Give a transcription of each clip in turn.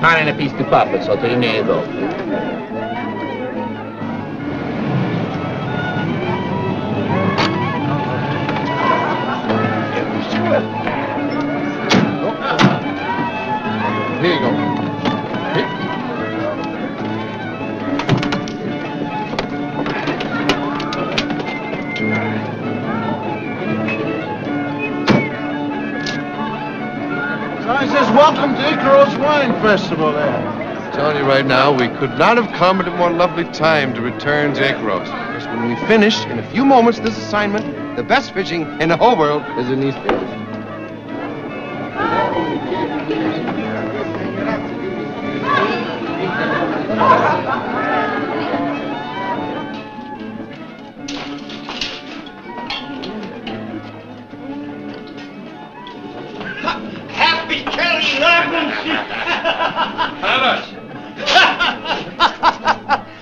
Pane e pisti papa sotto il nido. Here you go. Sign says, welcome to Icaros Wine Festival there. I'm telling you right now, we could not have come at a more lovely time to return to Icaros. Because when we finish, in a few moments, this assignment, the best fishing in the whole world is in these fields. Happy Kelly Larkin!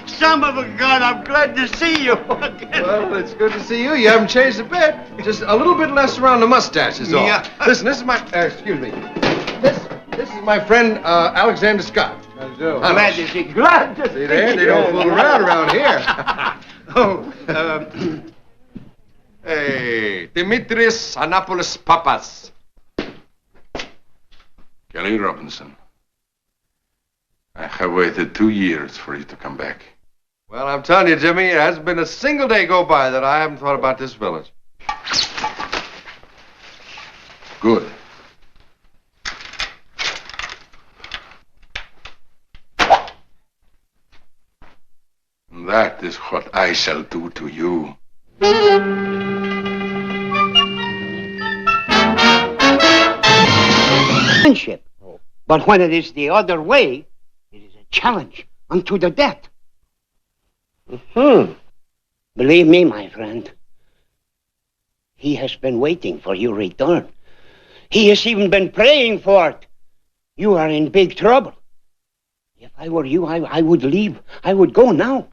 Son of a gun, I'm glad to see you. Well, it's good to see you. You haven't changed a bit. Just a little bit less around the mustache is all. Yeah. Listen, this is my... excuse me. This is my friend, Alexander Scott. How do you do? Glad to see you. Glad to See there? They don't fool around here. Hey, Dimitris Annapolis Papas. Kelly Robinson, I have waited 2 years for you to come back. Well, I'm telling you, Jimmy, it hasn't been a single day go by that I haven't thought about this village. Good. That is what I shall do to you. Friendship. But when it is the other way, it is a challenge unto the death. Believe me, my friend, he has been waiting for your return. He has even been praying for it. You are in big trouble. If I were you, I would leave. I would go now.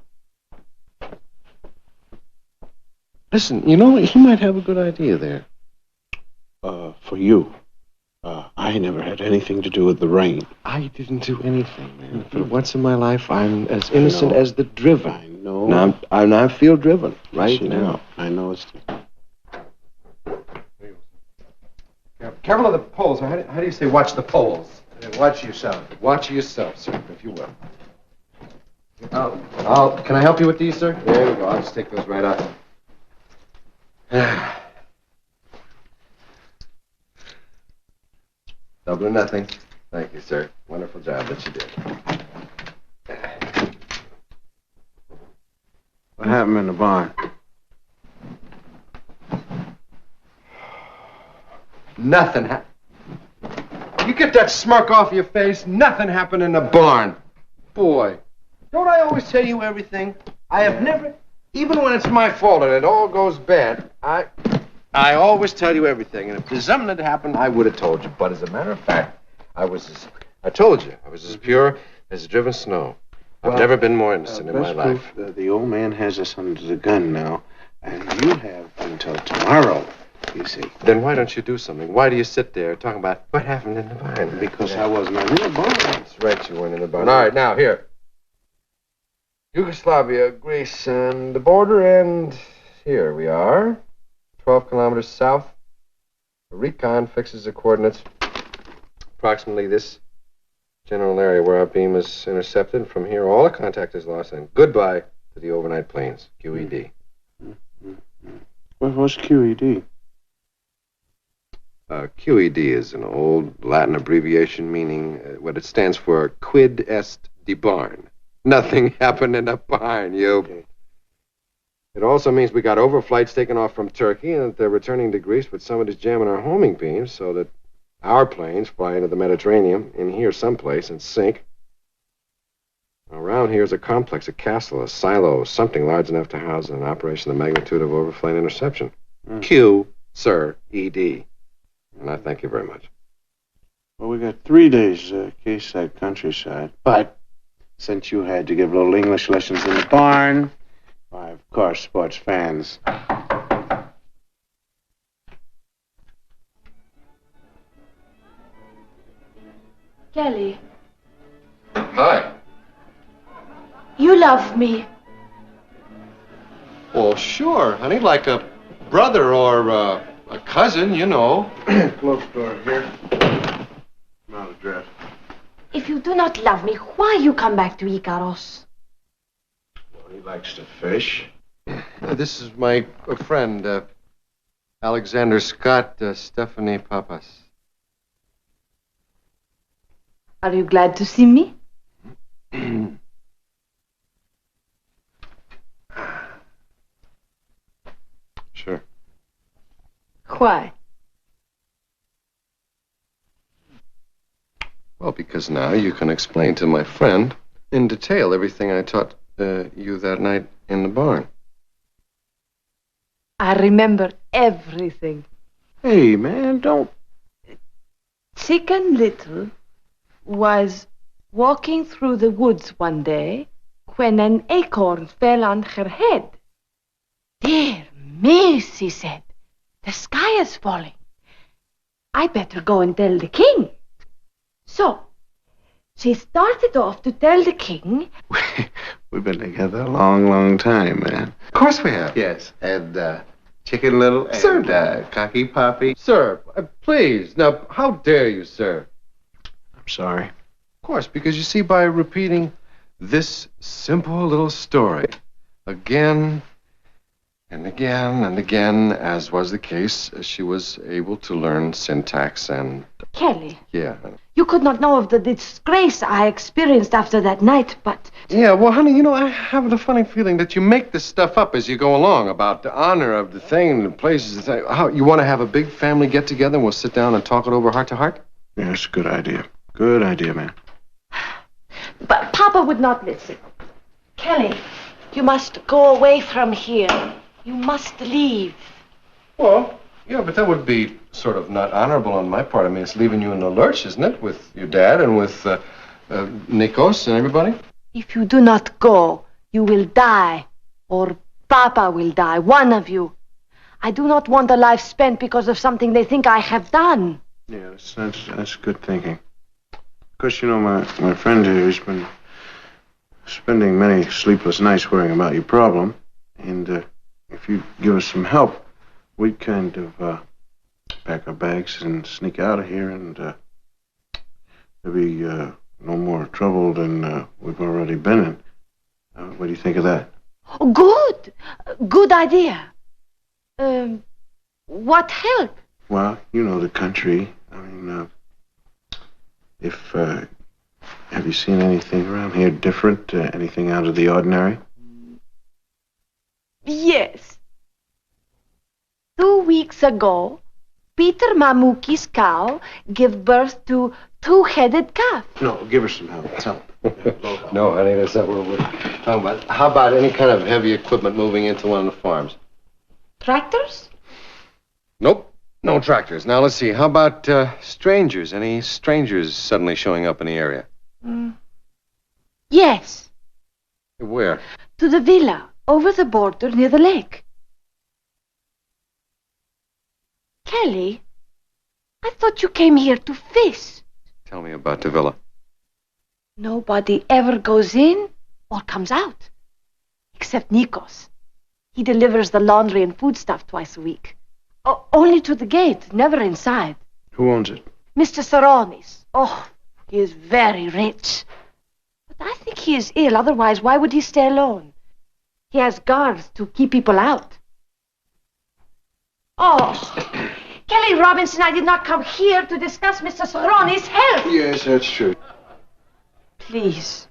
Listen, you know, he might have a good idea there. For you. I never had anything to do with the rain. I didn't do anything, man. For once in my life, I'm as innocent as the driven. I know. Now I feel driven right now. I know it's... Careful of the poles. How do you say watch the poles? Watch yourself. Watch yourself, sir, if you will. Can I help you with these, sir? There you go. I'll just take those right out. Double or nothing. Thank you, sir. Wonderful job that you did. What happened in the barn? Nothing happened. You get that smirk off your face. Nothing happened in the barn. Boy, don't I always tell you everything? I have never, even when it's my fault and it all goes bad, I always tell you everything. And if there's something that happened, I would have told you. But as a matter of fact, I told you, I was as pure as driven snow. I've never been more innocent in my life. The old man has us under the gun now, and you have until tomorrow, you see. Then why don't you do something? Why do you sit there talking about what happened in the barn? Because I wasn't in the barn. That's right, you weren't in the barn. All right, now, here. Yugoslavia, Greece, and the border, and here we are. 12 kilometers south. The recon fixes the coordinates. Approximately this general area where our beam is intercepted. From here, all the contact is lost, and goodbye to the overnight planes, QED. What's QED? QED is an old Latin abbreviation meaning what it stands for, quid est de barn. Nothing happened in a barn, you. Okay. It also means we got overflights taken off from Turkey and that they're returning to Greece, but somebody's jamming our homing beams so that our planes fly into the Mediterranean, in here someplace, and sink. Around here is a complex, a castle, a silo, something large enough to house an operation of the magnitude of overflight interception. Q, sir, ED. And I thank you very much. Well, we got 3 days, Quayside countryside. But since you had to give little English lessons in the barn, why, of course, sports fans. Kelly, Hi. You love me. Well, sure, honey, like a brother or a cousin, you know. Close door here. Not address. If you do not love me, why you come back to Icaros? Well, he likes to fish. This is my friend, Alexander Scott, Stephanie Papas. Are you glad to see me? Sure. Why? Well, because now you can explain to my friend in detail everything I taught you that night in the barn. I remember everything. Hey, man, don't. Chicken Little was walking through the woods one day when an acorn fell on her head. Dear me, she said, the sky is falling. I better go and tell the king. So, she started off to tell the king. We've been together a long, long time, man. Of course we have. Yes, and Chicken Little and Sir. Cocky Poppy. Sir, please. Now, how dare you, sir? I'm sorry. Of course, because you see, by repeating this simple little story again and again and again, as was the case, she was able to learn syntax and... Kelly, Yeah. you could not know of the disgrace I experienced after that night, but... Yeah, well, honey, you know, I have a funny feeling that you make this stuff up as you go along about the honor of the thing and the places. How, you want to have a big family get-together and we'll sit down and talk it over heart to heart? Yeah, that's a good idea. Good idea, man. But Papa would not listen. Kelly, you must go away from here. You must leave. Well, yeah, but that would be sort of not honorable on my part. I mean, it's leaving you in the lurch, isn't it? With your dad and with Nikos and everybody? If you do not go, you will die. Or Papa will die, one of you. I do not want a life spent because of something they think I have done. Yeah, that's good thinking. Of course, you know, my friend here has been spending many sleepless nights worrying about your problem. And if you give us some help, we'd kind of pack our bags and sneak out of here, and there'll be no more trouble than we've already been in. What do you think of that? Oh, good. Good idea. What help? Well, you know the country. I mean, have you seen anything around here different? Anything out of the ordinary? Yes. 2 weeks ago, Peter Mamuki's cow gave birth to two-headed calf. No, give her some help. Help. No, honey, that's not what we're talking about. How about any kind of heavy equipment moving into one of the farms? Tractors? Nope, no tractors. Now, let's see. How about strangers? Any strangers suddenly showing up in the area? Yes. Where? To the villa, over the border near the lake. Kelly, I thought you came here to fish. Tell me about the villa. Nobody ever goes in or comes out. Except Nikos. He delivers the laundry and foodstuff twice a week. Only to the gate, never inside. Who owns it? Mr. Saronis. Oh, he is very rich. But I think he is ill, otherwise why would he stay alone? He has guards to keep people out. Oh, Kelly Robinson, I did not come here to discuss Mr. Saronis' health. Yes, that's true. Please,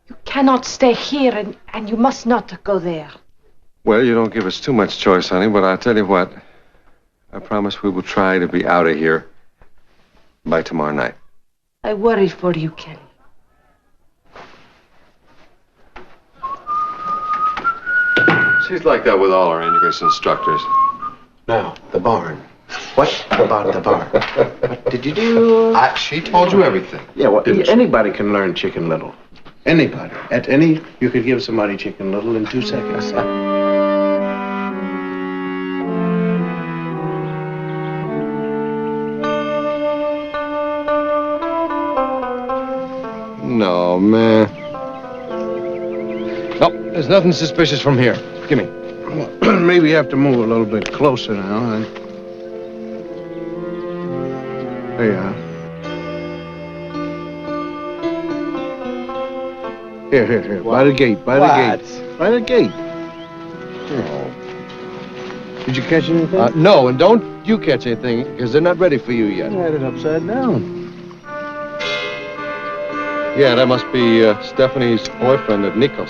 you cannot stay here and you must not go there. Well, you don't give us too much choice, honey, but I'll tell you what. I promise we will try to be out of here by tomorrow night. I worry for you, Kelly. She's like that with all our English instructors. Now, the barn. What about the barn? What did you do? She told you everything. Yeah, well, Didn't she? anybody can learn Chicken Little. Anybody. You could give somebody Chicken Little in 2 seconds. No, Oh, man. Nope, there's nothing suspicious from here. Give me. Well, maybe you have to move a little bit closer now. There you are. Here. By the gate. By the gate. Here. Did you catch anything? No, and don't you catch anything, because they're not ready for you yet. You had it upside down. Yeah, that must be Stephanie's boyfriend at Nikos.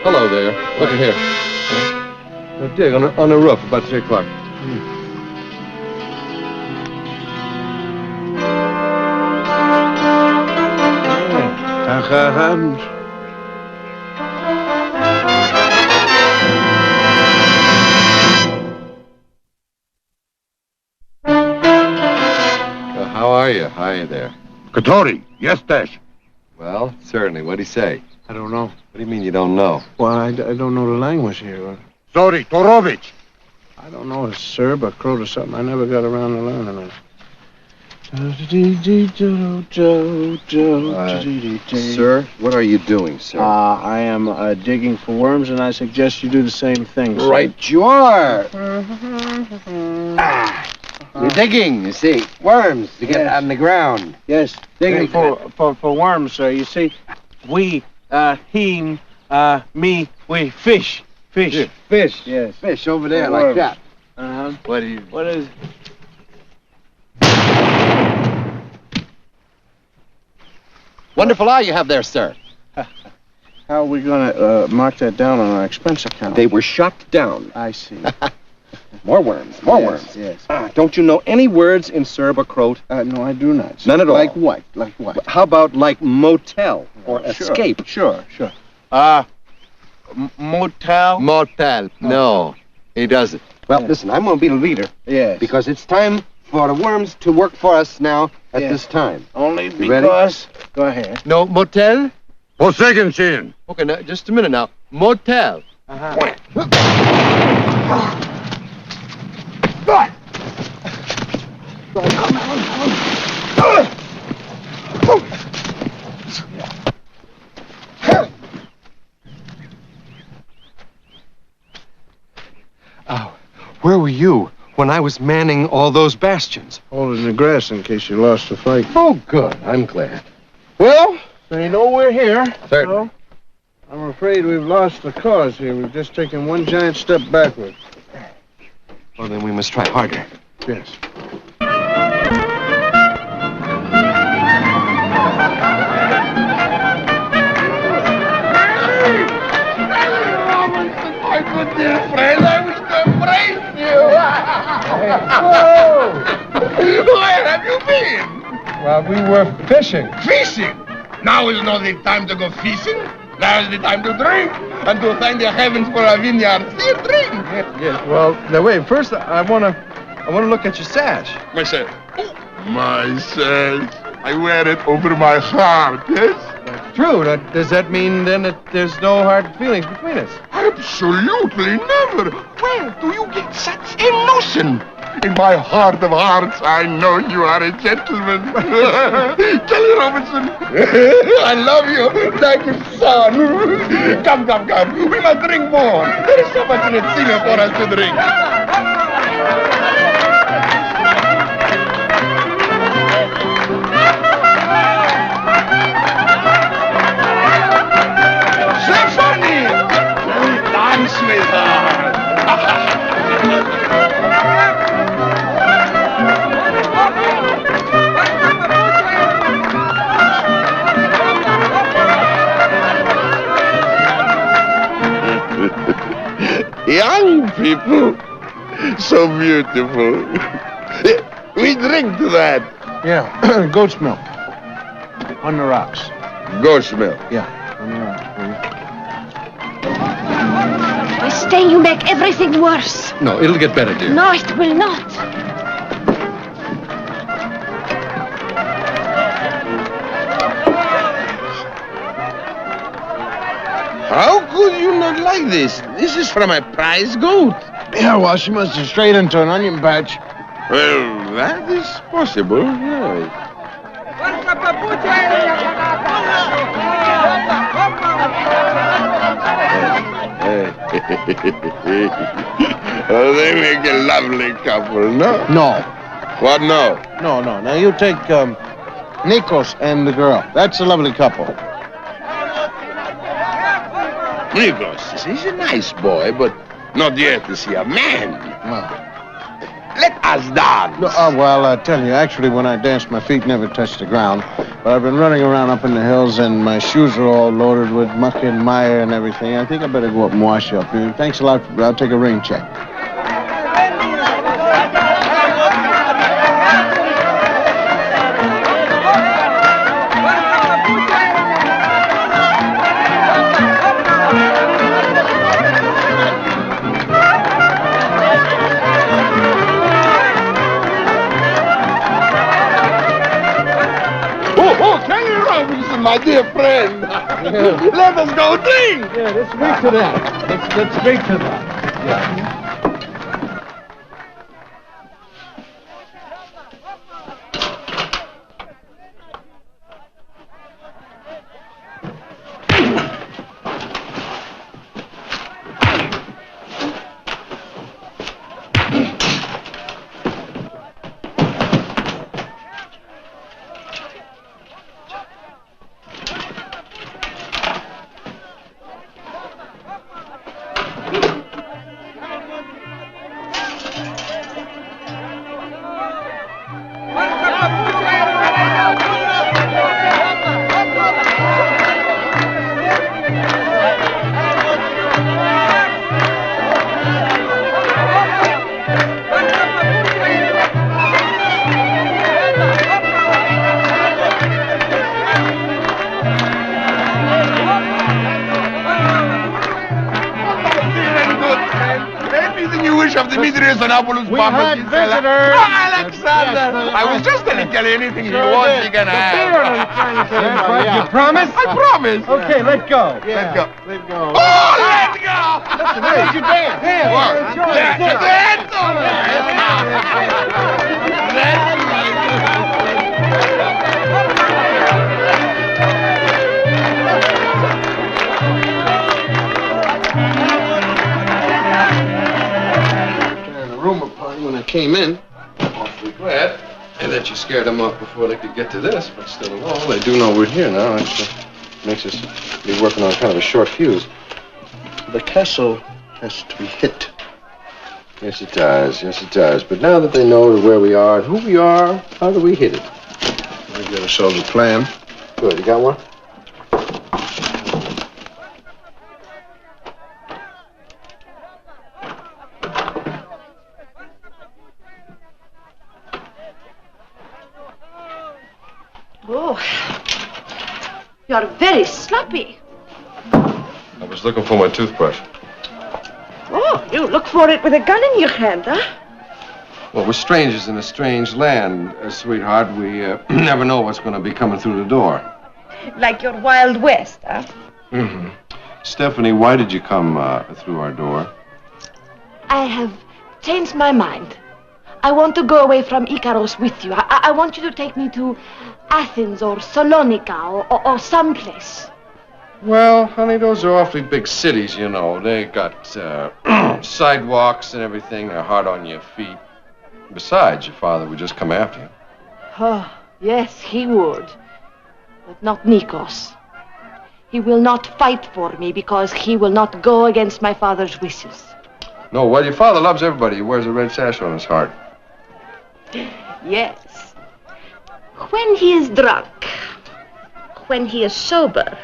Hello there. Look at here. Dig on the roof about 3 o'clock. How are you? Hi there. Katori, yes, Dash. Well, certainly. What'd he say? I don't know. What do you mean you don't know? Well, I don't know the language here. Sorry, Torovich. I don't know if it's Serb or Croat or something. I never got around to learning it. Sir, what are you doing, sir? I am digging for worms, and I suggest you do the same thing. Sir. Right you are. You're digging, you see. Worms to get out in the ground. Yes, digging for worms, sir. You see, we, him, me, we fish. Fish. Yeah, fish. Yes. Fish over there, like Worms. that. Uh-huh. What is... Wonderful eye you have there, sir. How are we going to mark that down on our expense account? They were shot down. I see. More worms, more worms. Yes. Don't you know any words in Serb or Croat? No, I do not. Sir. None at all. Like what? Like what? How about like motel or escape? Sure. Motel? Motel. No, he doesn't. Well, listen, I'm going to be the leader. Yes. Because it's time for the worms to work for us now at this time. Only You ready? because... Go ahead. No, motel? For second sin. Okay, now, just a minute now. Motel. Where were you when I was manning all those bastions? Holding the grass in case you lost the fight. Oh, good. I'm glad. Well, they know we're here. Certainly. So I'm afraid we've lost the cause here. We've just taken one giant step backward. Well, then we must try harder. Yes. My good dear friend, I wish to embrace you. Whoa! Where have you been? Well, we were fishing. Fishing. Now is not the time to go fishing. Now is the time to drink and to thank the heavens for a vineyard. See, drink. Yeah, well, now wait. First, I wanna look at your sash. My sash. My sash. I wear it over my heart, yes? True. Does that mean then that there's no hard feelings between us? Absolutely never. Where do you get such a notion? In my heart of hearts, I know you are a gentleman. Kelly Robinson, I love you like a son. Come. We must drink more. There is so much in it singer for us to drink. Stephanie! Dance with her. Young people, so beautiful. We drink to that. Yeah, goat's milk. On the rocks. Goat's milk. Yeah, on the rocks. Stay, you make everything worse. No, it'll get better, dear. No, it will not. How could you not like this? This is from a prize goat. Yeah, well, she must have strayed into an onion patch. Well, that is possible, yes. Oh, they make a lovely couple, no? No. What, no? No. Now, you take Nikos and the girl. That's a lovely couple. Nikos, he's a nice boy, but not yet to see a man. Well, Let us dance. no, well, I tell you, actually, when I dance, my feet never touch the ground. But I've been running around up in the hills, and my shoes are all loaded with muck and mire and everything. I think I better go up and wash up. Thanks a lot. I'll take a rain check. My dear friend, let us go drink. Yeah, let's speak to that. Let's speak to that. Yeah. We had visitors. Oh, Alexander! I was just telling Kelly anything he wants, he can have. You promise? I promise. Okay, let go. Let's go. Let go. Oh, let's go! Listen, why don't you dance? When I came in, Awfully glad. And that you scared them off before they could get to this, but still, well, they do know we're here now. That makes us be working on kind of a short fuse. the castle has to be hit. Yes, it does. Yes, it does. But now that they know where we are and who we are, how do we hit it? We've got ourselves a plan. Good. You got one? Oh, you're very sloppy. I was looking for my toothbrush. Oh, you look for it with a gun in your hand, huh? Well, we're strangers in a strange land, sweetheart. We never know what's going to be coming through the door. Like your Wild West, huh? Mm-hmm. Stephanie, why did you come through our door? I have changed my mind. I want to go away from Icaros with you. I want you to take me to Athens or Salonika or someplace. Well, honey, those are awfully big cities, you know. They got sidewalks and everything. They're hard on your feet. Besides, your father would just come after you. Oh, yes, he would. But not Nikos. He will not fight for me because he will not go against my father's wishes. No, well, your father loves everybody. He wears a red sash on his heart. Yes. When he is drunk, when he is sober,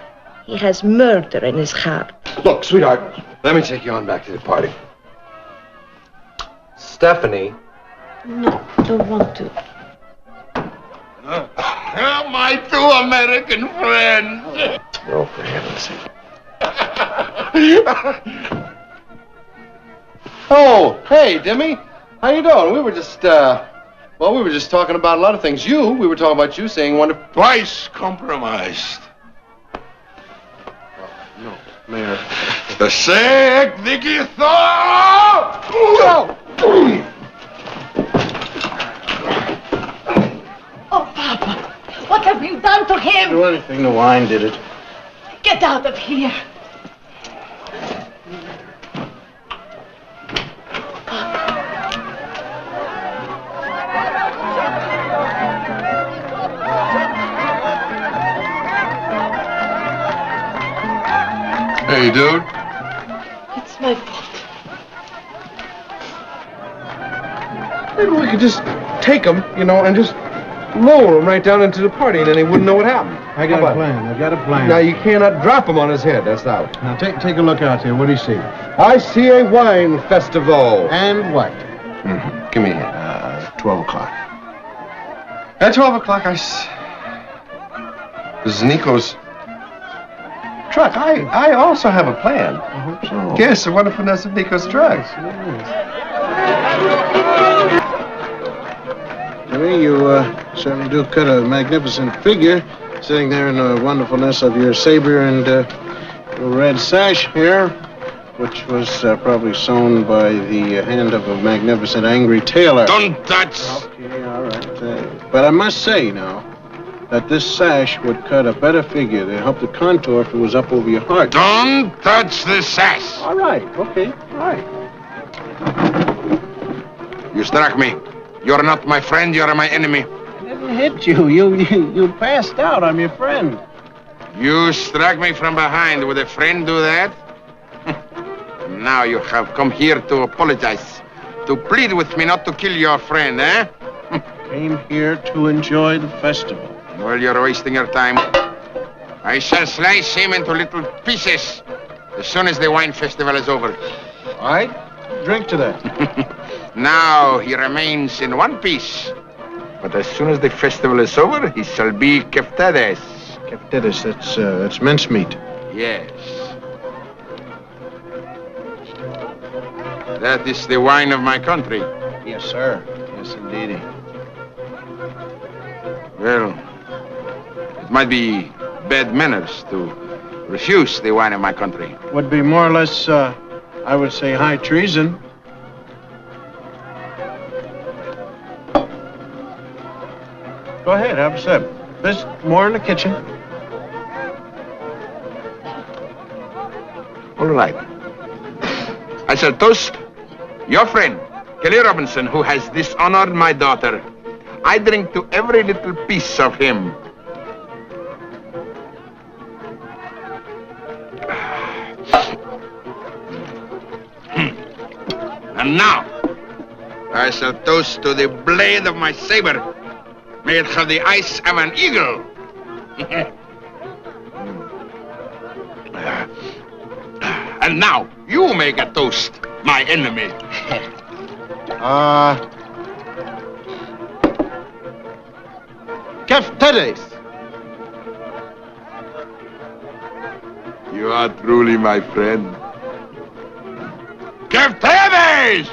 he has murder in his heart. Look, sweetheart, let me take you on back to the party. Stephanie. No, don't want to. My two American friends. Oh, for heaven's sake. Oh, hey, Dimmy. How you doing? We were just, we were just talking about a lot of things. We were talking about you saying one of... Twice compromised. No, Mayor. Sick, Dicky Thor! Oh, Papa, what have you done to him? Do anything, the wine did it. Get out of here. Hey, dude. It's my fault. Maybe we could just take him, and just lower him right down into the party, and then he wouldn't know what happened. I got a plan. Now, you cannot drop him on his head, that's out. Now, take a look out here. What do you see? I see a wine festival. And what? Give me a hand. 12 o'clock. At 12 o'clock, This is Nico's truck. I also have a plan. I hope so. Yes, the wonderfulness of Nico's truck. Jimmy, you certainly do cut a magnificent figure, sitting there in the wonderfulness of your saber and your red sash here, which was probably sewn by the hand of a magnificent angry tailor. Don't touch! Okay, all right. But I must say now that this sash would cut a better figure. They help the contour if it was up over your heart. Don't touch the sash! All right, okay, all right. You struck me. You're not my friend, you're my enemy. I didn't hit you. You passed out. I'm your friend. You struck me from behind. Would a friend do that? Now you have come here to apologize. To plead with me not to kill your friend, eh? Came here to enjoy the festival. Well, you're wasting your time. I shall slice him into little pieces as soon as the wine festival is over. All right, drink to that. Now he remains in one piece. But as soon as the festival is over, he shall be keftedes. Keftedes, that's mincemeat. Yes. That is the wine of my country. Yes, sir. Yes, indeedy. Well, it might be bad manners to refuse the wine of my country. Would be more or less, I would say, high treason. Go ahead, have a sip. There's more in the kitchen. All right. I shall toast your friend, Kelly Robinson, who has dishonored my daughter. I drink to every little piece of him. And now, I shall toast to the blade of my saber. May it have the eyes of an eagle. And now, you make a toast, my enemy. Keftedes. You are truly my friend. Keftedes!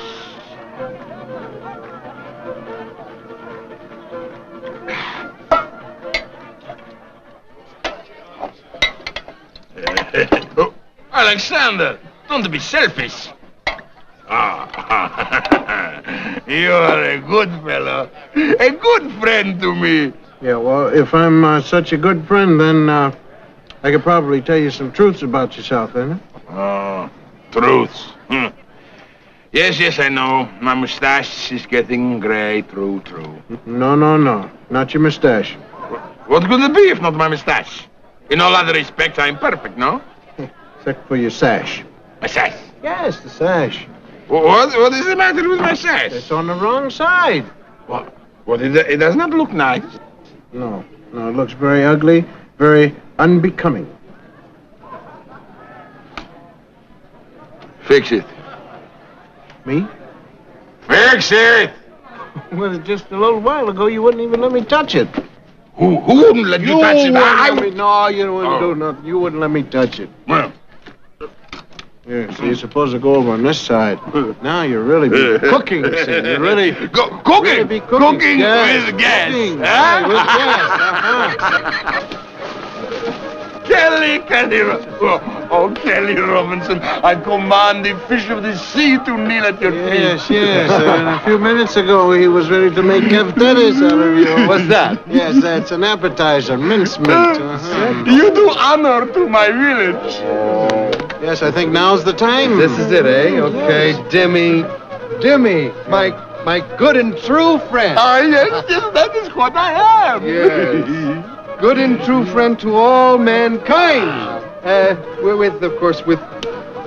Oh, Alexander, don't be selfish. You are a good fellow, a good friend to me. Yeah, well, if I'm such a good friend, then I could probably tell you some truths about yourself, then. Oh, truths. Yes, I know. My mustache is getting gray, true. No. Not your mustache. What could it be if not my mustache? In all other respects, I'm perfect, no? Except for your sash. My sash. Yes, the sash. What is the matter with my sash? It's on the wrong side. What? It does not look nice. No, it looks very ugly, very unbecoming. Fix it. Me? Fix it! Well, just a little while ago, you wouldn't even let me touch it. Who wouldn't let you touch it? No, you wouldn't do nothing. You wouldn't let me touch it. Well. Yeah, so you're supposed to go over on this side. Now you're really be cooking, see. You're really... Cooking? Really be cooking. Yes, with gas. Cooking. Huh? Right, with gas. Kelly, Oh, Kelly Robinson, I command the fish of the sea to kneel at your feet. Yes. And a few minutes ago, he was ready to make cafeterias out of you. What's that? Yes, that's an appetizer, mincemeat. You do honor to my village. Yes, I think now's the time. This is it, eh? Okay, Dimmy, my good and true friend. Ah, yes, that is what I am. Yes. Good and true friend to all mankind. With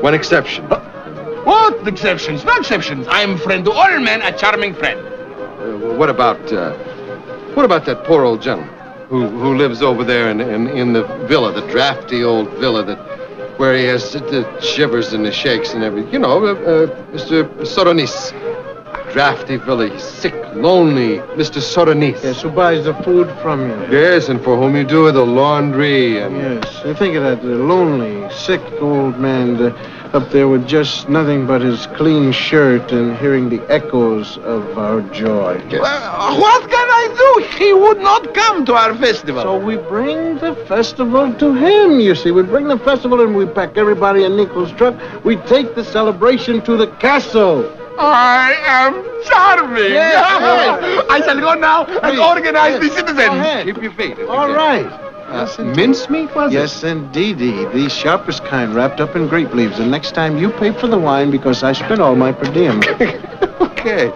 one exception. What exceptions? No exceptions. I am friend to all men, a charming friend. What about that poor old gentleman who lives over there in the villa, the drafty old villa where he has the shivers and the shakes and everything. You know, Mr. Soronis. Drafty villa, he's sick, lonely, Mr. Soronis. Yes, who buys the food from you. Yes, and for whom you do the laundry and... Yes, you think of that lonely, sick old man up there with just nothing but his clean shirt and hearing the echoes of our joy. Yes. Well, what can I do? He would not come to our festival. So we bring the festival to him, you see. We bring the festival and we pack everybody in Nico's truck. We take the celebration to the castle. I am charming. Yes. I shall go now and organize the citizens. Go ahead. Keep your feet. All right. Mincemeat, was it? Yes, indeedy. The sharpest kind wrapped up in grape leaves. And next time you pay for the wine because I spent all my per diem. Okay.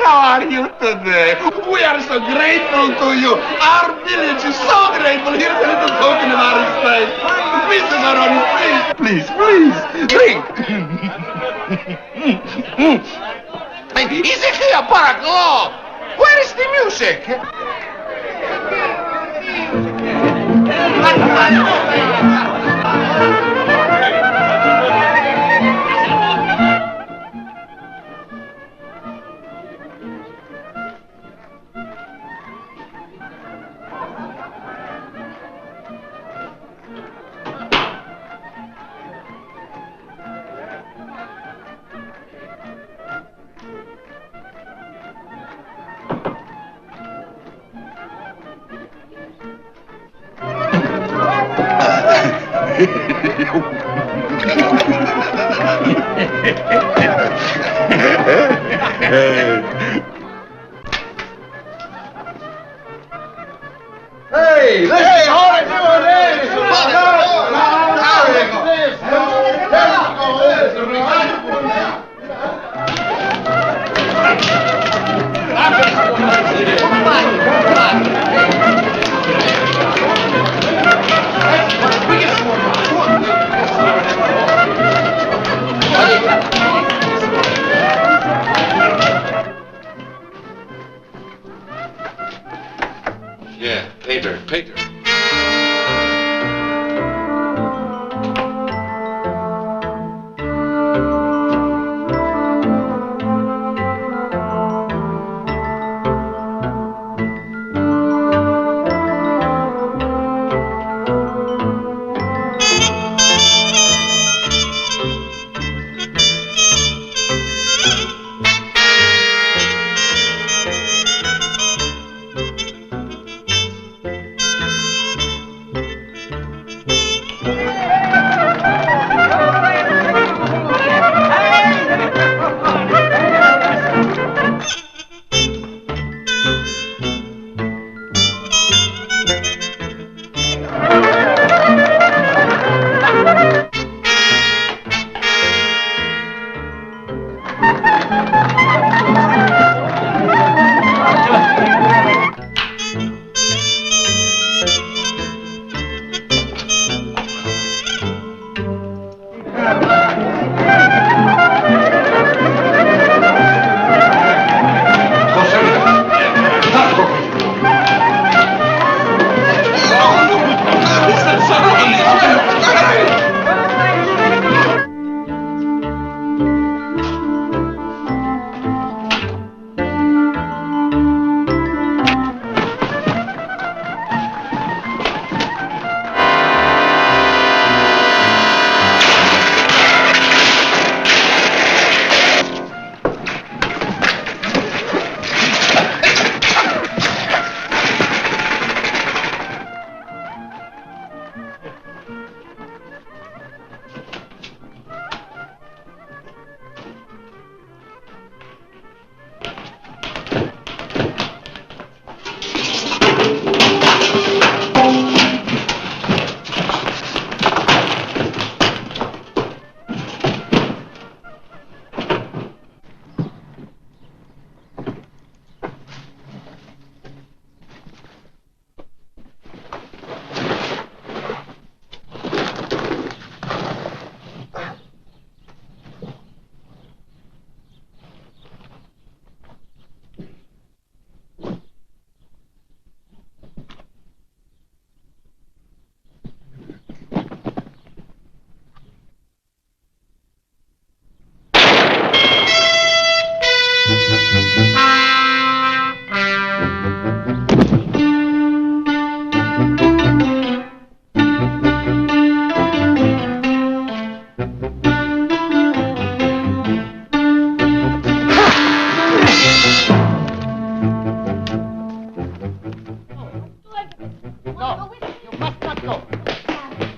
How are you today? We are so grateful to you. Our village is so grateful. Here's a little token of our respect. Mr. Saroni, please, drink. Is it here, Paraglo? Where is the music? Hey, hold it, Pater.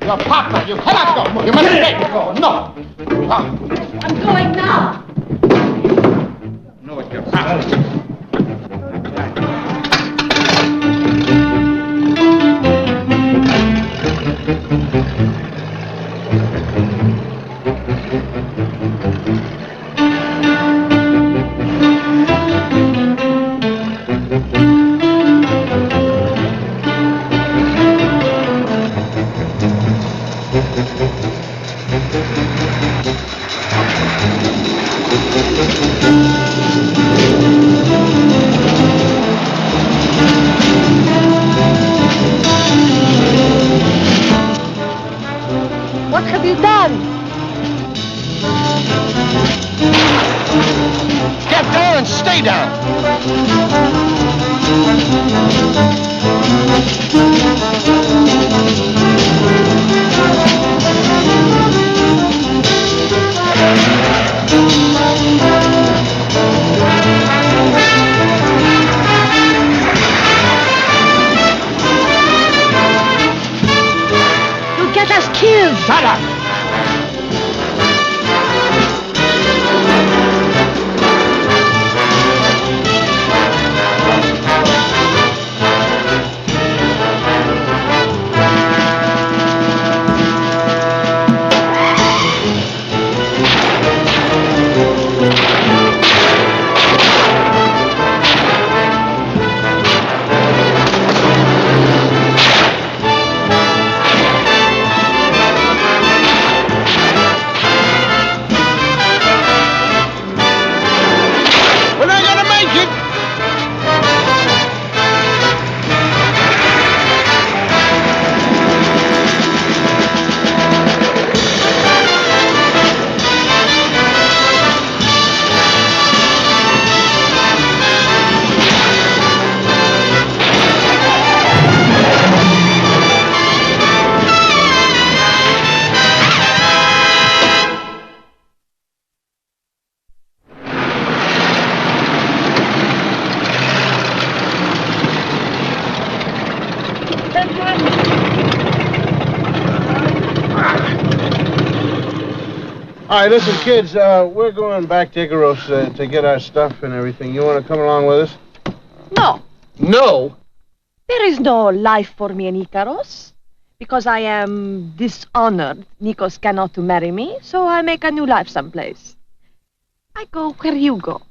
Your partner, you cannot go. You must stay. No. I'm going now. No, it's your partner. What have you done? Get down and stay down. You'll get us killed. Shut up. All right, listen, kids, we're going back to Icaros to get our stuff and everything. You want to come along with us? No, No. there is no life for me in Icaros. Because I am dishonored, Nikos cannot marry me, so I make a new life someplace. I go where you go.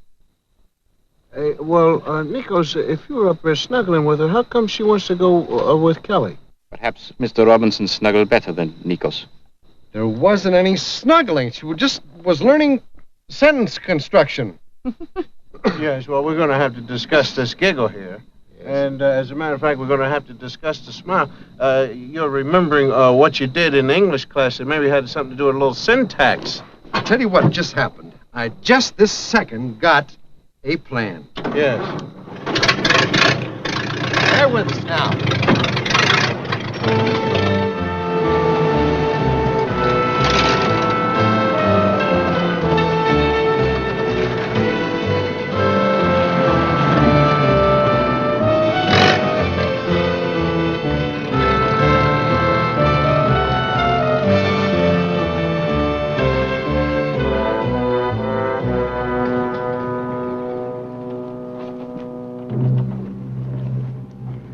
Well, Nikos, if you were up there snuggling with her, how come she wants to go with Kelly? Perhaps Mr. Robinson snuggled better than Nikos. There wasn't any snuggling. She just was learning sentence construction. Yes, well, we're going to have to discuss this giggle here. And as a matter of fact, we're going to have to discuss the smile. You're remembering what you did in English class. It maybe had something to do with a little syntax. I'll tell you what just happened. I just this second got a plan. Yes. Bear with us now.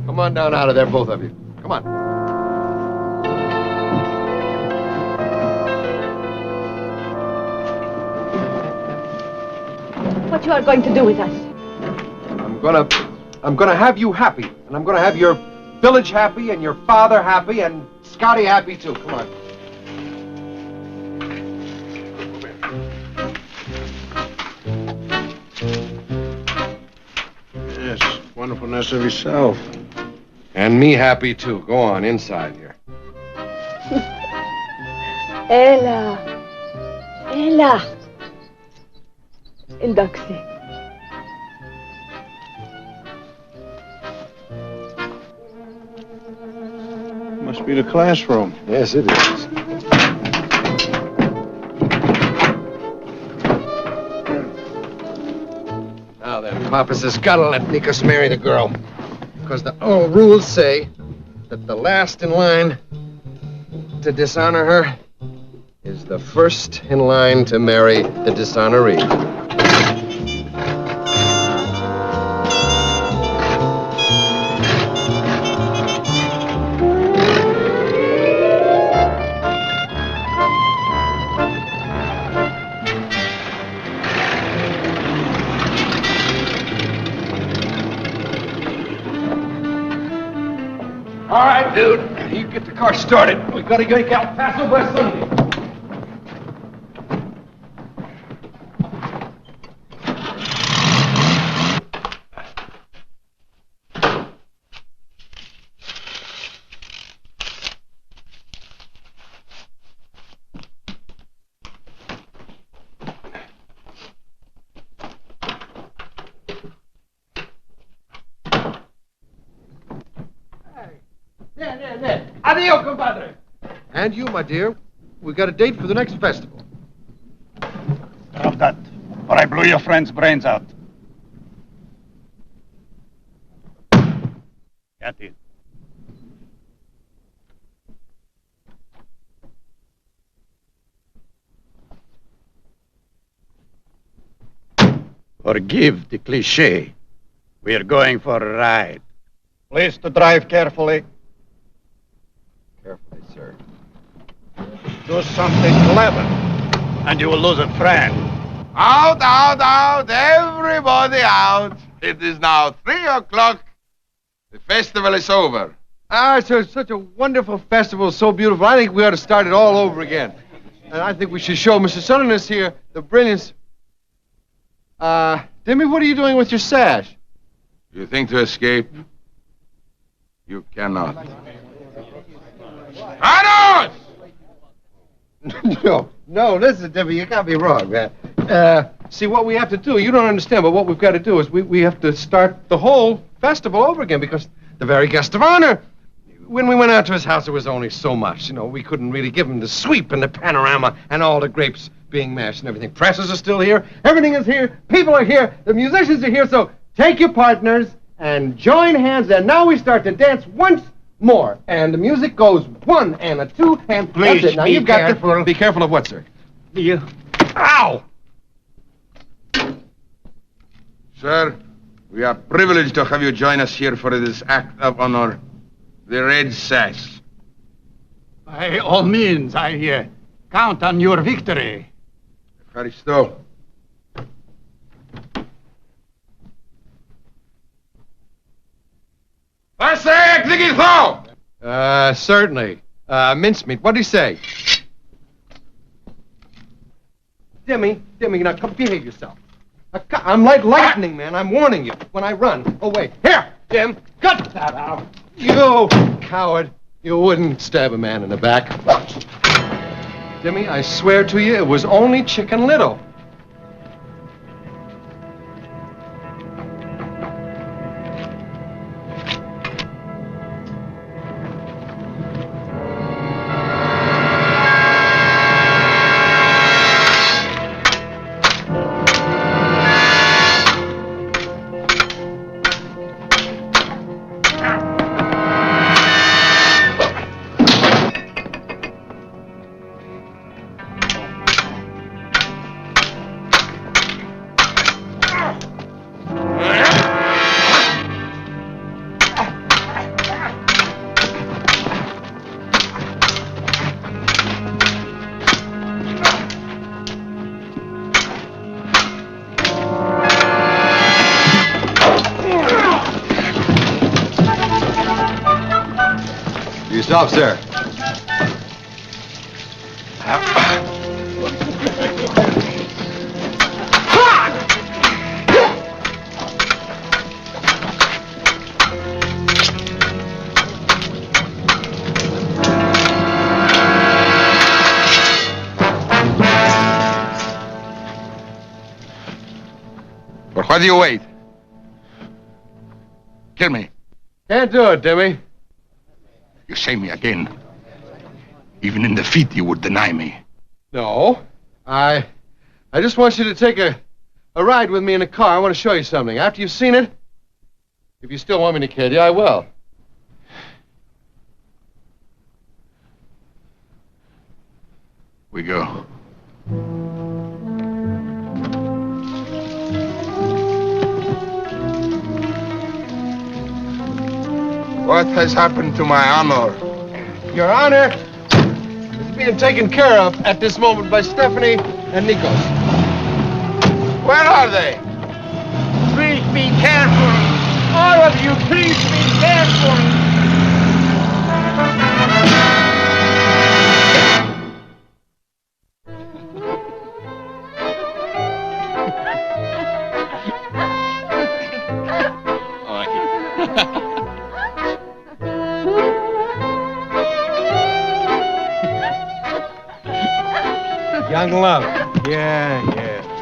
Come on down out of there, both of you. Come on. What you are going to do with us? I'm gonna have you happy, and I'm gonna have your village happy, and your father happy, and Scotty happy too. Come on. Yes, wonderfulness of yourself. And me happy too. Go on, inside here. Ella. Ella. Induxi. Must be the classroom. Yes, it is. Now then, Papa says, gotta let Nikos marry the girl. Because the old rules say that the last in line to dishonor her is the first in line to marry the dishonoree. All right, dude. You get the car started. We gotta get El Paso by Sunday. Adio, compadre. And you, my dear. We got a date for the next festival. Drop that, or I blew your friend's brains out. Get in. Forgive the cliché. We're going for a ride. Please to drive carefully. Carefully, sir. Do something clever, and you will lose a friend. Out, out, out, everybody out. It is now 3 o'clock. The festival is over. Ah, it's such a wonderful festival, so beautiful. I think we ought to start it all over again. And I think we should show Mr. Sutherland here the brilliance. Dimmy, what are you doing with your sash? You think to escape? You cannot. Vanos! No, listen, Dimmy, you got me wrong, man. See, what we have to do, you don't understand, but what we've got to do is we have to start the whole festival over again because the very guest of honor, when we went out to his house, there was only so much. You know, we couldn't really give him the sweep and the panorama and all the grapes being mashed and everything. Presses are still here. Everything is here. People are here. The musicians are here. So take your partners and join hands. And now we start to dance once more. And the music goes 1 and a 2 and Please, that's it. Now be you've got careful. to be careful of what, sir? You. Ow! Sir, we are privileged to have you join us here for this act of honor. The Red Sash. By all means, I count on your victory. Evharisto. Certainly. Mincemeat, what'd he say? Dimmy, now come behave yourself. I'm like lightning, man. I'm warning you when I run. Oh, wait. Here, Dim, cut that out. You coward. You wouldn't stab a man in the back. Dimmy, I swear to you, it was only Chicken Little. Yourself, sir. But why do you wait? Kill me. Can't do it, Dimmy. You shame me again. Even in defeat, you would deny me. No. I just want you to take a ride with me in a car. I want to show you something. After you've seen it, if you still want me to kill you, I will. We go. What has happened to my honor? Your Honor, it's being taken care of at this moment by Stephanie and Nikos. Where are they? Please be careful. All of you, please be careful. Young love. Yeah.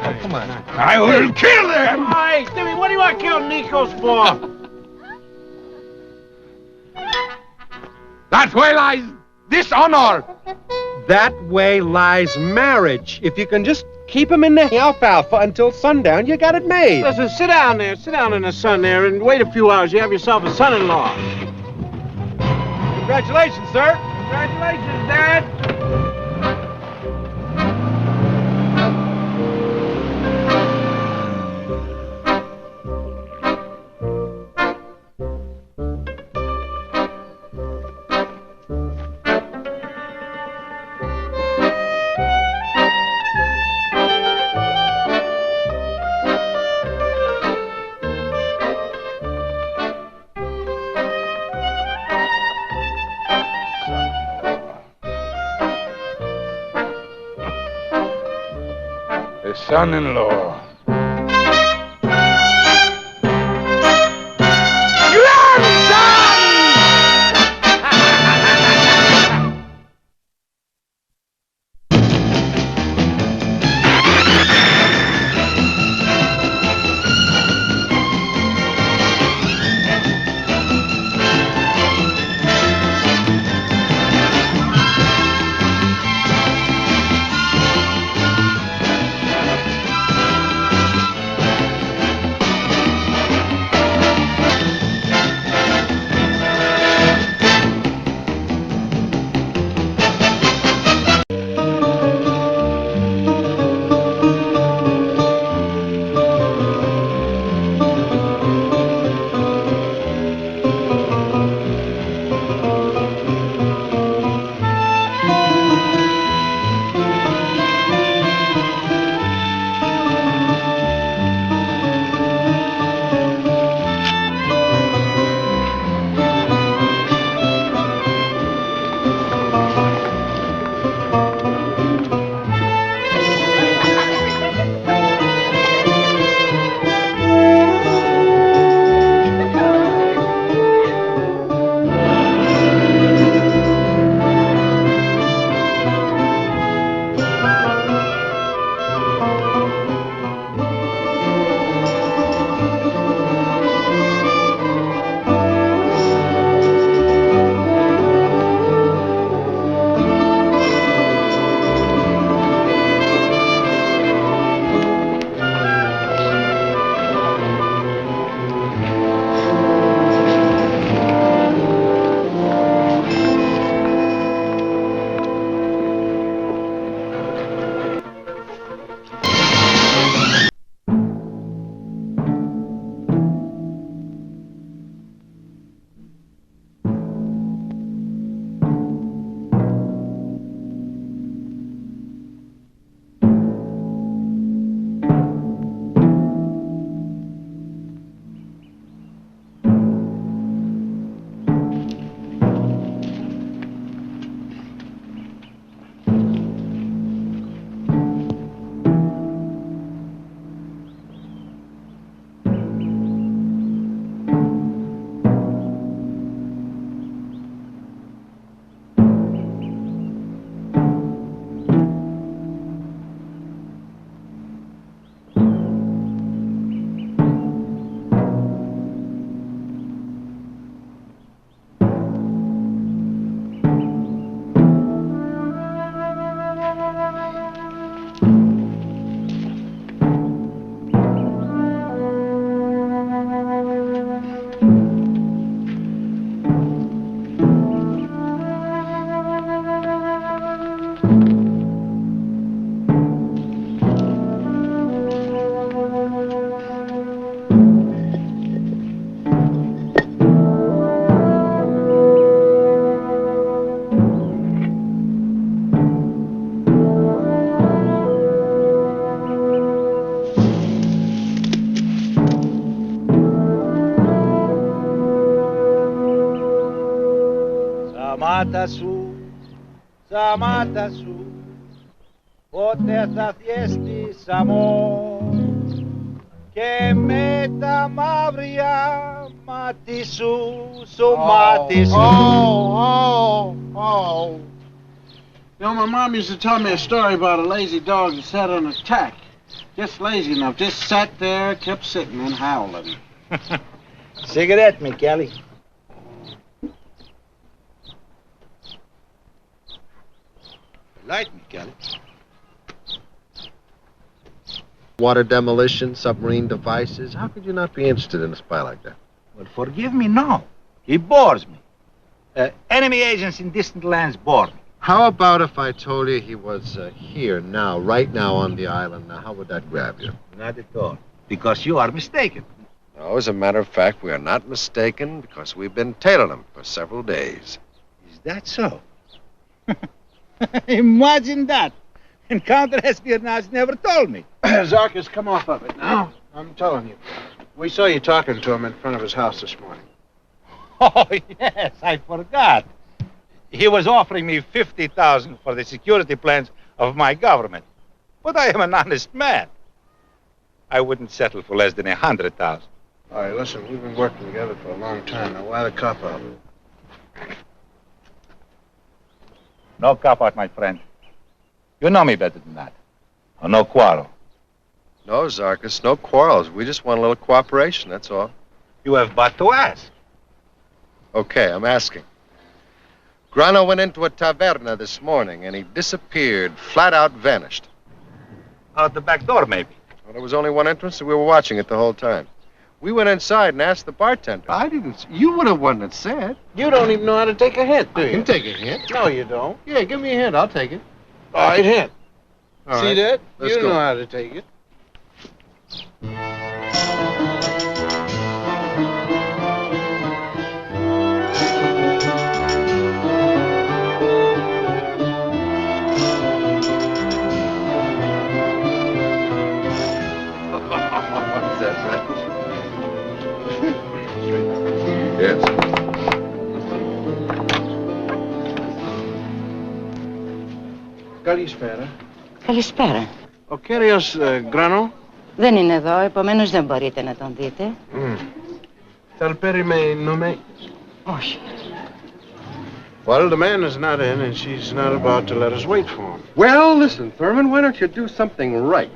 Oh, come on. I will kill them! Hey, Timmy, what do you want to kill Nikos for? That way lies dishonor. That way lies marriage. If you can just keep him in the alfalfa until sundown, you got it made. Listen, sit down there. Sit down in the sun there and wait a few hours. You have yourself a son-in-law. Congratulations, sir. Congratulations, Dad. The son-in-law. Στα μάτα σου, πότε θα θυέστης αμόρ και με τα μαύρια μάτι σου, μάτι σου. You know, my mom used to tell me a story about a lazy dog that sat on a tack. Just lazy enough, just sat there, kept sitting and howling. Cigarette me, Kelly. Light me, Kelly. Water demolition, submarine devices. How could you not be interested in a spy like that? Well, forgive me, no. He bores me. Enemy agents in distant lands bore me. How about if I told you he was here now, right now on the island? Now, how would that grab you? Not at all. Because you are mistaken. No, as a matter of fact, we are not mistaken because we've been tailing him for several days. Is that so? Imagine that. And counter-espionage never told me. Zarkis, come off of it now. I'm telling you. We saw you talking to him in front of his house this morning. Oh, yes, I forgot. He was offering me $50,000 for the security plans of my government. But I am an honest man. I wouldn't settle for less than $100,000. All right, listen, we've been working together for a long time. Now, why the cop-out? No cop-out, my friend. You know me better than that. No quarrel. No, Zarkis, no quarrels. We just want a little cooperation, that's all. You have but to ask. Okay, I'm asking. Grano went into a taverna this morning, and he disappeared, flat out vanished. Out the back door, maybe. Well, there was only one entrance, and we were watching it the whole time. We went inside and asked the bartender. I didn't. You were the one that said. You don't even know how to take a hint, do I you? can take a hint. No, you don't. Yeah, give me a hint. I'll take it. All right, hint. All See right. that? Let's You go. know how to take it. Is that right? Yes. Καλησπέρα. Καλησπέρα. Ο κύριος Grano. Δεν είναι εδώ, επομένως δεν μπορείτε να τον δείτε. Θα περιμένουμε. Όχι. Well, the man is not in, and she's not about to let us wait for him. Well, listen, Thurman, why don't you do something right?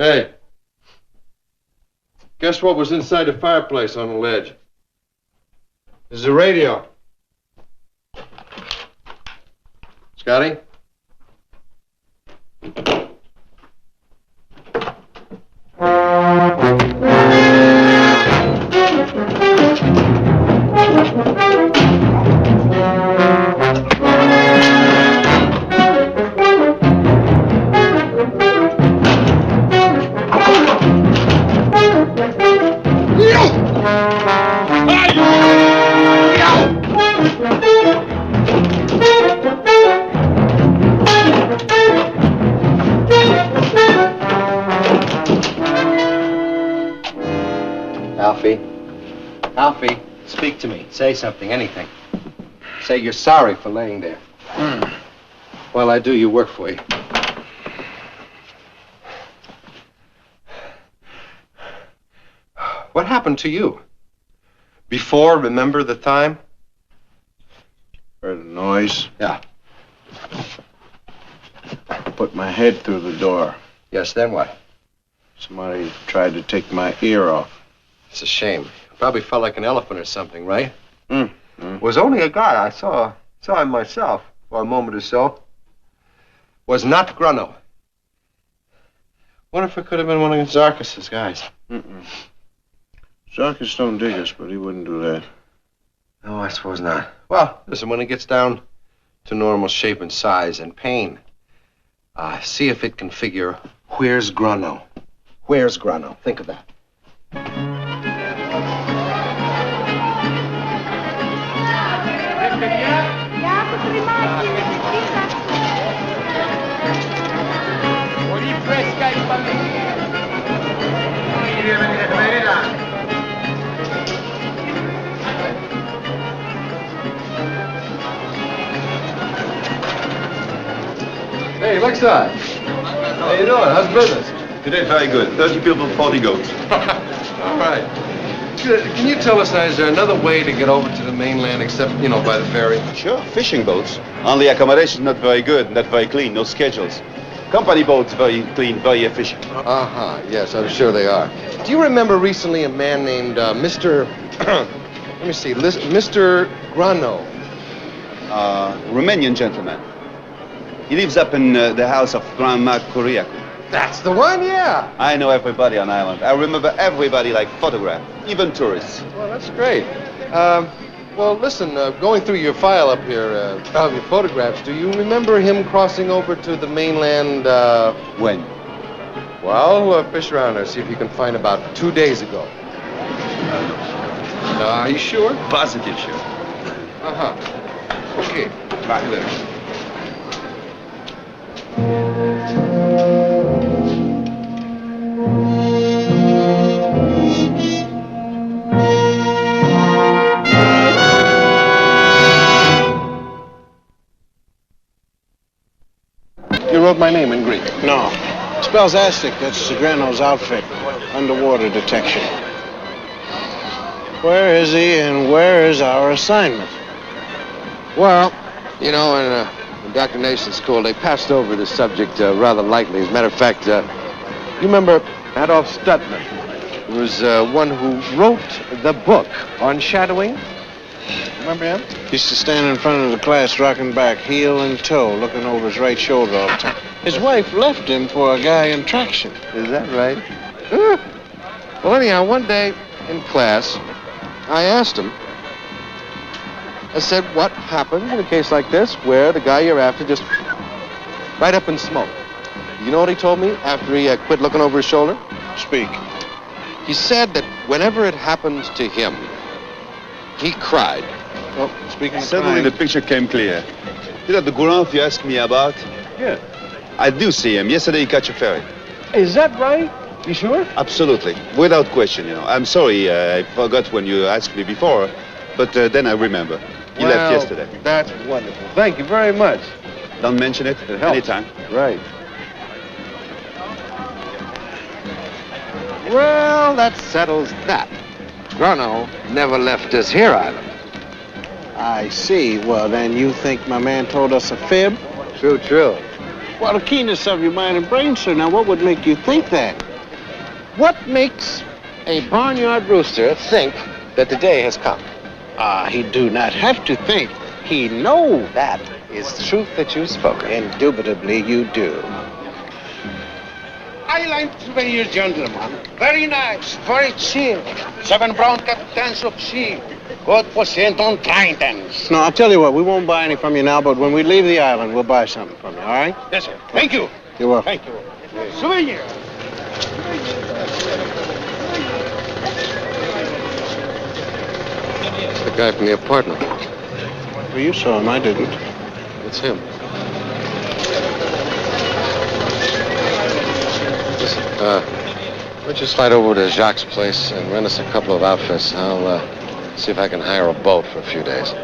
Hey, guess what was inside the fireplace on the ledge? There's a radio. Scotty? Ay! Alfie, speak to me. Say something, anything. Say you're sorry for laying there. While I do your work for you. What happened to you? Before, remember the time? Heard a noise. Yeah. Put my head through the door. Yes, then what? Somebody tried to take my ear off. It's a shame. Probably felt like an elephant or something, right? Mm. Was only a guy. I saw him myself for a moment or so. Was not Grunno. Wonder if it could have been one of Zarkis's guys. Zarkis don't dig us, but he wouldn't do that. No, I suppose not. Well, listen, when it gets down to normal shape and size and pain, see if it can figure, where's Grunno? Where's Grunno? Think of that. Hey, Lakeside. How you doing? How's business? Today, very good. 30 people, 40 goats. All right. Can you tell us, is there another way to get over to the mainland except, by the ferry? Sure, fishing boats. Only accommodation not very good, not very clean, no schedules. Company boats, very clean, very efficient. Yes, I'm sure they are. Do you remember recently a man named Mr. let me see, Mr. Grunno? Romanian gentleman. He lives up in the house of Grandma Kuriaku. That's the one, yeah. I know everybody on island. I remember everybody like photograph, even tourists. Well, that's great. Well, listen, going through your file up here, of your photographs, do you remember him crossing over to the mainland, When? Well, fish around there, see if you can find about 2 days ago. Are you sure? Positive sure. Okay. Bye then. You wrote my name in Greek? No. Spells Aztec. That's Grano's outfit. Underwater detection. Where is he and where is our assignment? Well, in Indoctrination School, they passed over the subject rather lightly. As a matter of fact, you remember Adolf Stutman, who was one who wrote the book on shadowing? Remember him? Used to stand in front of the class, rocking back, heel and toe, looking over his right shoulder all the time. His wife left him for a guy in traction. Is that right? Well, anyhow, one day in class, I asked him, I said, what happens in a case like this where the guy you're after just right up in smoke? You know what he told me after he quit looking over his shoulder? Speak. He said that whenever it happened to him, he cried. Well, speaking of Suddenly the picture came clear. You know the Gouranf you asked me about? Yeah. I do see him. Yesterday he catch a ferry. Is that right? You sure? Absolutely. Without question, I'm sorry I forgot when you asked me before, but then I remember. He left yesterday. That's wonderful. Thank you very much. Don't mention it. It helps. Anytime. Right. Well, that settles that. Grunno never left us here island. I see. Well, then you think my man told us a fib? True. Well, the keenness of your mind and brain, sir. Now, what would make you think that? What makes a barnyard rooster think that the day has come? He do not have to think. He know. That is truth that you've spoken. Indubitably, you do. Island surveyor, gentlemen. Very nice, very cheap. 7 brown captains of sea. Good % on Trintons. No, I'll tell you what. We won't buy any from you now, but when we leave the island, we'll buy something from you, all right? Yes, sir. Thank you. You're welcome. Thank you. Surveyor. It's the guy from the apartment. Well, you saw him. I didn't. It's him. Listen, why don't you slide over to Jacques' place and rent us a couple of outfits? I'll See if I can hire a boat for a few days.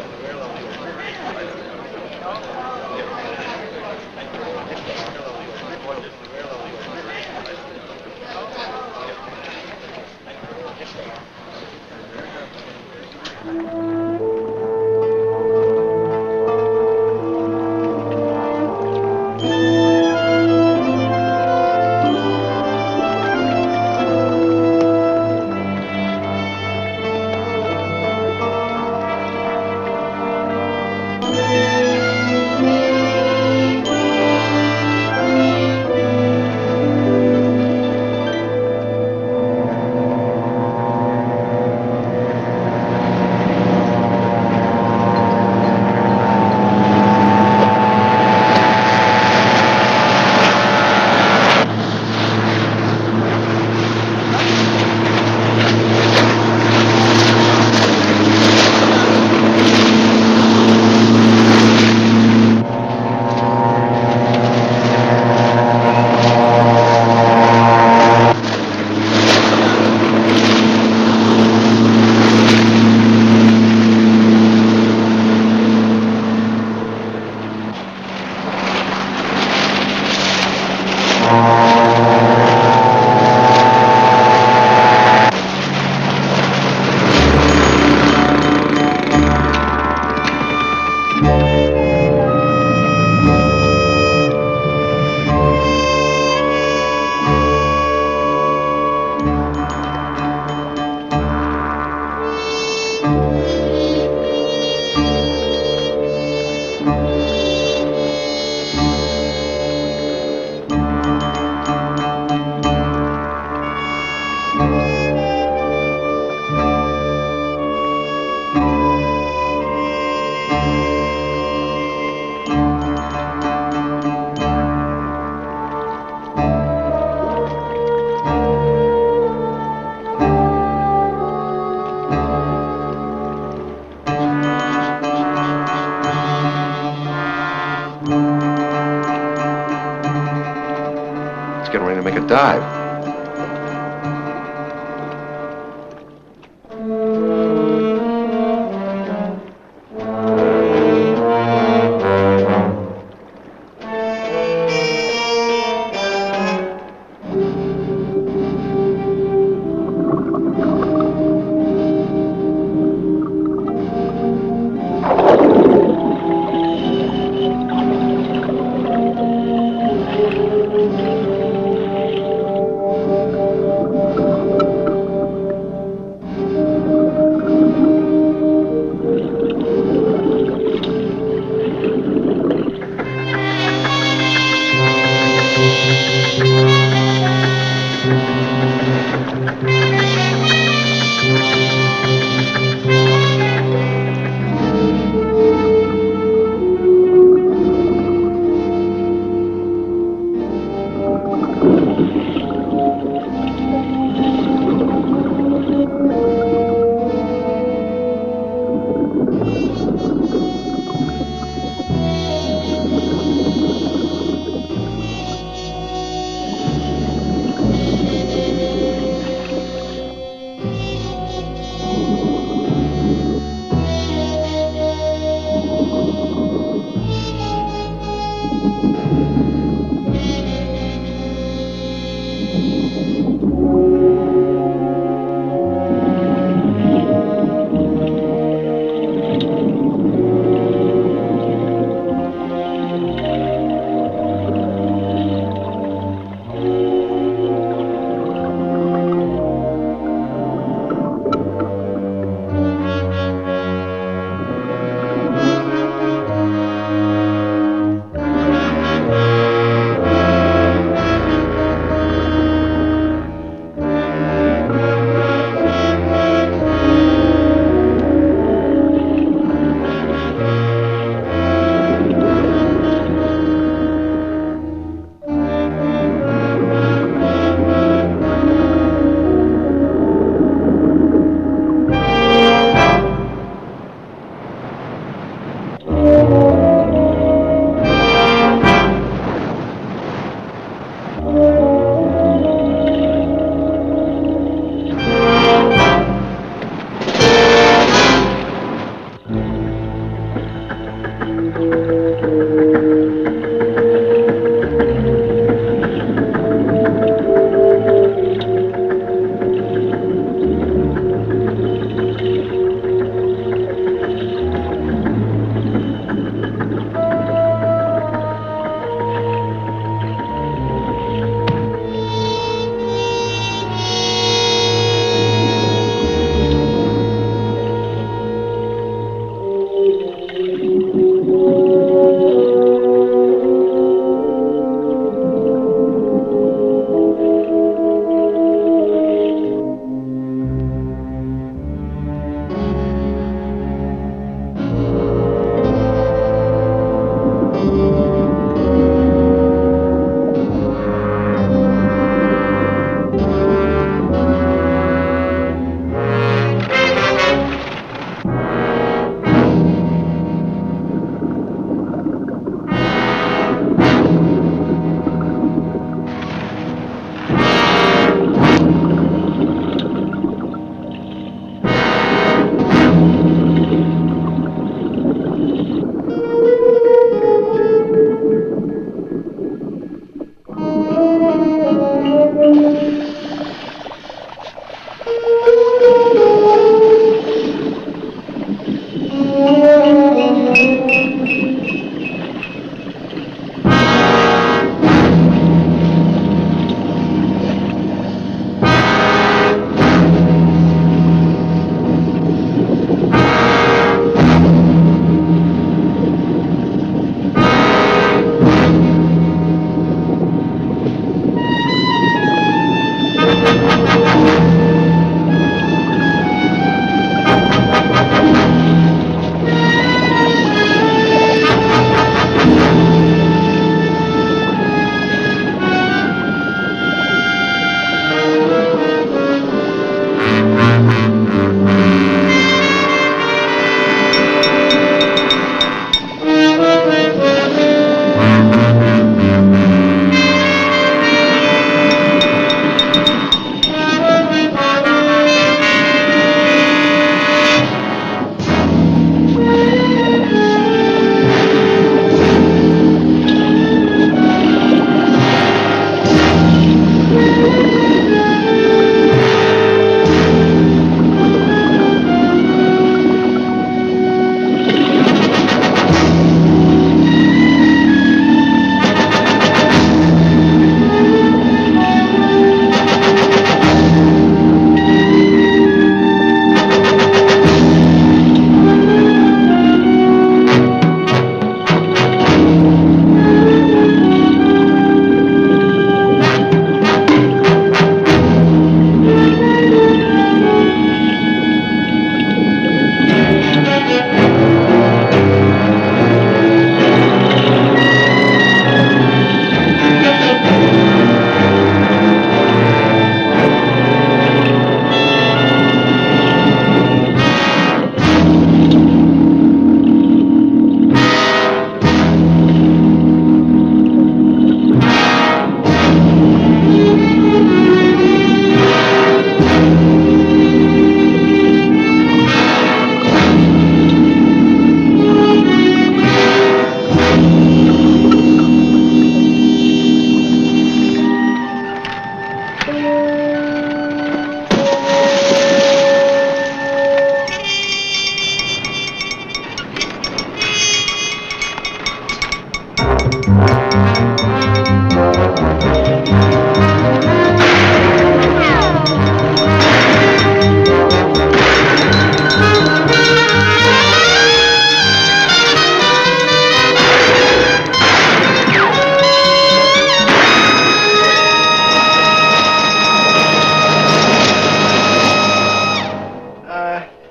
Getting ready to make a dive.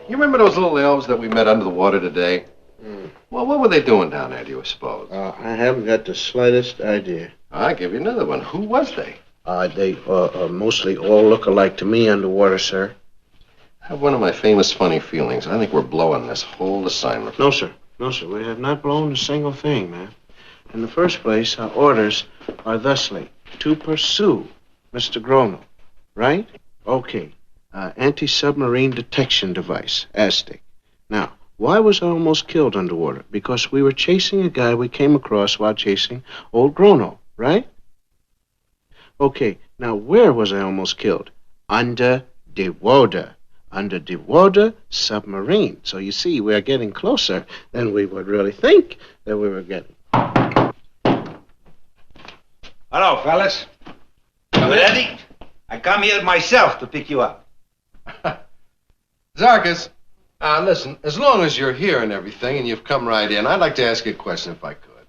You remember those little elves that we met under the water today? Well, what were they doing down there, do you suppose? I haven't got the slightest idea. I'll give you another one. Who was they? They mostly all look alike to me underwater, sir. I have one of my famous funny feelings. I think we're blowing this whole assignment. No, sir. No, sir. We have not blown a single thing, man. In the first place, our orders are thusly to pursue Mr. Grono, right? Okay. Anti-submarine detection device, ASTIC. Now, Why was I almost killed underwater? Because we were chasing a guy we came across while chasing old Grono, right? Okay, now where was I almost killed? Under the water. Under the water submarine. So you see, we're getting closer than we would really think that we were getting. Hello, fellas. You ready? I come here myself to pick you up. Zarkis, listen, as long as you're here and everything and you've come right in, I'd like to ask you a question if I could.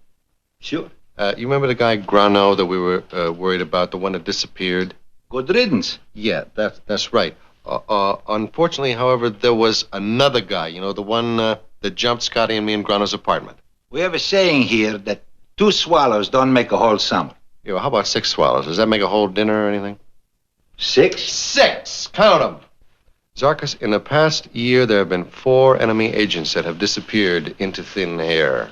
Sure. You remember the guy Grano that we were worried about, the one that disappeared? Good riddance. Yeah, that's right. Unfortunately, however, there was another guy, you know, the one that jumped Scotty and me in Grano's apartment. We have a saying here that 2 swallows don't make a whole summer. Yeah, well, how about 6 swallows? Does that make a whole dinner or anything? 6? 6! Count them! Zarkis, in the past year, there have been 4 enemy agents that have disappeared into thin air.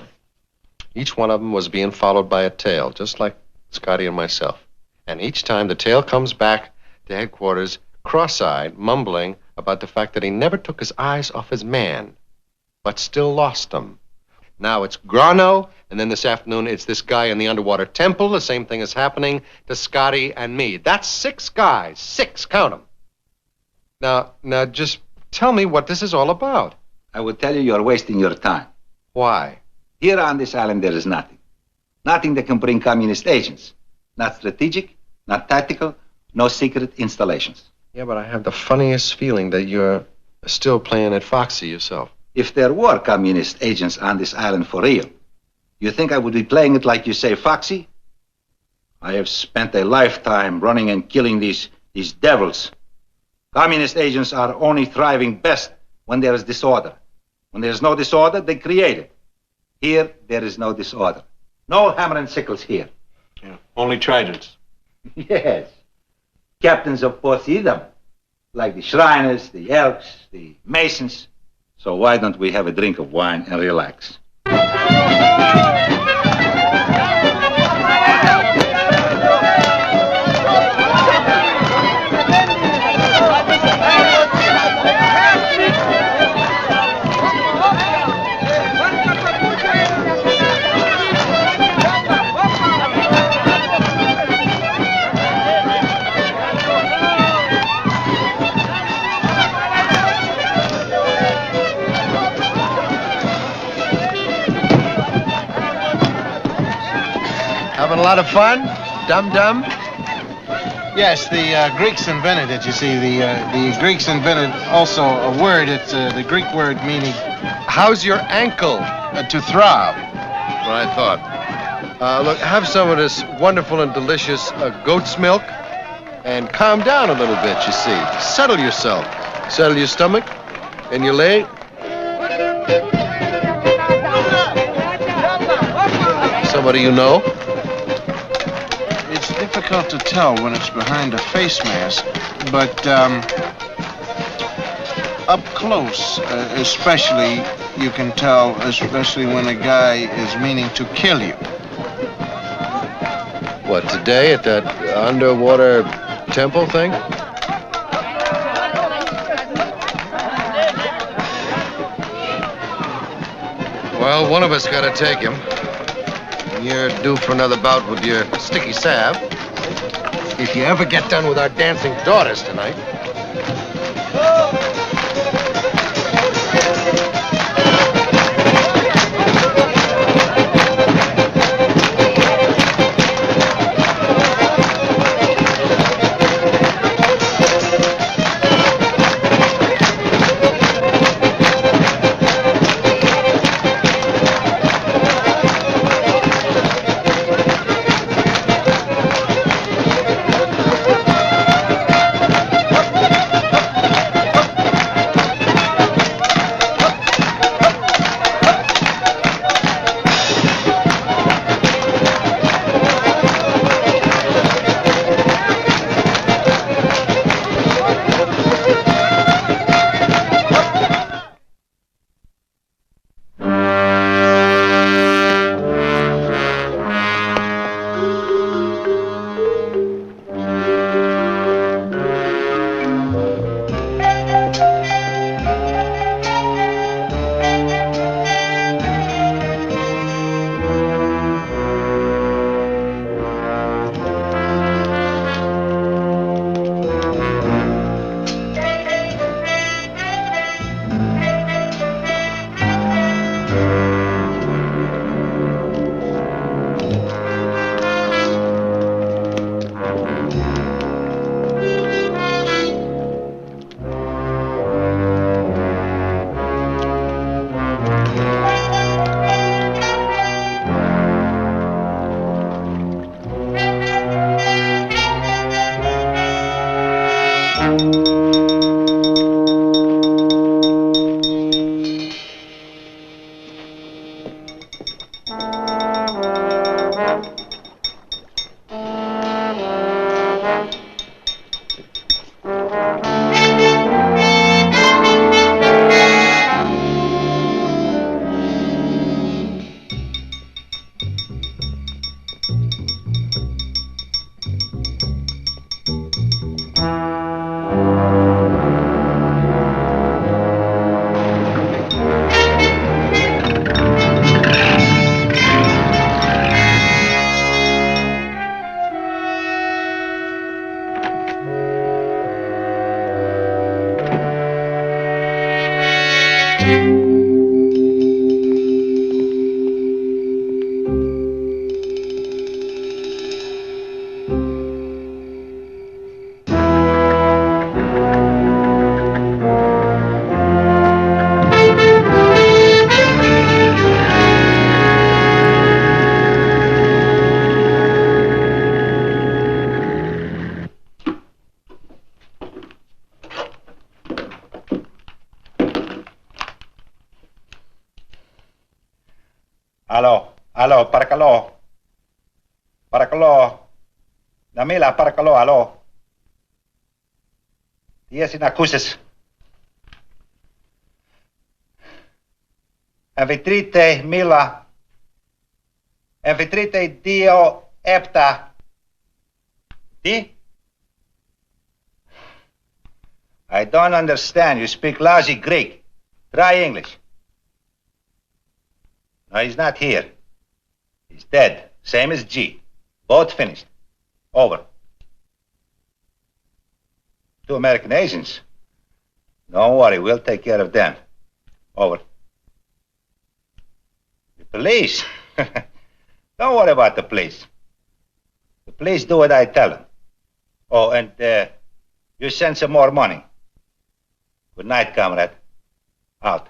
Each one of them was being followed by a tail, just like Scotty and myself. And each time the tail comes back to headquarters, cross-eyed, mumbling about the fact that he never took his eyes off his man, but still lost them. Now it's Grano, and then this afternoon it's this guy in the underwater temple. The same thing is happening to Scotty and me. That's 6 guys. 6, count them. Now, just tell me what this is all about. I will tell you you're wasting your time. Why? Here on this island there is nothing. Nothing that can bring communist agents. Not strategic, not tactical, no secret installations. Yeah, but I have the funniest feeling that you're still playing at Foxy yourself. If there were communist agents on this island for real, you think I would be playing it like you say, Foxy? I have spent a lifetime running and killing these devils. Communist agents are only thriving best when there is disorder. When there is no disorder, they create it. Here, there is no disorder. No hammer and sickles here. Yeah, only tridents. Yes. Captains of Poseidon, like the Shriners, the Elks, the Masons. So why don't we have a drink of wine and relax? Having a lot of fun? Dum-dum? Yes, the Greeks invented it, you see. The Greeks invented also a word. It's the Greek word meaning How's your ankle? to throb. What I thought. Look, have some of this wonderful and delicious goat's milk and calm down a little bit, you see. Settle yourself. Settle your stomach and your leg. Somebody you know? It's difficult to tell when it's behind a face mask, but up close, especially, you can tell, especially when a guy is meaning to kill you. What, today at that underwater temple thing? Well, one of us got to take him. You're due for another bout with your sticky salve. If you ever get done with our dancing daughters tonight. Aló, paracaló. Paracaló. Namila, paracaló, aló. Yes, in accuses. Envitrite Mila. Envitrite Dio Epta. Di? I don't understand. You speak lousy Greek. Try English. No, he's not here. He's dead. Same as G. Both finished. Over. 2 American agents. Don't worry, we'll take care of them. Over. The police? Don't worry about the police. The police do what I tell them. Oh, and you send some more money. Good night, comrade. Out.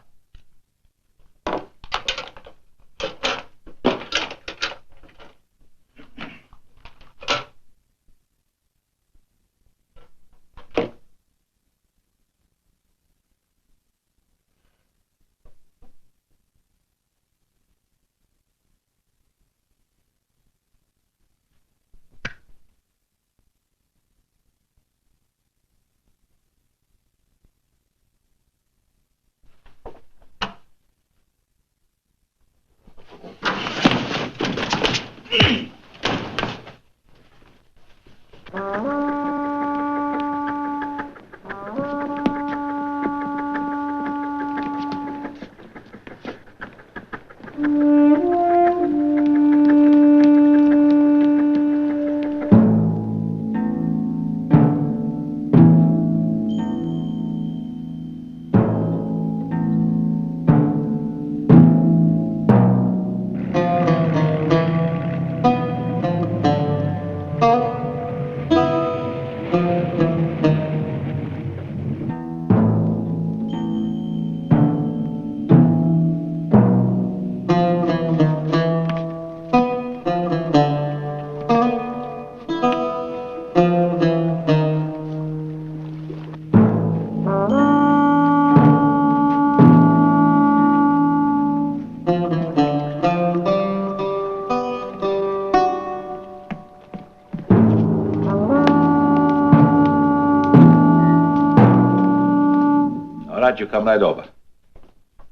You come right over.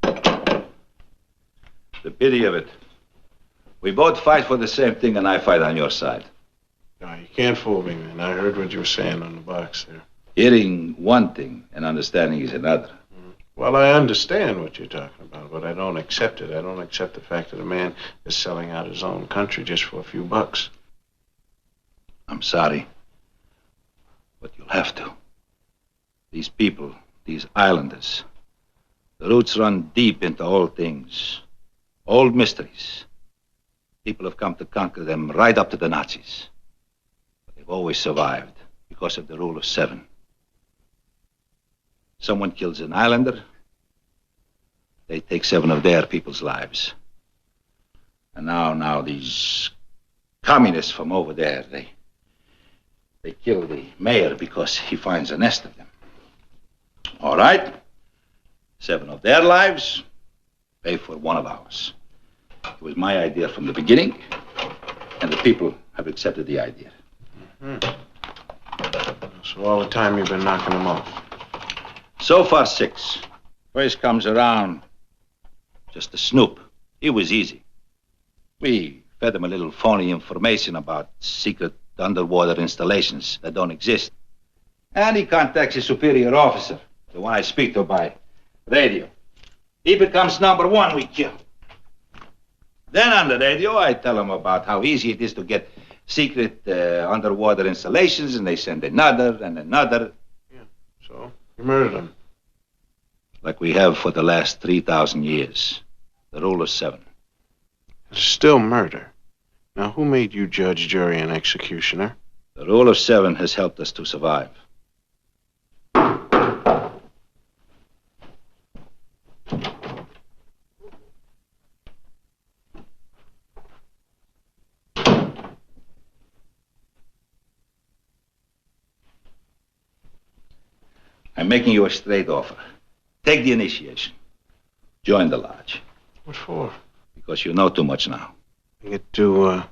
The pity of it. We both fight for the same thing, and I fight on your side. No, you can't fool me, man. I heard what you were saying on the box there. Hearing one thing and understanding is another. Well, I understand what you're talking about, but I don't accept it. I don't accept the fact that a man is selling out his own country just for a few bucks. I'm sorry, but you'll have to. These people, these islanders, the roots run deep into old things, old mysteries. People have come to conquer them right up to the Nazis. But they've always survived because of the rule of 7. Someone kills an islander, they take 7 of their people's lives. And now these communists from over there, they kill the mayor because he finds a nest of them. All right. 7 of their lives, pay for 1 of ours. It was my idea from the beginning, and the people have accepted the idea. So all the time you've been knocking them off? So far, 6. First comes around just a snoop. It was easy. We fed him a little phony information about secret underwater installations that don't exist. And he contacts his superior officer, the one I speak to by radio. He becomes number 1 we kill. Then on the radio, I tell him about how easy it is to get secret underwater installations, and they send another and another. Yeah, so you murdered him. Like we have for the last 3,000 years. The rule of 7. It's still murder. Now, who made you judge, jury, and executioner? The rule of 7 has helped us to survive. I'm making you a straight offer. Take the initiation. Join the lodge. What for? Because you know too much now. I get to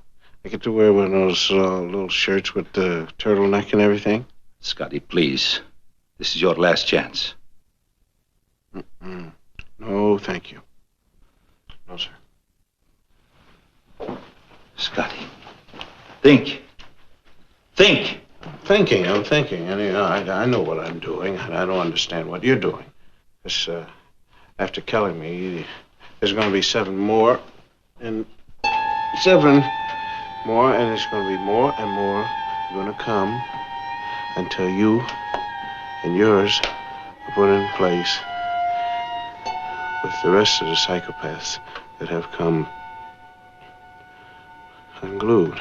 wear one of those little shirts with the turtleneck and everything. Scotty, please. This is your last chance. No, thank you. No, sir. Scotty, think. Think. I'm thinking. And, you know, I know what I'm doing, and I don't understand what you're doing. Because after killing me, there's going to be 7 more, and 7 more, and there's going to be more and more going to come until you and yours are put in place with the rest of the psychopaths that have come unglued.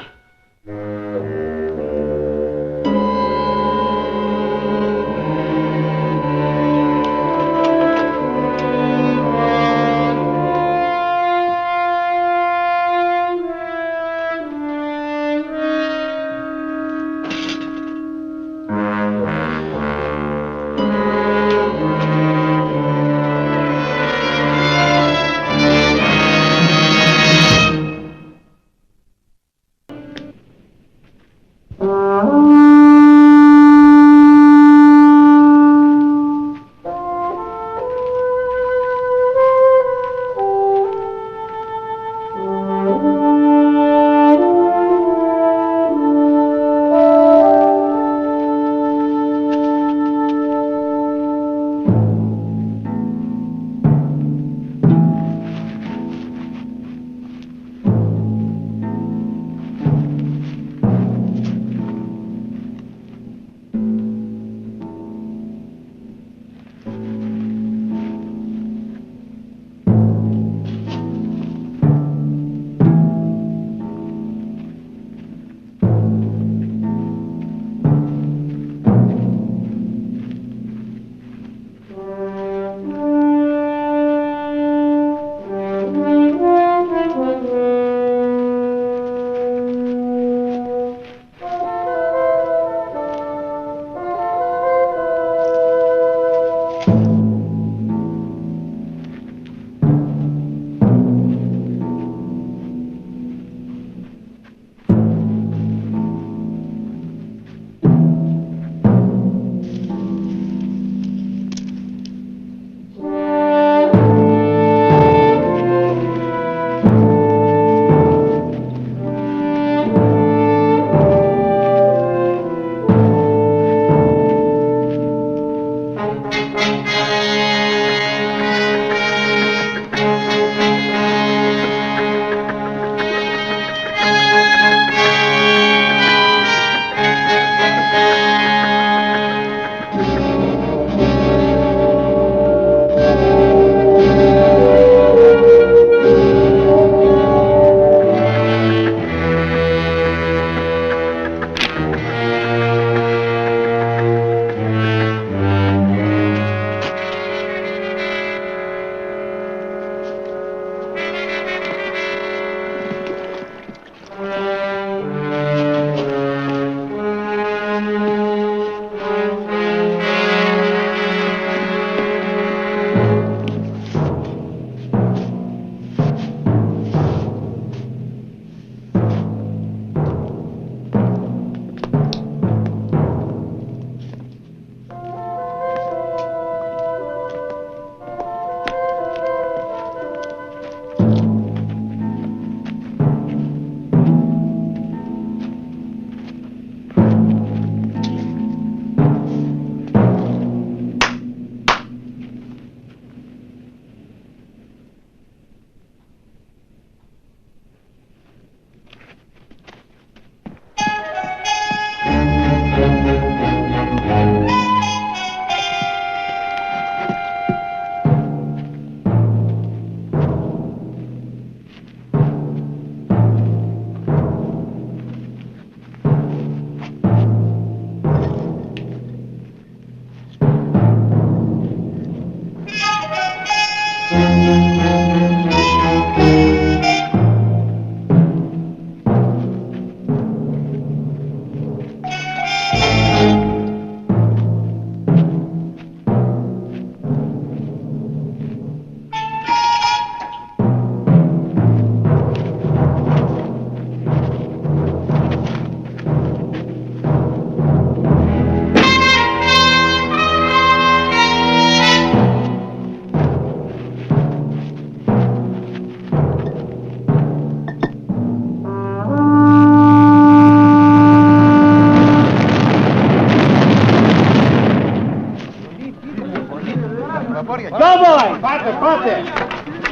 Brate!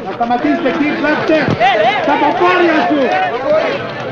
La stamattina keep left there! Tapaparia su!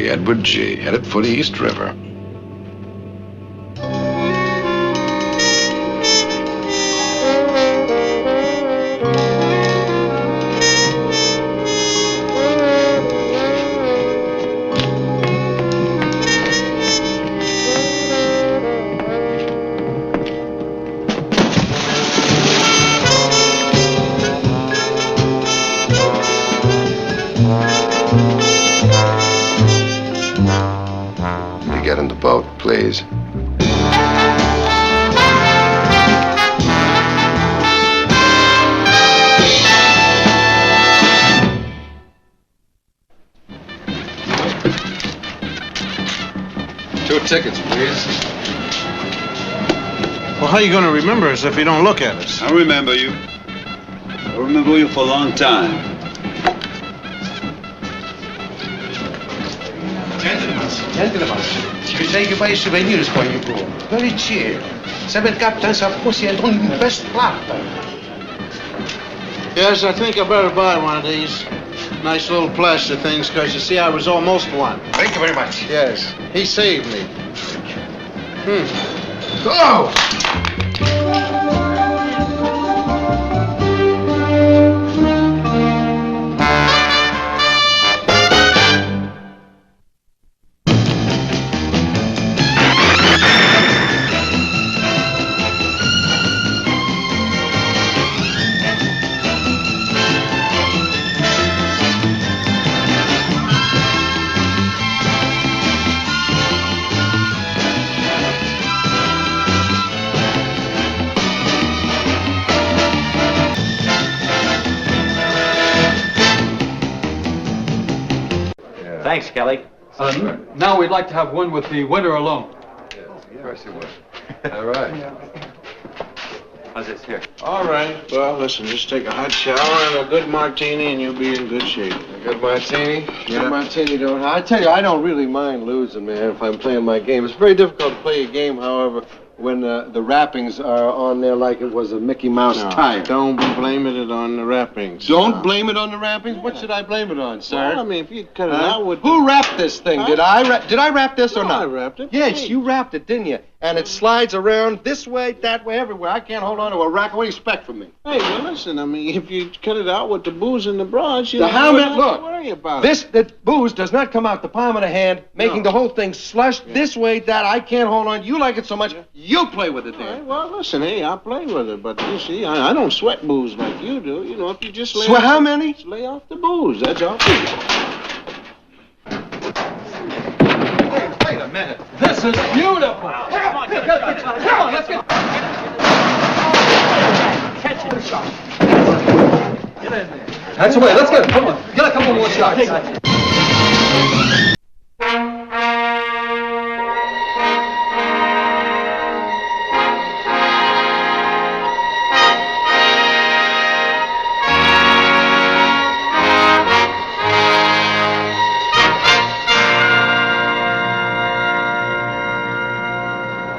Edward G. Headed for the East River. Get in the boat, please. 2 tickets, please. Well, how are you going to remember us if you don't look at us? I remember you. I remember you for a long time. Gentlemen, we say you buy souvenirs when you go. Very cheap. 7 captains are pussy and on best laughter. Yes, I think I better buy one of these nice little plaster things, because you see, I was almost one. Thank you very much. Yes, he saved me. Oh! Thanks, Kelly. Now we'd like to have one with the winner alone. Of course you would. All right. How's this here? All right. Well, listen, just take a hot shower and a good martini, and you'll be in good shape. A good martini? Yeah. Good martini, don't I tell you, I don't really mind losing, man, if I'm playing my game. It's very difficult to play a game, however, when the wrappings are on there like it was a Mickey Mouse tire. Don't blame it on the wrappings. Don't blame it on the wrappings? What should I blame it on, sir? Well, I mean, if you cut it out with... Who wrapped this thing? Huh? Did I wrap this or not? I wrapped it. Yes, Hey. you wrapped it, didn't you? And it slides around this way, that way, everywhere. I can't hold on to a rack. What do you expect from me? Hey, well, listen, I mean, if you cut it out with the booze and the bras, you The don't helmet, have look. to worry about it. The booze does not come out the palm of the hand, making the whole thing slush this way, that. I can't hold on. You like it so much, you play with it All there. right, well, listen, hey, I play with it, but you see, I don't sweat booze like you do. You know, if you just lay Sweat off how many? Just lay off the booze, that's all. Wait a minute. This is beautiful. Come on, let's get. Catch it. Get in there. That's the way. Let's get it. Come on. Get a couple more shots.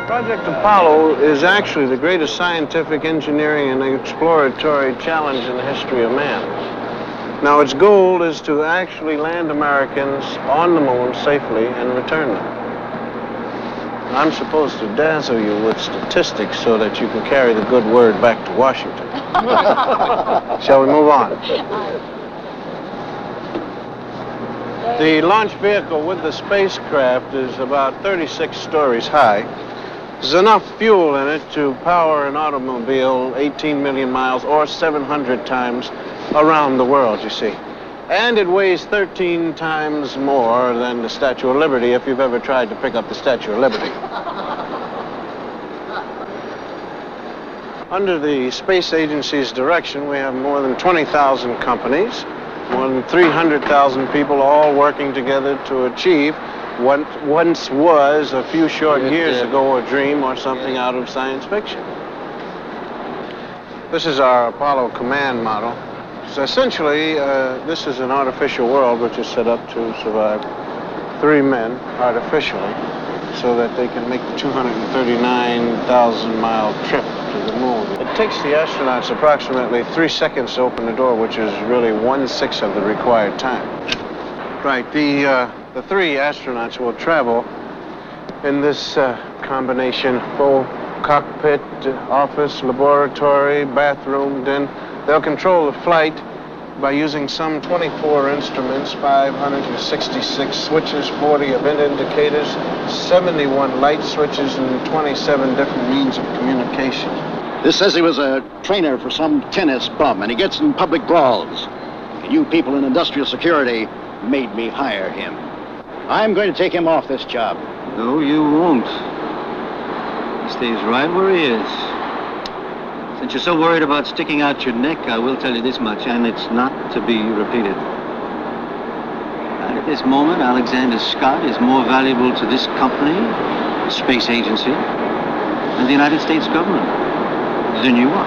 Project Apollo is actually the greatest scientific, engineering, and exploratory challenge in the history of man. Now, its goal is to actually land Americans on the moon safely and return them. I'm supposed to dazzle you with statistics so that you can carry the good word back to Washington. Shall we move on? The launch vehicle with the spacecraft is about 36 stories high. There's enough fuel in it to power an automobile 18 million miles or 700 times around the world, you see. And it weighs 13 times more than the Statue of Liberty, if you've ever tried to pick up the Statue of Liberty. Under the Space Agency's direction, we have more than 20,000 companies, more than 300,000 people all working together to achieve what once was, a few short years ago, a dream or something out of science fiction. This is our Apollo command model. So essentially, this is an artificial world which is set up to survive 3 men artificially so that they can make the 239,000-mile trip to the moon. It takes the astronauts approximately 3 seconds to open the door, which is really 1/6 of the required time. Right, the 3 astronauts will travel in this combination, full cockpit, office, laboratory, bathroom. Then they'll control the flight by using some 24 instruments, 566 switches, 40 event indicators, 71 light switches, and 27 different means of communication. This says he was a trainer for some tennis bum, and he gets in public brawls. And you people in industrial security made me hire him. I'm going to take him off this job. No, you won't. He stays right where he is. Since you're so worried about sticking out your neck, I will tell you this much, and it's not to be repeated. At this moment, Alexander Scott is more valuable to this company, the Space Agency, and the United States government than you are.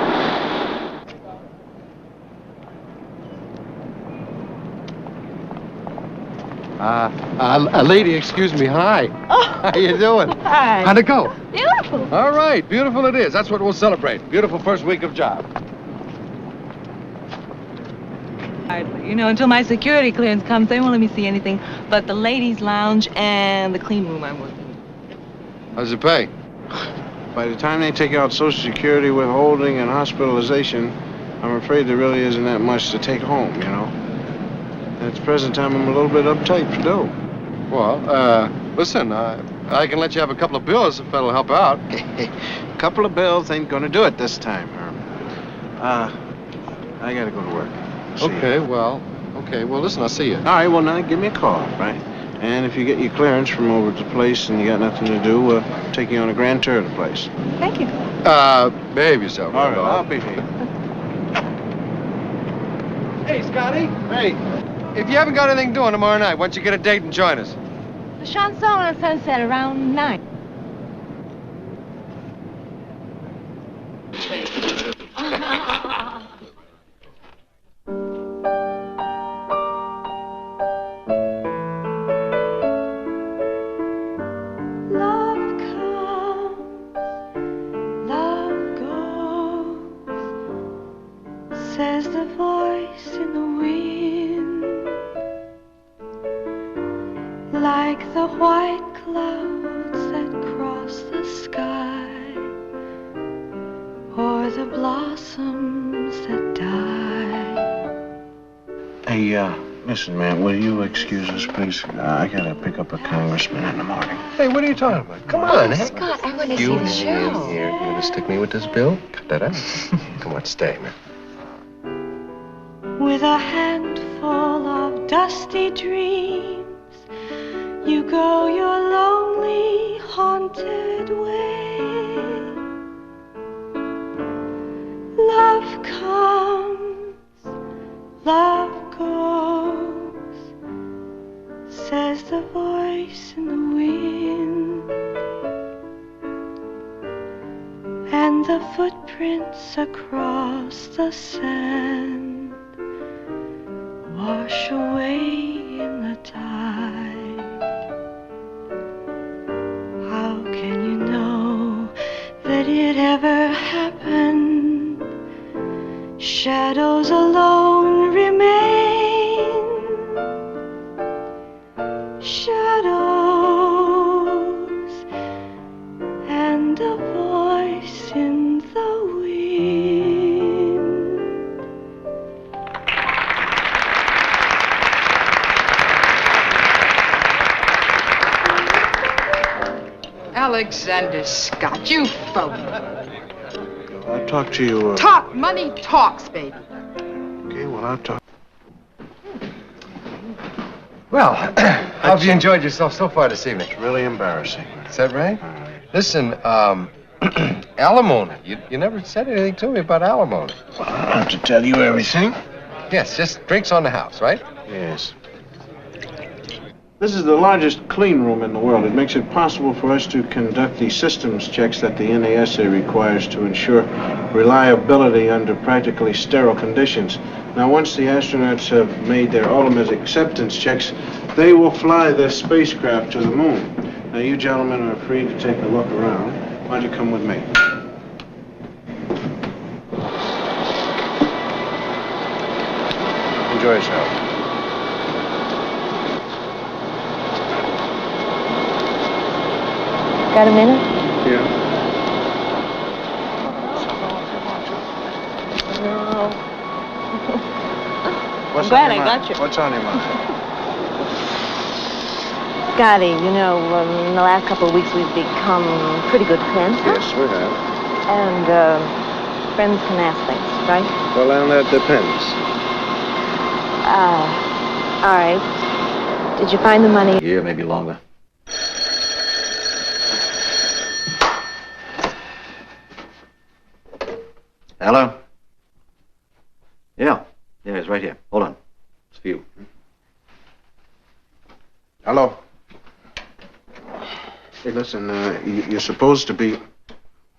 A lady, excuse me. Hi. Oh. How you doing? Hi. How'd it go? Beautiful. All right, beautiful it is. That's what we'll celebrate. Beautiful first week of job. You know, until my security clearance comes, they won't let me see anything but the ladies' lounge and the clean room I'm working in. How's it pay? By the time they take out Social Security, withholding, and hospitalization, I'm afraid there really isn't that much to take home, you know. At the present time, I'm a little bit uptight for dough. Well, listen, I can let you have a couple of bills if that'll help out. A couple of bills ain't gonna do it this time, Herm. I gotta go to work. Okay, well, listen, I'll see you. All right, well, now give me a call, right? And if you get your clearance from over at the place and you got nothing to do, we'll take you on a grand tour of the place. Thank you. Behave yourself. All right, I'll behave. Hey, Scotty. Hey, if you haven't got anything doing tomorrow night, why don't you get a date and join us? The chanson on Sunset around 9. Says the voice in the wind, like the white clouds that cross the sky, or the blossoms that die. Hey, listen, man, will you excuse us, please? I gotta pick up a congressman in the morning. Hey, what are you talking about? Come on, hey. Scott, I want to see You the show. here, you gonna stick me with this bill? Cut that out. Come on, stay, man. With a handful of dusty dreams, you go your lonely haunted way. Love comes, love goes, says the voice in the wind, and the footprints across the sand wash away in the tide. How can you know that it ever happened? Shadows alone remain. Shadows and a voice in the wind. Alexander Scott, you phony. I'll talk to you. Talk, money talks, baby. Okay, well, I'll talk. Well, how have you enjoyed yourself so far this evening? Really embarrassing. Is that right? Listen, alimony. You never said anything to me about alimony. Well, I don't have to tell you everything. Yes, just drinks on the house, right? Yes. This is the largest clean room in the world. It makes it possible for us to conduct the systems checks that the NASA requires to ensure reliability under practically sterile conditions. Now, once the astronauts have made their ultimate acceptance checks, they will fly their spacecraft to the moon. Now, you gentlemen are free to take a look around. Why don't you come with me? Enjoy yourself. Got a minute? Yeah. No. What's I'm glad on your I mind? got you. What's on your mind? Scotty, you know, in the last couple of weeks we've become pretty good friends. Huh? Yes, we have. And friends can ask things, right? Well, then that depends. All right. Did you find the money? A year, maybe longer. Hello? Yeah, it's right here. Hold on. It's for you. Hello. Hey, listen, you're supposed to be...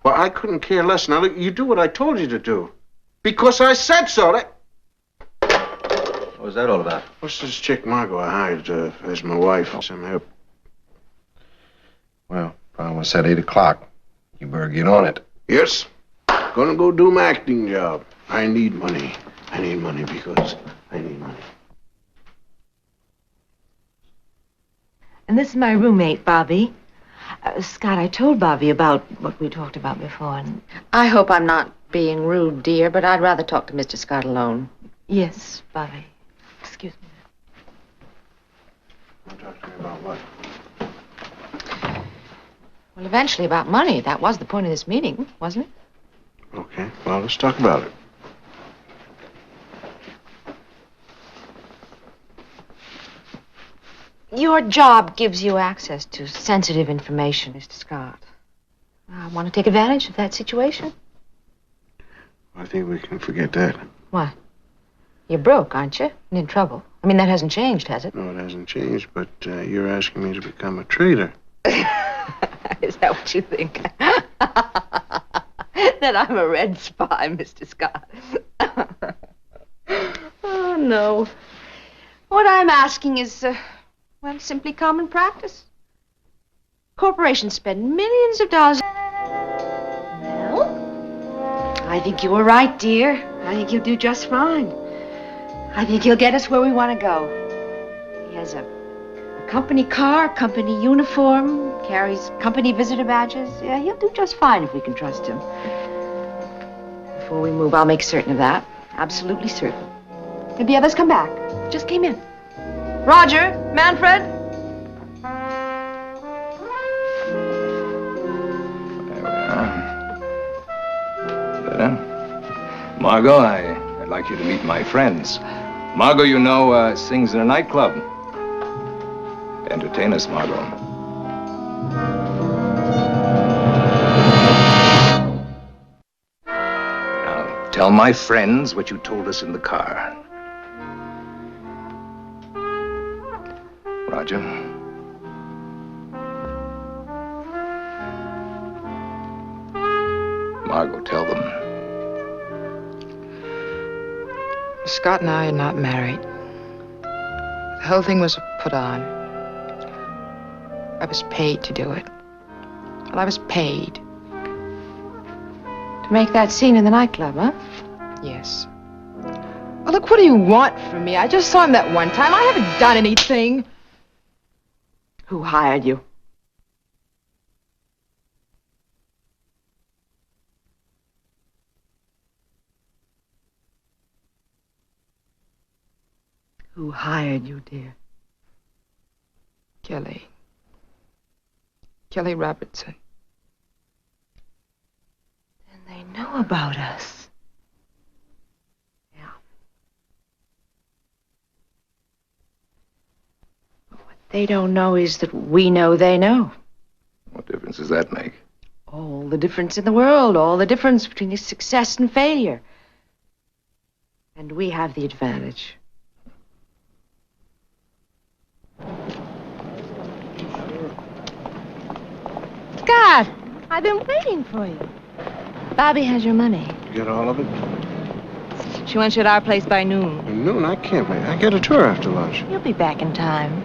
Well, I couldn't care less. Now, look, you do what I told you to do. Because I said so. What was that all about? What's this chick Margot I hired as my wife? Some help. Well, I almost said 8 o'clock. You better get on it. Yes. Gonna go do my acting job. I need money. I need money because I need money. And this is my roommate, Bobby. Scott, I told Bobby about what we talked about before. And I hope I'm not being rude, dear, but I'd rather talk to Mr. Scott alone. yes, Bobby. Excuse me. Want to talk to me about what? Well, eventually about money. That was the point of this meeting, wasn't it? Okay, well, let's talk about it. Your job gives you access to sensitive information, Mr. Scott. I want to take advantage of that situation. I think we can forget that. Why? You're broke, aren't you? And in trouble. I mean, that hasn't changed, has it? No, it hasn't changed, but you're asking me to become a traitor. Is that what you think? That I'm a red spy, Mr. Scott. Oh, no. What I'm asking is, well, simply common practice. Corporations spend millions of dollars. Well, I think you were right, dear. I think you'll do just fine. I think he'll get us where we want to go. He has a company car, company uniform, carries company visitor badges. Yeah, he'll do just fine if we can trust him. Before we move, I'll make certain of that. Absolutely certain. Did the others come back? Just came in. Roger, Manfred. Better. Margot, I'd like you to meet my friends. Margot, you know, sings in a nightclub. Entertain us, Margot. Tell my friends what you told us in the car. Roger. Margot, tell them. Scott and I are not married. The whole thing was put on. I was paid to do it. Well, I was paid. To make that scene in the nightclub, huh? Yes. Well, look, what do you want from me? I just saw him that one time. I haven't done anything. Who hired you? Who hired you, dear? Kelly. Kelly Robertson. Then they know about us. Yeah. But what they don't know is that we know they know. What difference does that make? All the difference in the world, all the difference between his success and failure. And we have the advantage. Scott, I've been waiting for you. Bobby has your money. You get all of it? She wants you at our place by noon. At noon? I can't wait. I get a tour after lunch. You'll be back in time.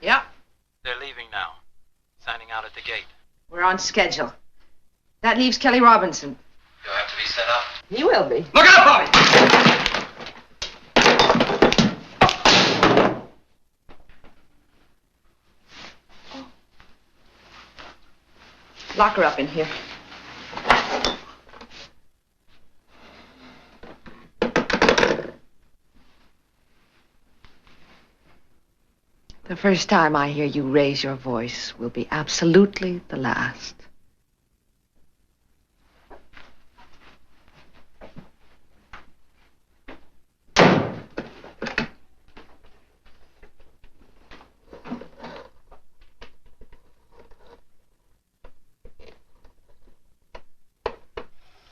Yep, They're leaving now. Signing out at the gate. We're on schedule. That leaves Kelly Robinson. You'll have to be set up. He will be. Look out, Bobby! Lock her up in here. The first time I hear you raise your voice will be absolutely the last.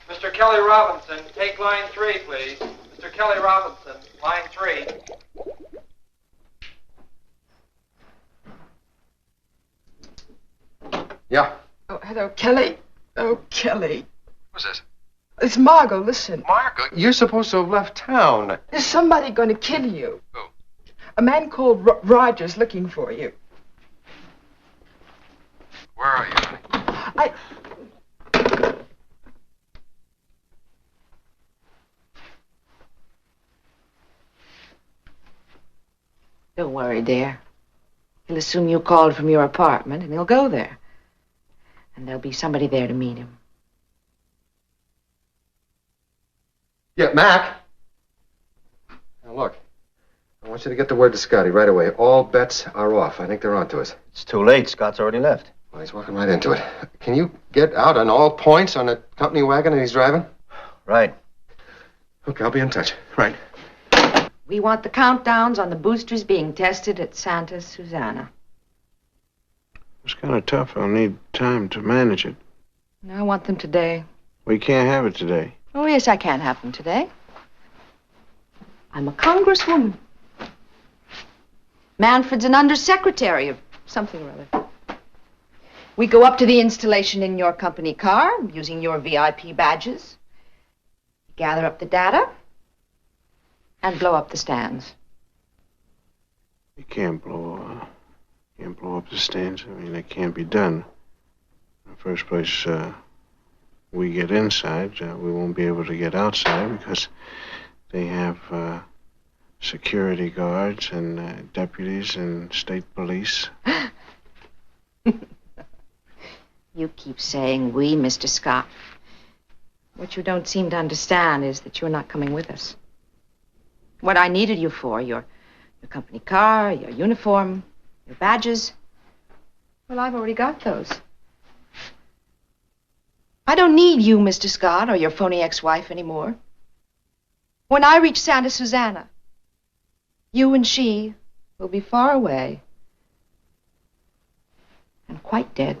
Mr. Kelly Robinson, take line 3, please. Mr. Kelly Robinson, line 3. Yeah. Oh, hello, Kelly. Oh, Kelly. What's this? It's Margot, listen. Margot, you're supposed to have left town. Is somebody going to kill you? Who? A man called Roger's looking for you. Where are you? I... Don't worry, dear. He'll assume you called from your apartment, and he'll go there. And there'll be somebody there to meet him. Yeah, Mac. Now, look. I want you to get the word to Scotty right away. All bets are off. I think they're on to us. It's too late. Scott's already left. Well, he's walking right into it. Can you get out on all points on the company wagon that he's driving? Right. Okay, I'll be in touch. Right. We want the countdowns on the boosters being tested at Santa Susana. It's kind of tough. I'll need time to manage it. I want them today. We can't have it today. Oh, yes, I can have them today. I'm a congresswoman. Manfred's an undersecretary of something or other. We go up to the installation in your company car, using your VIP badges, gather up the data, and blow up the stands. You can't blow up the stands. I mean, it can't be done. In the first place, we get inside. We won't be able to get outside because they have security guards and deputies and state police. You keep saying we, Mr. Scott. What you don't seem to understand is that you're not coming with us. What I needed you for, your company car, your uniform, your badges, well, I've already got those. I don't need you, Mr. Scott, or your phony ex-wife anymore. When I reach Santa Susana, you and she will be far away and quite dead.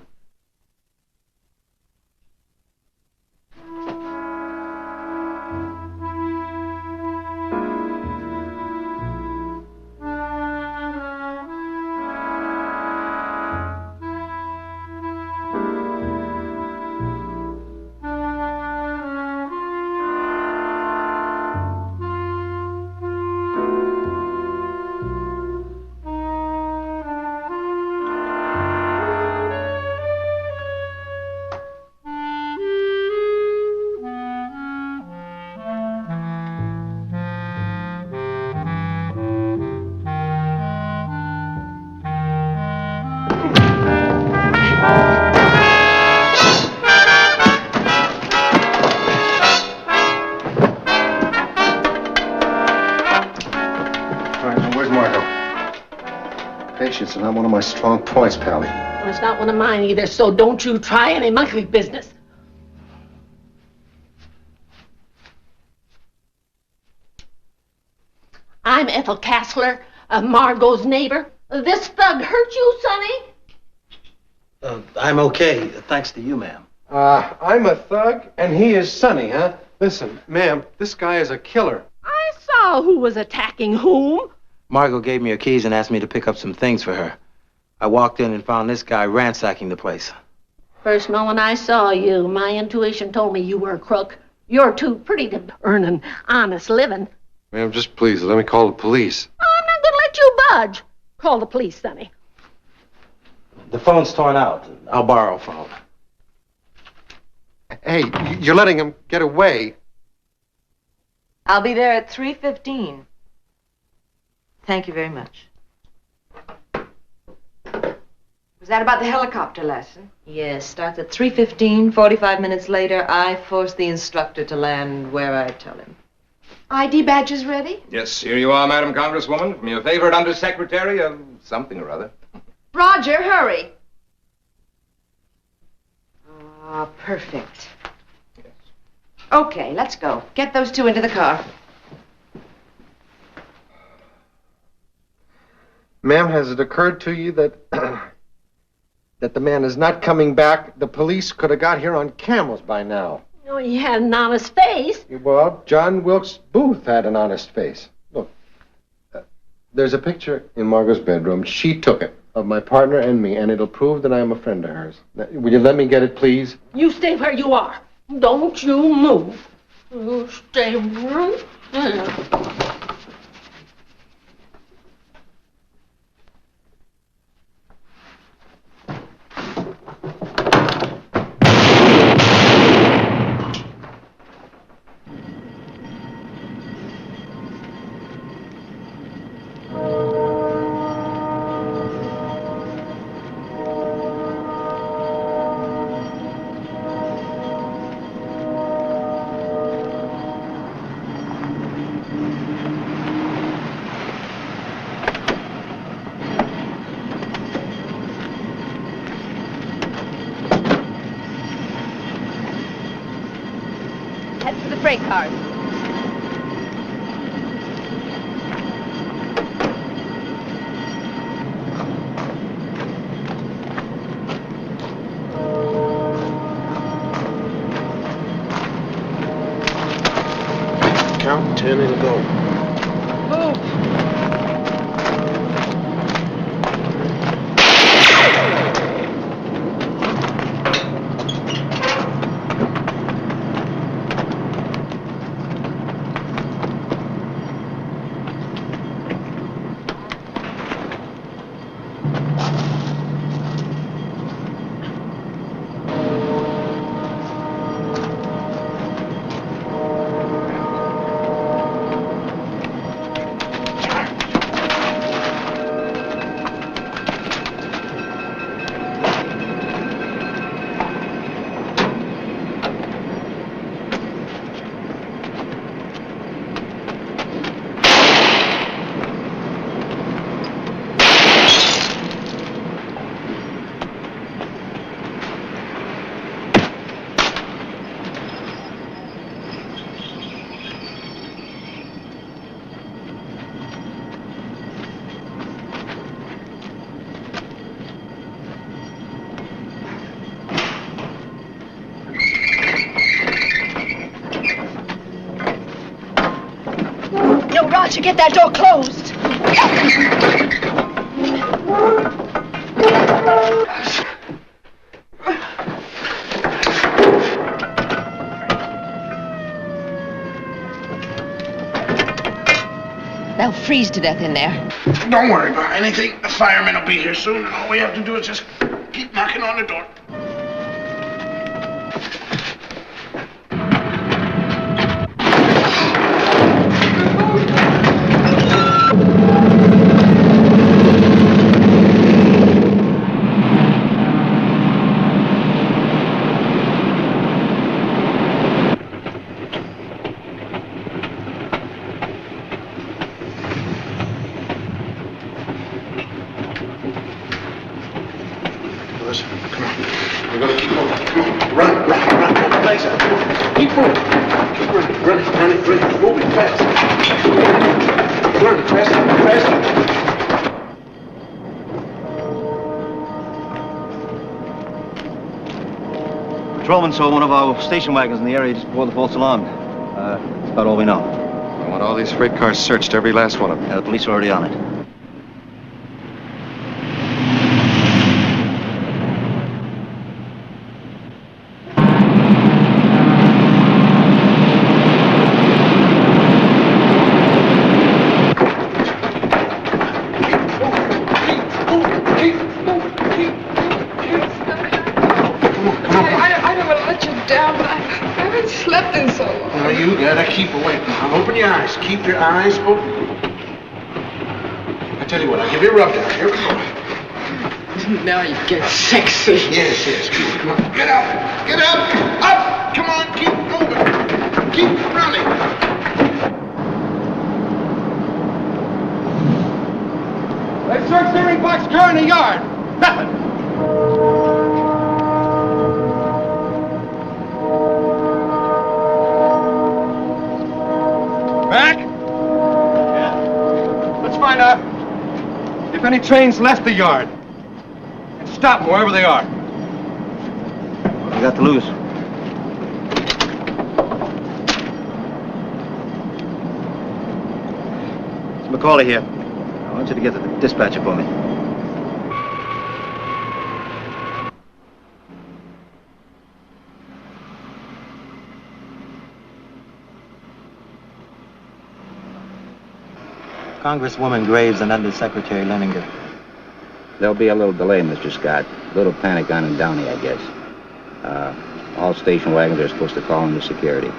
Patience is not one of my strong points, Pally. Well, it's not one of mine either, so don't you try any monkey business. I'm Ethel Castler, Margot's neighbor. This thug hurt you, Sonny? I'm okay, thanks to you, ma'am. I'm a thug, and he is Sonny, huh? Listen, ma'am, this guy is a killer. I saw who was attacking whom. Margot gave me her keys and asked me to pick up some things for her. I walked in and found this guy ransacking the place. First moment I saw you, my intuition told me you were a crook. You're too pretty to earn an honest living. Ma'am, just please, let me call the police. I'm not gonna let you budge. Call the police, Sonny. The phone's torn out. I'll borrow a phone. Hey, you're letting him get away. I'll be there at 3:15. Thank you very much. Was that about the helicopter lesson? Yes, starts at 3:15. 45 minutes later, I force the instructor to land where I tell him. ID badges ready? Yes, here you are, Madam Congresswoman, from your favorite undersecretary of something or other. Roger, hurry. Ah, perfect. Yes. Okay, let's go. Get those two into the car. Ma'am, has it occurred to you that that the man is not coming back? The police could have got here on camels by now. Oh, he had an honest face. Well, John Wilkes Booth had an honest face. Look, there's a picture in Margot's bedroom. She took it of my partner and me, and it'll prove that I am a friend of hers. Now, will you let me get it, please? You stay where you are. Don't you move. You stay right there. Head for the freight cars. Count 10 and go. Move. Roger, get that door closed. They'll freeze to death in there. Don't worry about anything. The firemen will be here soon, and all we have to do is just keep knocking on the door. Listen, come on. We're gonna keep moving. Come on. Run. Pull the legs out. Keep moving. Keep running. Moving fast. Run, faster. Patrolman saw one of our station wagons in the area just before the false alarm. That's about all we know. I want all these freight cars searched, every last one of them. The police are already on it. You gotta keep awake now. Open your eyes. Keep your eyes open. I tell you what, I'll give you a rub down. Here we go. Now you get sexy. Yes. Come on. Get up. Up. Come on. Keep moving. Keep running. They searched every box car in the yard. Nothing. Mac? Yeah? Let's find out if any trains left the yard. And stop them wherever they are. What we got to lose? It's McCauley here. I want you to get to the dispatcher for me. Congresswoman Graves and Undersecretary Leninger. There'll be a little delay, Mr. Scott. A little panic on in Downey, I guess. All station wagons are supposed to call into security.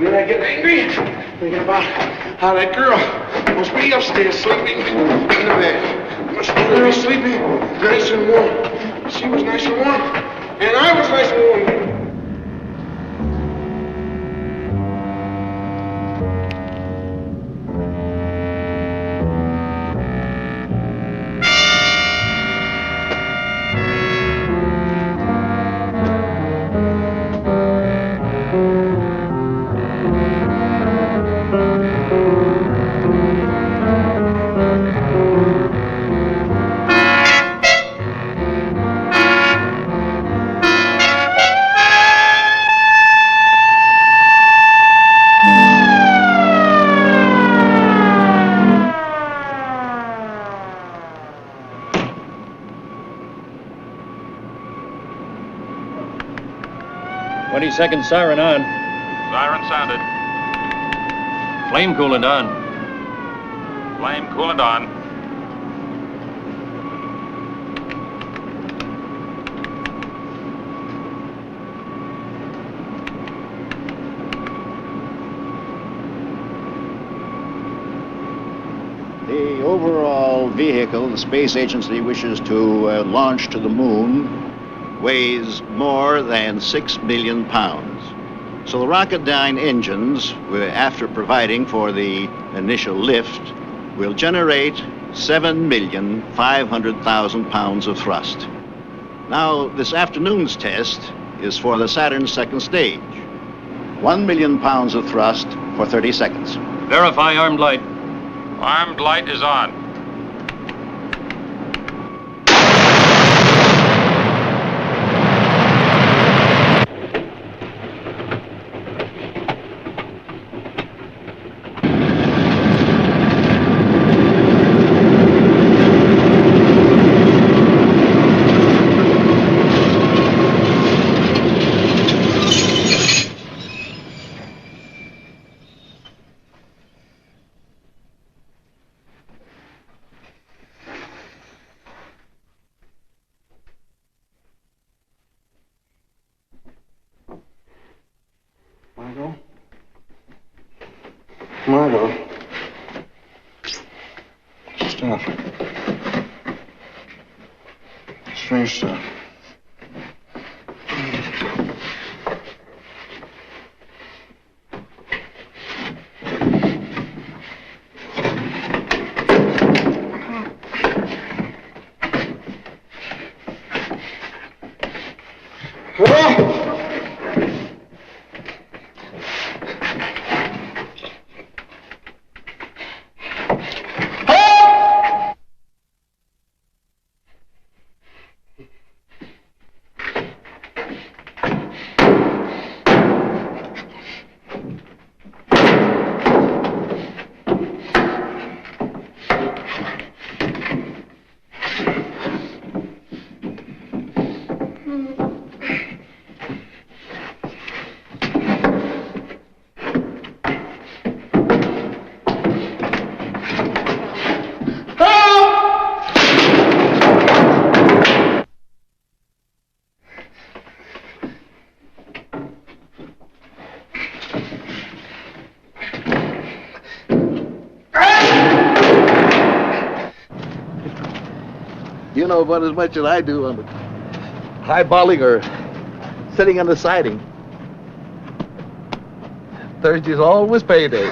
And then I get angry, thinking about how that girl must be upstairs sleeping in the bed. Must really be sleeping nice and warm. She was nice and warm, and I was nice and warm. Second siren on. Siren sounded. Flame coolant on. Flame coolant on. The overall vehicle the space agency wishes to launch to the moon weighs more than 6 billion pounds. So the Rocketdyne engines, after providing for the initial lift, will generate 7,500,000 pounds of thrust. Now, this afternoon's test is for the Saturn's second stage. 1 million pounds of thrust for 30 seconds. Verify armed light. Armed light is on. Margot. Stuff. Strange stuff. You know about as much as I do on the highballing or sitting on the siding. Thursday's always payday.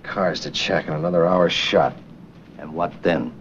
Cars to check and another hour shot. And what then?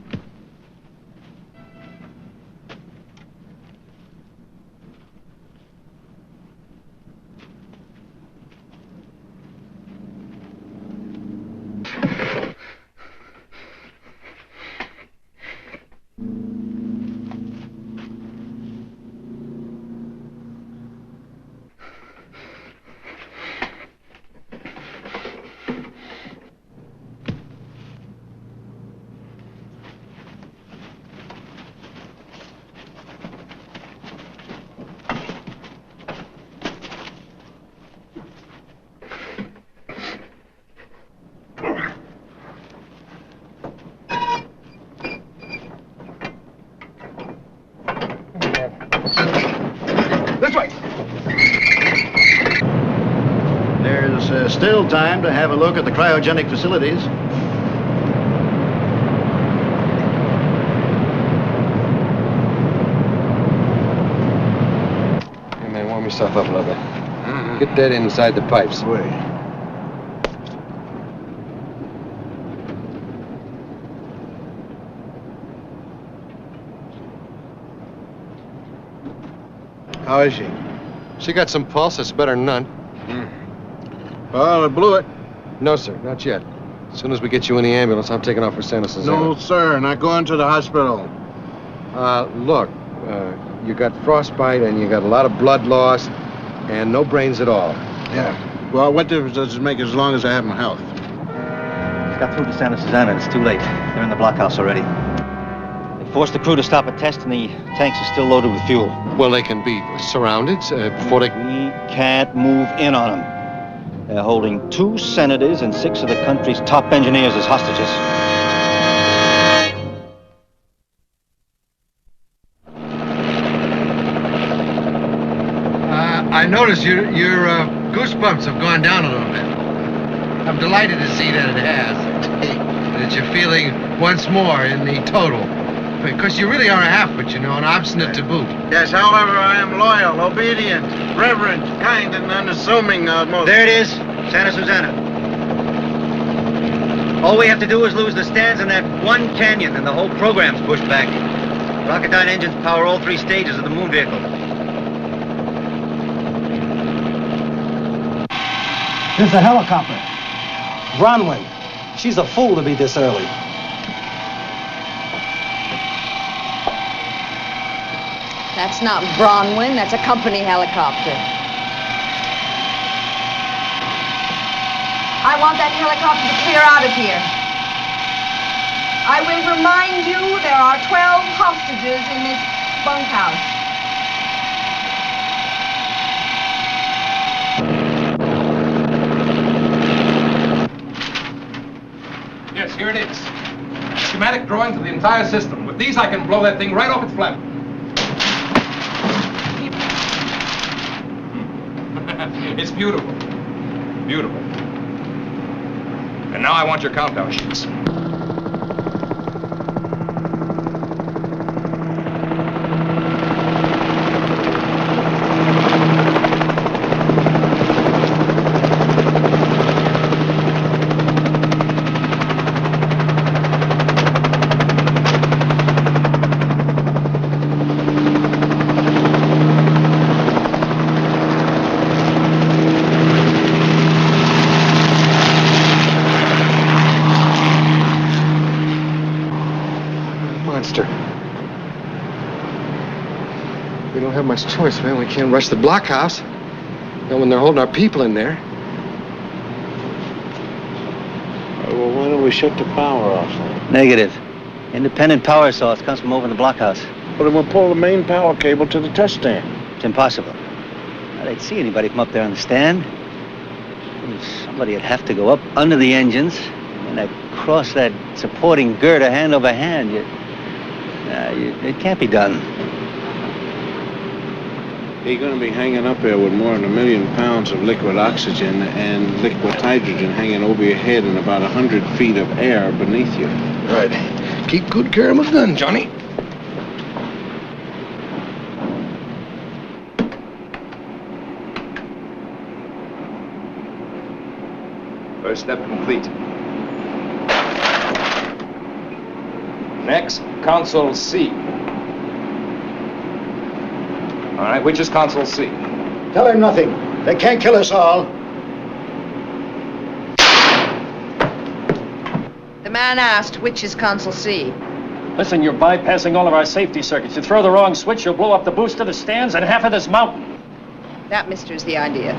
There's still time to have a look at the cryogenic facilities. Hey, man, warm yourself up a little bit. Get that inside the pipes. Wait. How is she? She got some pulse. That's better than none. Well, I blew it. No, sir, not yet. As soon as we get you in the ambulance, I'm taking off for Santa Susana. No, sir, not going to the hospital. Look, you got frostbite and you got a lot of blood loss and no brains at all. Yeah. Well, what difference does it make as long as I have my health? It's got through to Santa Susana. It's too late. They're in the blockhouse already. They forced the crew to stop a test, and the tanks are still loaded with fuel. Well, they can be surrounded before they... We can't move in on them. They're holding 2 senators and 6 of the country's top engineers as hostages. I notice your goosebumps have gone down a little bit. I'm delighted to see that it has. That you're feeling once more in the total. Because you really are a half-wit, you know, and obstinate to boot. Yes, however, I am loyal, obedient, reverent, kind, and unassuming most. There it is, Santa Susana. All we have to do is lose the stands in that one canyon, and the whole program's pushed back. Rocketdyne engines power all 3 stages of the moon vehicle. This is a helicopter. Bronwyn. She's a fool to be this early. That's not Bronwyn. That's a company helicopter. I want that helicopter to clear out of here. I will remind you there are 12 hostages in this bunkhouse. Yes, here it is. Schematic drawings of the entire system. With these, I can blow that thing right off its flap. It's beautiful. Beautiful. And now I want your countdown sheets. We don't have much choice, man. We can't rush the blockhouse. Not when they're holding our people in there. Well, why don't we shut the power off then? Negative. Independent power source comes from over in the blockhouse. Well, then we'll pull the main power cable to the test stand. It's impossible. I didn't see anybody from up there on the stand. Somebody would have to go up under the engines and across that supporting girder hand over hand. It can't be done. You're going to be hanging up there with more than 1 million pounds of liquid oxygen and liquid hydrogen hanging over your head and about 100 feet of air beneath you. Right. Keep good care of my gun, Johnny. First step complete. Next, console C. All right, which is console C? Tell him nothing. They can't kill us all. The man asked, which is console C? Listen, you're bypassing all of our safety circuits. You throw the wrong switch, you'll blow up the booster, the stands, and half of this mountain. That, mister, is the idea.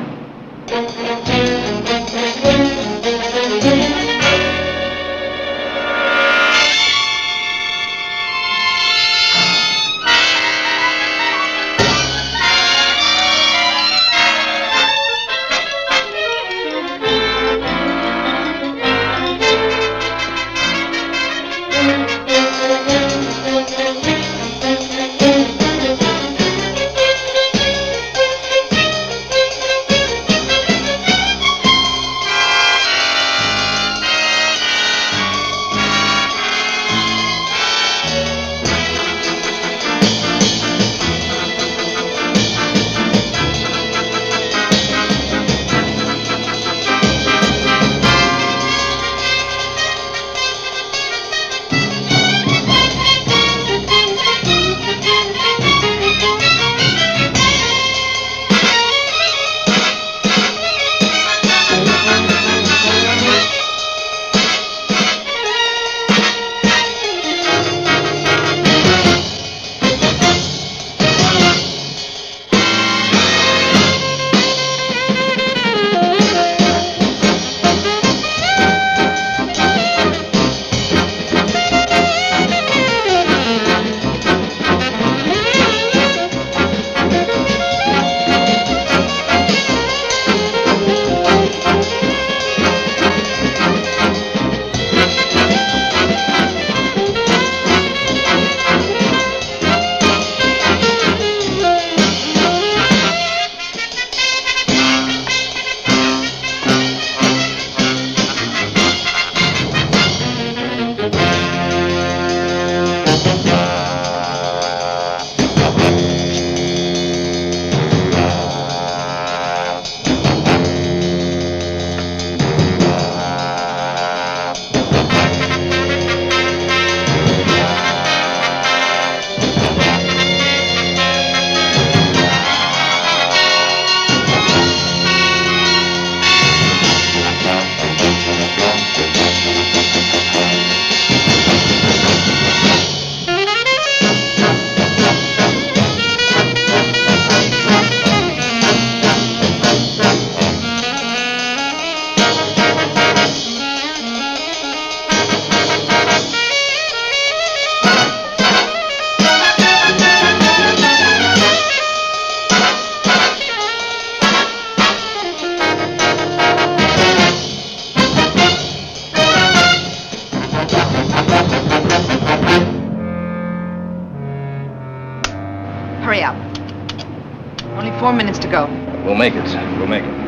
make it. We'll make it.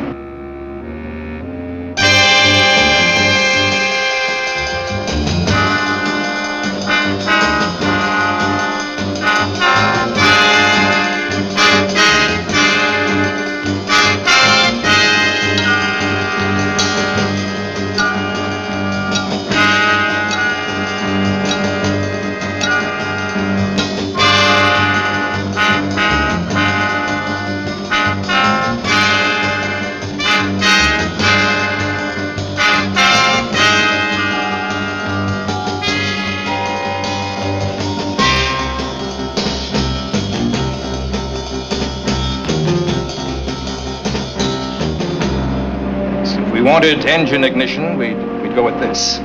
If we wanted engine ignition, we'd go with this.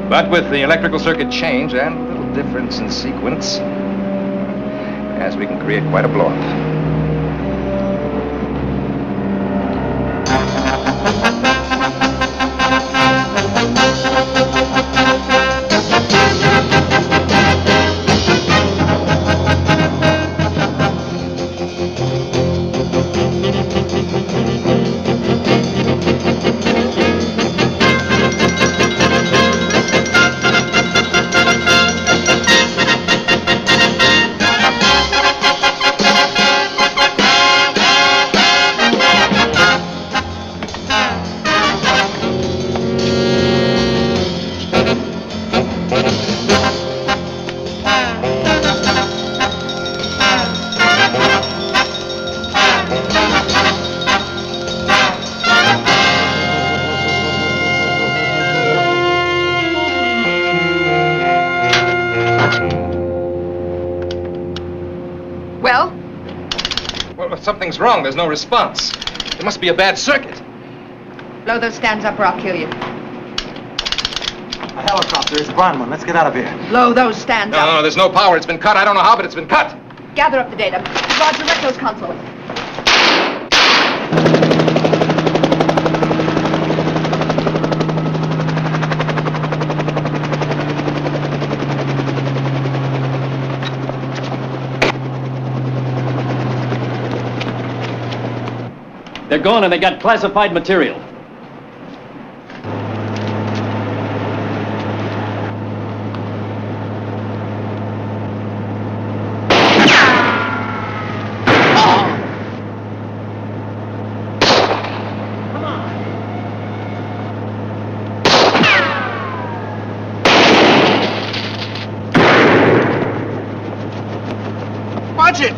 But with the electrical circuit change and a little difference in sequence, yes, we can create quite a blow-up. Well, something's wrong. There's no response. There must be a bad circuit. Blow those stands up or I'll kill you. A helicopter. It's Bronwyn. Let's get out of here. Blow those stands up. No, there's no power. It's been cut. I don't know how, but it's been cut. Gather up the data. Roger, wreck those consoles. They're gone and they got classified material. Watch it!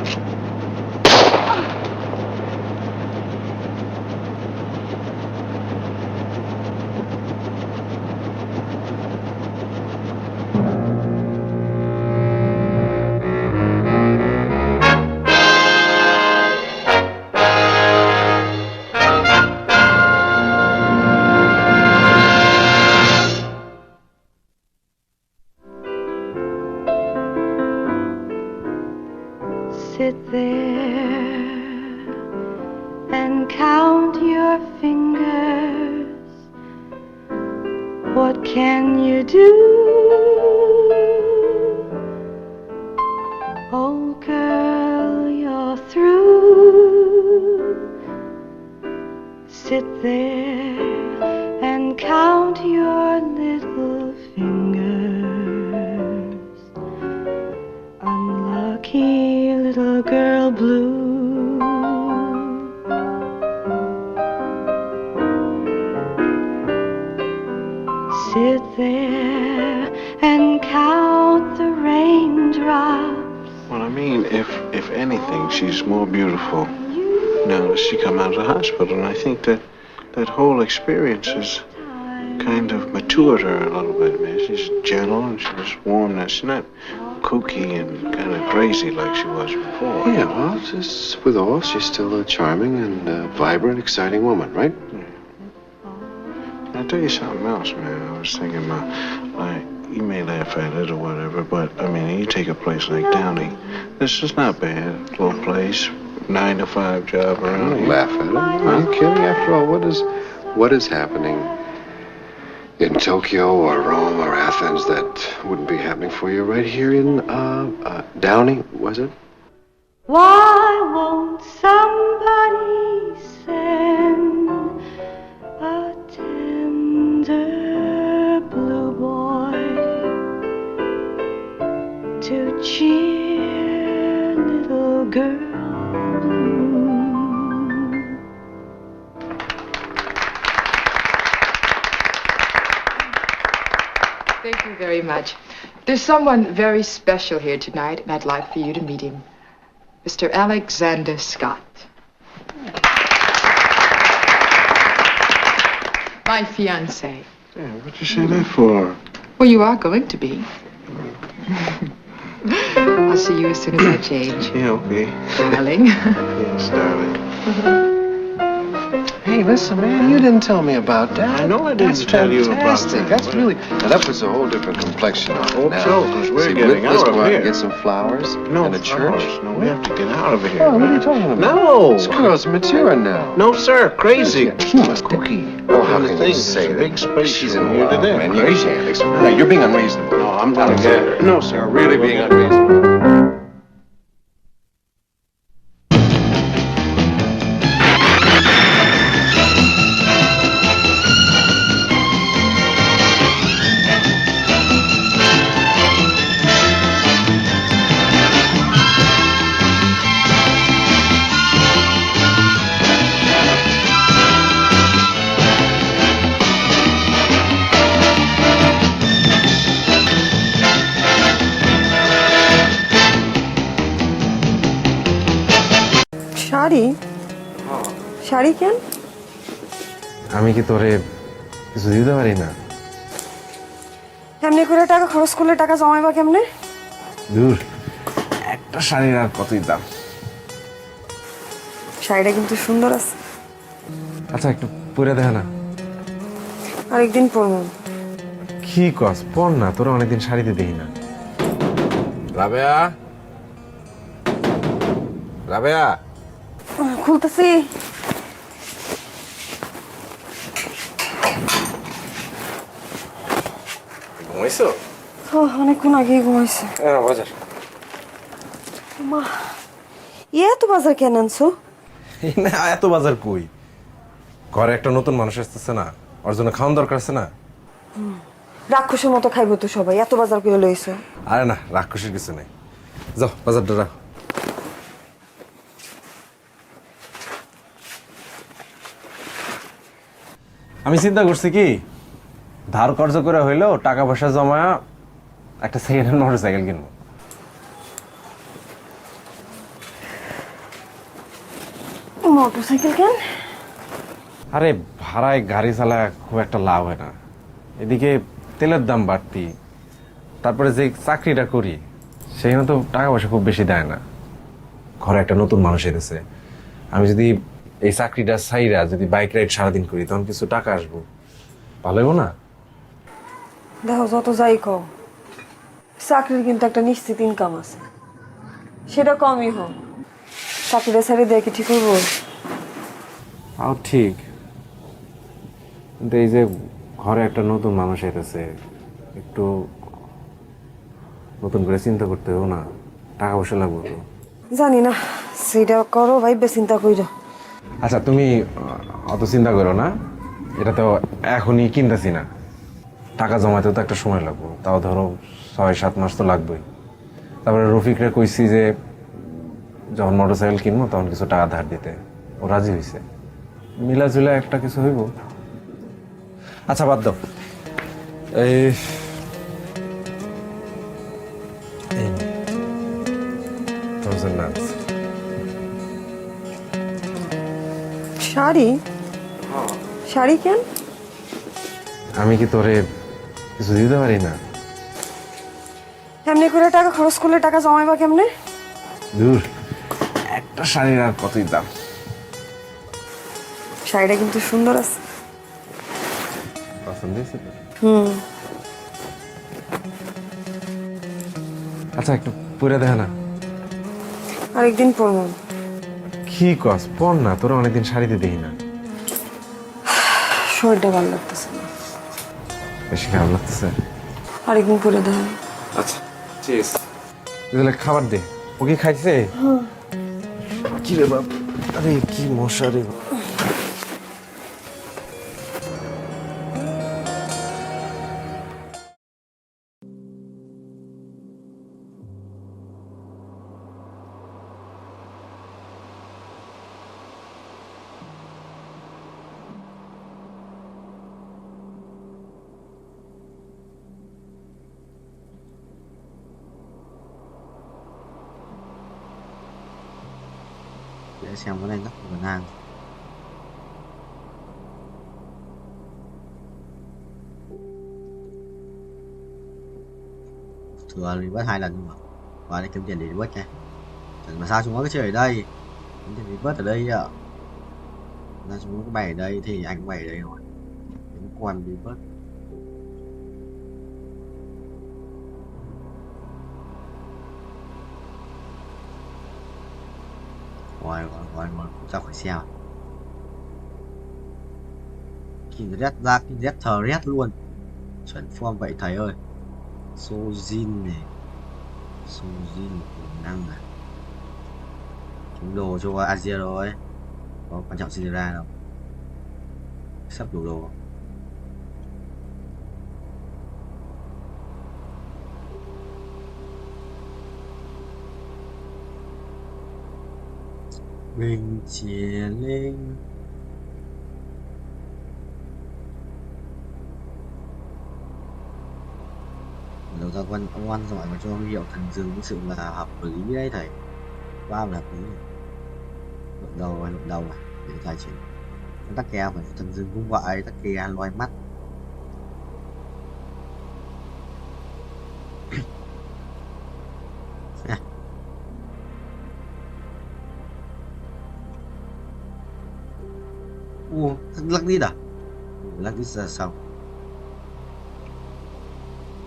Sit there and count your fingers. What can you do? Oh, girl, you're through. Sit there and count your little fingers. Unlucky little girl blue. Sit there and count the raindrops. Well, I mean, if anything, she's more beautiful now that she come out of the hospital. And I think that whole experience has kind of matured her a little bit, man. She's gentle and she's warm now. She's not kooky and kind of crazy like she was before. Yeah, well, just with all, she's still a charming and vibrant, exciting woman, right? I'll tell you something else, man. I was thinking about, like, you may laugh at it or whatever, but, I mean, you take a place like Downey. This is not bad. Little place, 9-to-5 job around Don't here. laugh at it. Are you kidding? After all, what is happening in Tokyo or Rome or Athens that wouldn't be happening for you right here in Downey, was it? Why won't somebody send a tender blue boy to cheer little girl blue? Thank you very much. There's someone very special here tonight, and I'd like for you to meet him. Mr. Alexander Scott. My fiancé. Yeah, what'd you say that for? Well, you are going to be. I'll see you as soon as I change. Yeah, okay. Darling. Yes, darling. Hey, listen, man, you didn't tell me about that. I know I didn't tell you about Fantastic. that. That's really... Now, that puts a whole different complexion on it. Hope now. so, because we're See, getting let's out go of out here. and get some flowers No, and a church. flowers. No, we have to get out of here. Oh, what are you talking about? No. This girl's mature now. No, sir. Crazy. Cookie. Oh, how can you say that? Big space. She's in here love, today. man. You can't. No, you're being unreasonable. No, I'm going to get her. No, sir. You're really being unreasonable. Sari sari কেন? আমি কি তোরে কিছু দিতে পারি না? এমনি করে টাকা খরচ করলে টাকা জমাইবা কেমনে? দূর, একটা শাড়ির আর কতই দাম। শাড়িটা কিন্তু সুন্দর আছে। আচ্ছা, একটু পরে দেখা না। আরেকদিন পরবো। কি কস? পর না, তোরা অনেকদিন শাড়িতে দেখি না। রাবেয়া, রাবেয়া, খুলতেছি। ঘুমাইছো? অনেকক্ষণ আগেই ঘুমাইছে। বাজার। মা, এত বাজার কেন আনছো? না, এত বাজার কই? ঘরে একটা নতুন মানুষ আসতেছে না, ওর জন্য খাওয়ান দরকার আছে না? রাক্ষসের মতো খাইবো তো সবাই, এত বাজার করে লইছো। আরে না, রাক্ষসের কিছু নেই। যাও, বাজারটা রাখ। আমি চিন্তা করছি কি, ধার কর্জ করে হইলেও টাকা পয়সা জমা একটা সেকেন্ড হ্যান্ড মোটর সাইকেল কিনবো। মোটর সাইকেল কেন? আরে ভাড়ায় গাড়ি চালা খুব একটা লাভ হয় না, এদিকে তেলের দাম বাড়তি, তারপরে যে চাকরিটা করি সেখানে তো টাকা পয়সা খুব বেশি দেয় না। ঘরে একটা নতুন মানুষ এসেছে, আমি যদি এই চাকরিটা ছাইরা যদি বাইক রাইড সারাদিন করি তখন কিছু টাকা আসবো, ভালো হইব না? দেখো, যত যাই কও, চাকরির কিন্তু একটা নিশ্চিত ইনকাম আছে, সেটা কমই হোক। চাকরিটা ছেড়ে দেয় কি ঠিক হইব? তাও ঠিক, কিন্তু এই যে ঘরে একটা নতুন মানুষ এসেছে, একটু নতুন করে চিন্তা করতে হবে না, টাকা পয়সা লাগবে তো। জানি না, সেটা করো ভাইবে চিন্তা কইরো। আচ্ছা, তুমি অত চিন্তা করো না, এটা তো এখনই কিনতেছি না, টাকা জমাতে তো একটা সময় লাগবে, তাও ধরো 6-7 মাস তো লাগবেই। তারপরে রফিকরে কইছি যে যখন মোটরসাইকেল কিনবো তখন কিছু টাকা ধার দিতে, ও রাজি হয়েছে, মিলাজুলা একটা কিছু হইব। আচ্ছা, বাদ দাও, এই শাড়ি? শাড়ি কেন? আমি কি তোরে কিছু দিতে পারি না? এমনি করে টাকা খরচ করলে টাকা জমাইবা কেমনে? দূর, একটা শাড়ির আর কতই দাম। শাড়িটা কিন্তু সুন্দর আছে। পছন্দ হয়েছে তো? আচ্ছা, একটু পরে দেখা না। আরেকদিন পরবো। কি কস? পর না, তোরা অনেকদিন শাড়িতে দেখি না। শরীরটা ভালো লাগতেছে না। বেশি খারাপ লাগতেছে? আরেকদিন পরে দেখা। আচ্ছা, চিজ। খাবার দে, ও কি খাইছে? কি রে বাপ, আরে কি মশা রে। Để xem cái này nó của nàng. Thừa thì bớt 2 lần mà. Và để kiếm tiền để bớt nha. Chẳng mà sao chúng nó cứ chơi ở đây. Kiếm tiền để bớt ở đây ạ. Ra chúng nó cứ bày ở đây thì anh cũng bày ở đây rồi. Đến quan đi bớt. Rồi ra khỏi xe. Kinh rét ra, kinh rét thờ rét luôn. Chuẩn form vậy thầy ơi. Sojin này. Sojin tiềm năng à. Chúng đồ cho Asia rồi. Có quan trọng xin ra đâu. Sắp đủ đồ. Mình chia lên. Đầu ra quan ông ăn giỏi mà cho huy hiệu thần rừng thực sự là hợp lý đấy thầy. Quá là hợp lý. Luận đầu à để thầy chỉ tắc kè phải thần rừng cũng vậy, tắc kè loài mắt. Lắc đi à? Lắc đi giờ sao?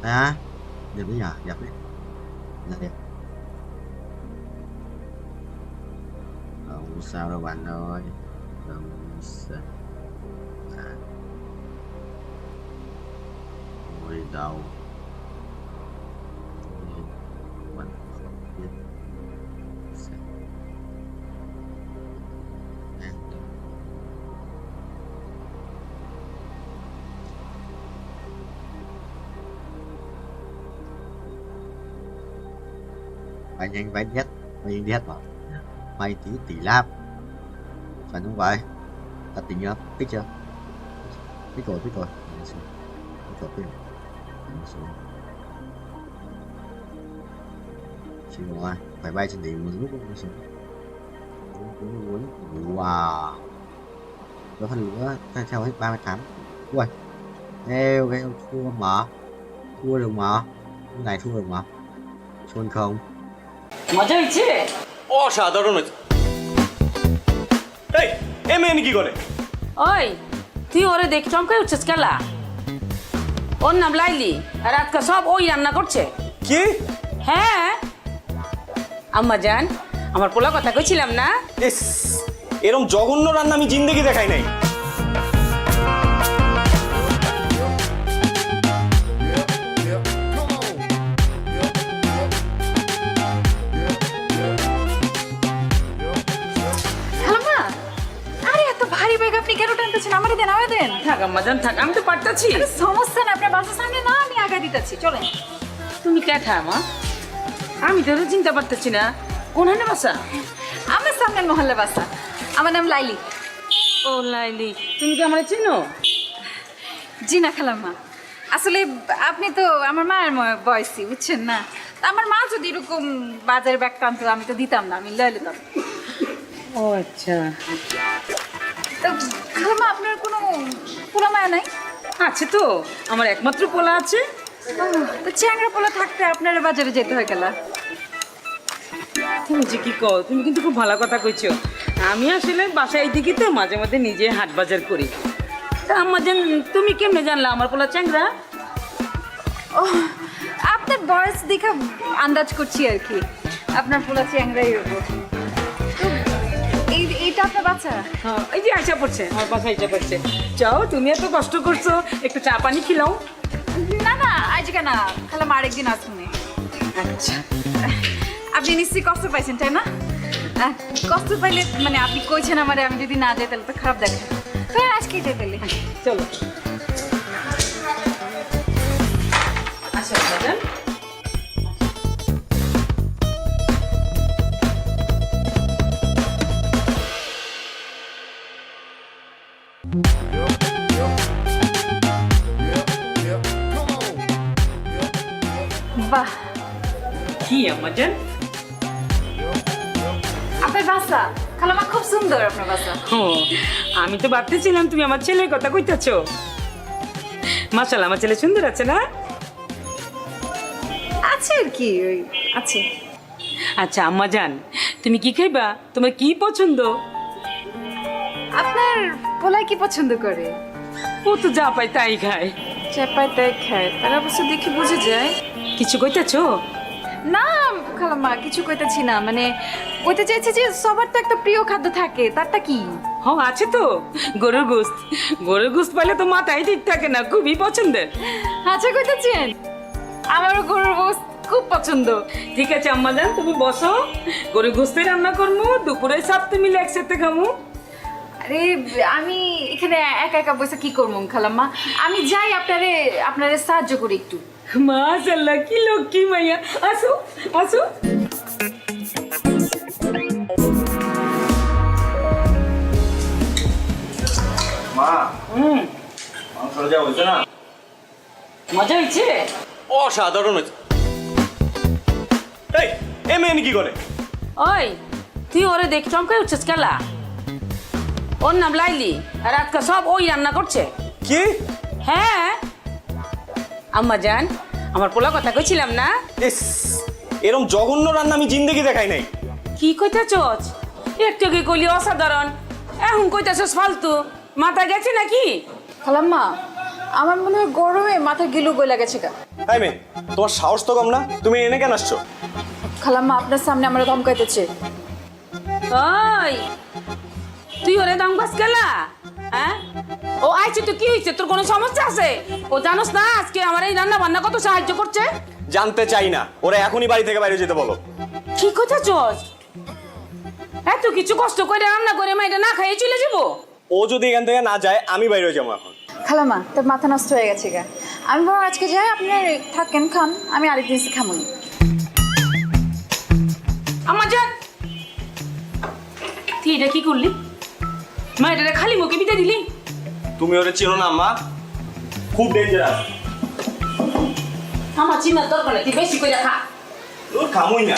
À, đẹp đấy nhỉ, đẹp đấy. Là đẹp. Không sao đâu bạn ơi. Không sao. À. Ngồi đầu. Mình không biết. Phải nhanh vay đi hết vào. Vay tỷ láp. Phải không vậy? Ta tính chưa? Thích chưa? Thích rồi. Thích rồi. Chỉ rồi, phải bay trên đỉnh một lúc nữa. Wow. Có phần nữa theo hết 38. Ui. Eo cái thua mà. Thua được mà. Cái này thua được mà. Chôn không? মজা হয়েছে? অসাধারণ হয়েছে। এই এ মেয়ে কি করে? ওই তুই ওরে দেখ চমকাই উঠছিস কেলা? ওর নাম লাইলি আর আজকে সব ওই রান্না করছে। কি? হ্যাঁ আম্মা জান, আমার পোলা কথা কইছিলাম না? এরকম জঘন্য রান্না আমি জিন্দেগি দেখাই নাই। আপনি কেন টানতেছেন? আমারে দেন, আমারে দেন। থাক আম্মা জান থাক, আমি তো পারতাছি। সমস্যা না, আপনার বাসার সামনে না, আমি আগা দিতেছি, চলেন। তুমি কেঠা মা? আমি তো চিন্তা পারতেছি না কোনখানে বাসা। আমার সামনে মহল্লা বাসা। আমার নাম লাইলি। ও লাইলি, তুমি কি আমারে চিনো? জি না খালাম্মা, আসলে আপনি তো আমার মায়ের বয়সী, বুঝছেন না? আমার মা যদি এরকম বাজারের ব্যাগ টানতো আমি তো দিতাম না, আমি লয়ে নিতাম। ও আচ্ছা। তো খালাম্মা আপনার কোনো পোলা মায়া নাই? আছে তো, আমার একমাত্র পোলা আছে। তো চ্যাংড়া পোলা থাকতে আপনার বাজারে যেতে হয় গেলা? তুমি যে কি কও, তুমি কিন্তু খুব ভালো কথা কইছো। আমি আসলে বাসায় দিকে তো মাঝে মাঝে নিজে হাট বাজার করি। তা আম্মা জান তুমি কেমনে জানলা আমার পোলা চ্যাংড়া? ও আপনার বয়স দেখে আন্দাজ করছি আর কি, আপনার পোলা চ্যাংড়াই হবো। এইটা আপনার বাচ্চা? হ্যাঁ, এই যে আইসা পড়ছে, আমার বাসা আইসা পড়ছে। চাও তুমি এত কষ্ট করছো, একটু চা পানি খিলাও। না না আজকে না, খালাম্মা আরেকদিন আসুন। আচ্ছা। আপনি নিশ্চয়ই কষ্ট পাইছেন তাই না? কষ্ট পাইলে মানে আপনি কইছেন আমারে আমি যদি না যাই তাহলে তো খারাপ দেখে তো আজকেই যাই তাহলে চলো আচ্ছা বাজান বাহ কি আমাজান আপনার বাসা খালামা খুব সুন্দর আপনার বাসা আমি তো ভাবতেছিলাম তুমি আমার ছেলের কথা কইতেছো মাশাআল্লাহ আমার ছেলে সুন্দর আছে না আছে আর কি ওই আছে আচ্ছা আম্মাজান তুমি কি খাইবা তোমার কি পছন্দ আপনার পোলাই কি পছন্দ করে ও তো যা পায় তাই খায় যা পায় তাই খায় তার অবশ্য দেখে বুঝে যায় কিছু কইতেছো না খালাম্মা কিছু কইতেছি না মানে কইতে চাইছে যে সবার তো একটা প্রিয় খাদ্য থাকে তারটা কি আছে তো গরুর গোস্ত পাইলে তো মাথায় ঠিক থাকে না খুবই পছন্দের আচ্ছা কইতেছেন আমারও গরুর গোস্ত খুব পছন্দ ঠিক আছে আম্মাজান তুমি বসো গরুর গোস্তে রান্না করবো দুপুরে সাথে মিলে একসাথে খামু আরে আমি এখানে একা একা বসে কি করবো খালাম্মা আমি যাই আপনারে সাহায্য করি একটু মাশাআল্লাহ কি লক্ষ্মী মাইয়া আসো আসো মা মাংস যা হয়েছে না মজা হয়েছে অসাধারণ হয়েছে এই এ মেয়ে কি করে ওই তুই ওরে দেখ চমকাই উঠছিস কেলা ওর নাম লাইলি আর আজকে সব ওই রান্না করছে কি হ্যাঁ আম্মা জান আমার পোলা কথা কইছিলাম না এরকম জঘন্য রান্না আমি জিন্দেগি দেখাই নাই কি কইতাছস একটু কি কইলি অসাধারণ এখন কইতাছস ফালতু মাথা গেছে নাকি খালাম্মা আমার মনে হয় গরমে মাথা গিলু গলা গেছে গা তাই মে তোমার সাহস তো কম না তুমি এনে কেন আসছো খালাম্মা আপনার সামনে আমরা ধমকাইতেছে ওই তুই ওরে ধমকাস কেলা হ্যাঁ ও আইছে তো কি হইছে তোর কোনো সমস্যা আছে ও জানোস না আজকে আমার এই রান্না বান্না কত সাহায্য করছে জানতে চাই না ওরা এখনই বাড়ি থেকে বাইরে যেতে বলো কি কইতাছস এত কিছু কষ্ট করে রান্না করে মাইটা না খাইয়ে চলে যাবো ও যদি এখান থেকে না যায় আমি বাইরে যাবো এখন খালাম্মা তোর মাথা নষ্ট হয়ে গেছে গা আমি বরং আজকে যাই আপনি থাকেন খান আমি আরেকদিন এসে খামুনি আমার জান তুই এটা কি করলি মাইটা খালি মুখে বিতে দিলি তুমি ওরে চিনো না মা খুব ডেঞ্জারাস আমার চিন্তার দরকার নেই তুই বেশি করে খা তোর খামুই না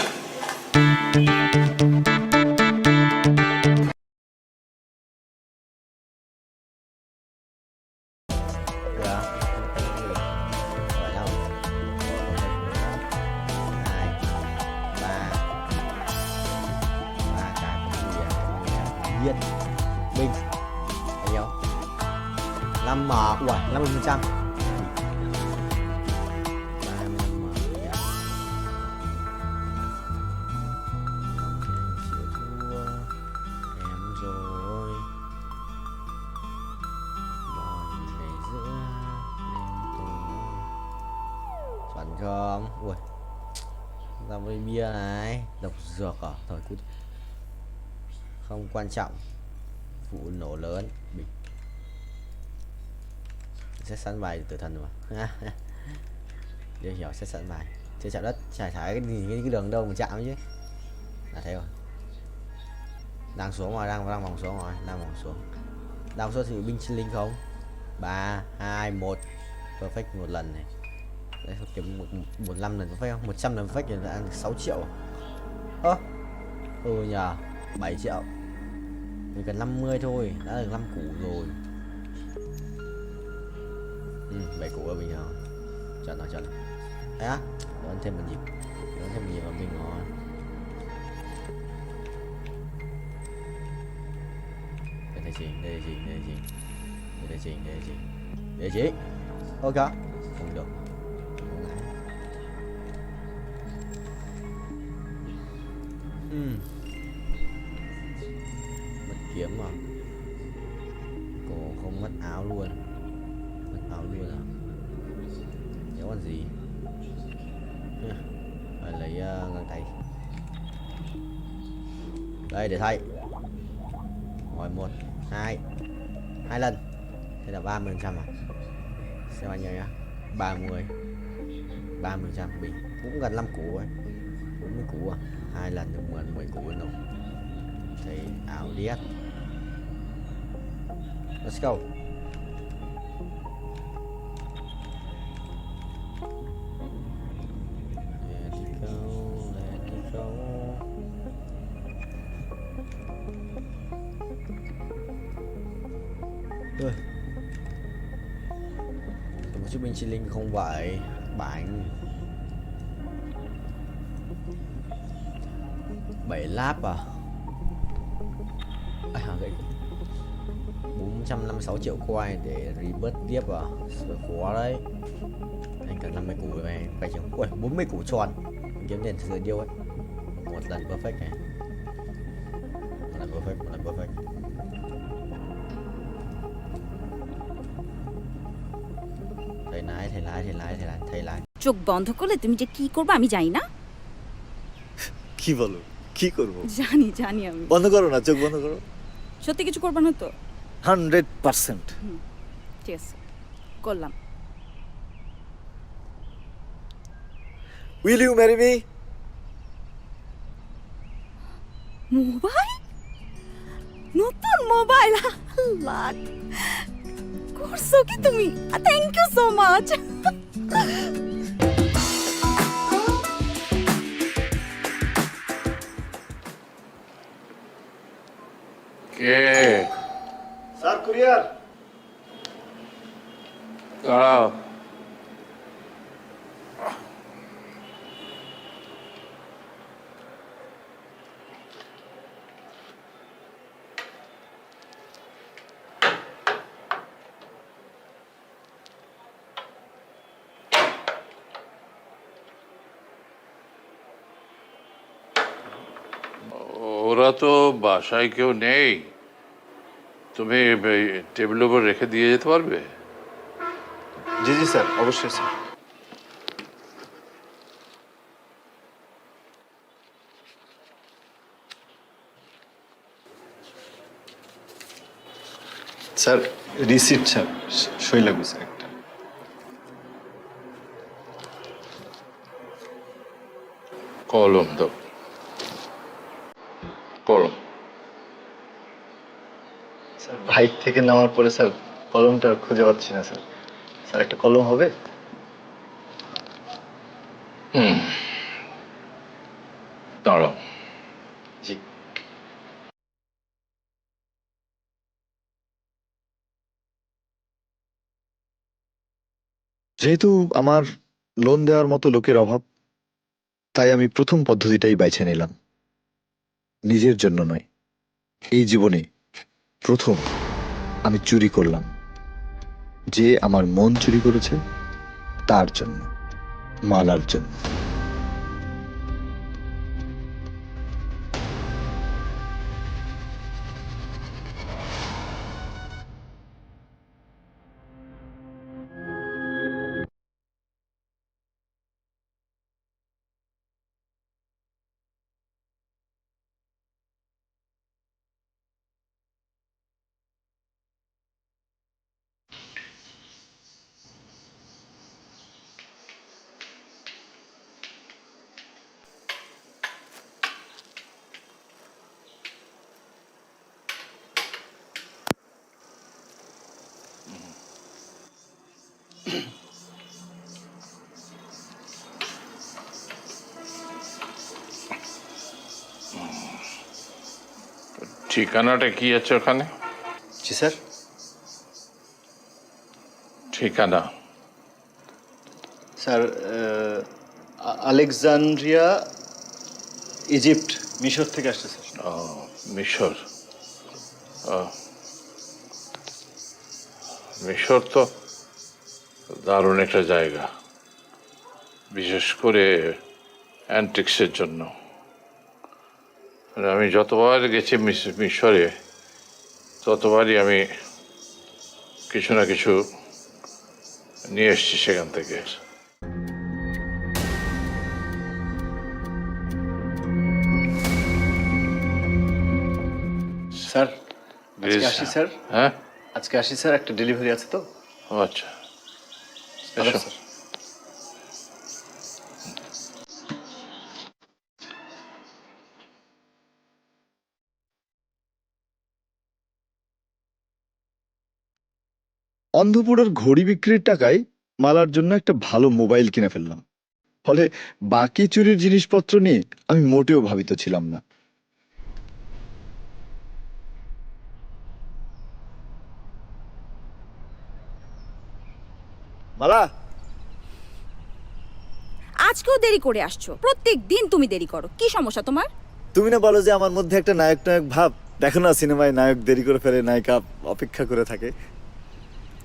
Viên Minh bao nhiêu 5 mở ủa 50% 35 mở em rồi mòn về giữa đêm tối chuẩn không ui ra với bia này độc dược à thôi cứ không quan trọng vụ nổ lớn bịch sẽ sẵn bài tử thần mà để hiểu sẽ sẵn bài chơi chạm đất trải thải cái đường đâu mà chạm chứ là thế rồi đang xuống rồi đang vòng xuống rồi đang xuống thì binh sinh linh không 3 2 1 perfect một lần này đấy kiếm 15 lần perfect không 100 lần perfect thì là ăn 6 triệu ơ nhờ 7 triệu mình cần 50 thôi đã được 5 củ rồi 7 củ là bình thường chuẩn rồi đấy á đón thêm một nhịp là mình ngon đây chị ok không được mất kiếm mà cổ không mất áo luôn à nếu còn gì phải lấy găng tay Đây để thay. Rồi 1, 2 lần. Thế là 30% à? Xem anh nhớ nhá. 30% bình cũng gần 5 củ ấy. 40 củ à? 2 lần được 10 củ rồi. Thì ảo điếc. Let's go. Let it go, let it go. Một chiếc binh chi linh không vậy. Bánh 7 láp à? Gậy 456 triệu coin để rebirth tiếp à? Sợ khó đấy. Anh cần 50 củ này phải chừng. Ui, 40 củ tròn. Mình kiếm tiền từ điêu ấy. Một lần perfect này. Một lần perfect. Thầy lái. চোখ বন্ধ করলে তুমি যে কি করবে আমি জানি না। কি বলো? কি করব? জানি আমি। বন্ধ করো না, চোখ বন্ধ করো। সত্যি কিছু করবে না তো? 100%। ঠিক আছে, করলাম। Will you marry me? Mobile? নতুন মোবাইল? লাট করছো কি তুমি? Thank you so much. কে? Sir courier. দাঁড়াও। ওরা তো বাসায় কেউ নেই, তুমি টেবিলের উপর রেখে দিয়ে যেতে পারবে? জি স্যার, অবশ্যই স্যার। স্যার রিসিপ্ট স্যার, সই লাগবে স্যার একটা। কলম দাও। কলম। স্যার বাইক থেকে নামার পরে স্যার কলমটা খুঁজে পাচ্ছি না স্যার। স্যার একটা কলম হবে? দাঁড়াও। জি। যেহেতু আমার লোন দেওয়ার মতো লোকের অভাব, তাই আমি প্রথম পদ্ধতিটাই বেছে নিলাম। নিজের জন্য নয়, এই জীবনে প্রথম আমি চুরি করলাম। যে আমার মন চুরি করেছে তার জন্য, মালার জন্য। ঠিকানাটা কি আছে ওখানে? জি স্যার। ঠিকানা স্যার আলেকজান্দ্রিয়া, ইজিপ্ট, মিশর থেকে আসছে স্যার। মিশর। মিশর তো দারুণ একটা জায়গা, বিশেষ করে অ্যান্টিক্সের জন্য। আমি যতবার গেছি মিশরে, ততবারই আমি কিছু না কিছু নিয়ে এসছি সেখান থেকে। প্লিজ আসি স্যার হ্যাঁ আজকে আসি স্যার একটা ডেলিভারি আছে তো ও আচ্ছা এসো অন্ধপুরের ঘড়ি বিক্রির টাকায় মালার জন্য একটা ভালো মোবাইল কিনে ফেললাম। ফলে বাকি চুরির জিনিসপত্র নিয়ে আমি মোটেও ভাবিত ছিলাম না। মালা, আজকেও দেরি করে আসছো, প্রত্যেক দিন তুমি দেরি করো, কি সমস্যা তোমার? তুমি না বলো যে আমার মধ্যে একটা নায়ক নায়ক ভাব? দেখো না সিনেমায় নায়ক দেরি করে ফেলে, নায়িকা অপেক্ষা করে থাকে।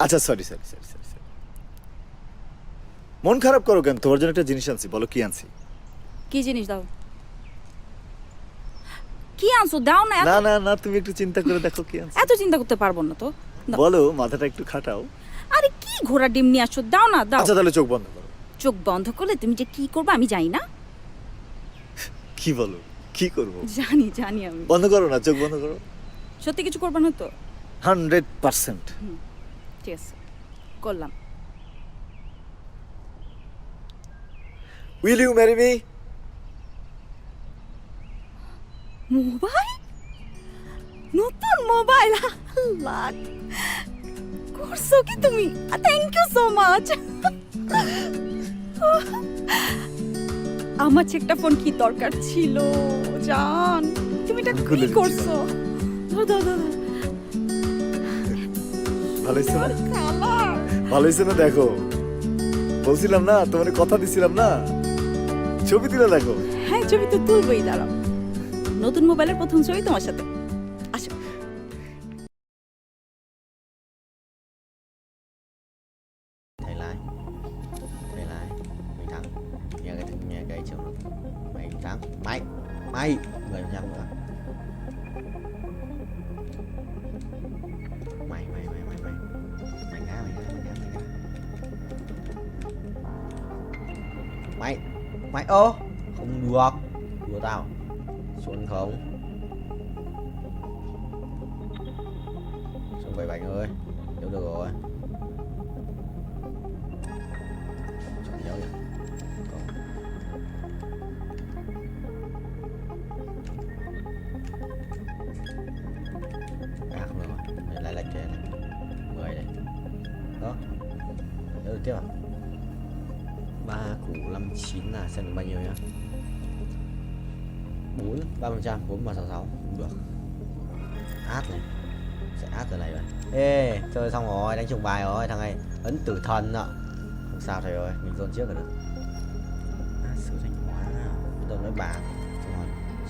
আচ্ছা sorry sorry sorry sorry sorry, মন খারাপ করো কেন? তোমার জন্য একটা জিনিস আনছি, বলো কি আনছি? কি জিনিস দাও? কি আনছো দাও না। না না না, তুমি একটু চিন্তা করে দেখো কি আনছি। এত চিন্তা করতে পারবো না তো, বলো, মাথাটা একটু খাটাও। আরে কি ঘোড়া ডিম নিয়ে আসছো, দাও না দাও। আচ্ছা তাহলে চোখ বন্ধ করো। চোখ বন্ধ করলে তুমি যে কি করবে আমি জানি না। কি বলো, কি করব? জানি জানি আমি। বন্ধ করো না, চোখ বন্ধ করো। সত্যি কিছু করবে না তো? 100%। ঠিক আছে, করলাম। Will you marry me? Mobile, নতুন মোবাইল, আল্লাহ করছো কি তুমি? Thank you so much. আমার একটা ফোন কি দরকার ছিল জান, তুমি এটা কি করছো? ধর ধর ধর। ভালো হয়েছে না? ভালো হয়েছে না? দেখো, বলছিলাম না তোমার, কথা দিছিলাম না, ছবি তুলে দেখো। হ্যাঁ ছবি তো তুলবই, দাঁড়াও। নতুন মোবাইলের প্রথম ছবি তোমার সাথে। আসো। Thầy lại mày thắng, nghe cái trường mày thắng, mày 10% nữa. Mày ngã mày ô không được, đùa tao xuống không xuống 77 ơi, được rồi. Chọn dấu vậy. Không được rồi, để lại lệch này 10 đây đó, nhớ được tiếp à? 3 củ 59 là xem được bao nhiêu nhá? 3%, 4,66 cũng được. Át này, sẽ át từ này rồi. Ê, chơi xong rồi, đánh trùng bài rồi, thằng này ấn tử thần ạ. Không sao thầy ơi, mình dồn trước là được. Sử thanh hóa, bắt đầu nói bà, xong rồi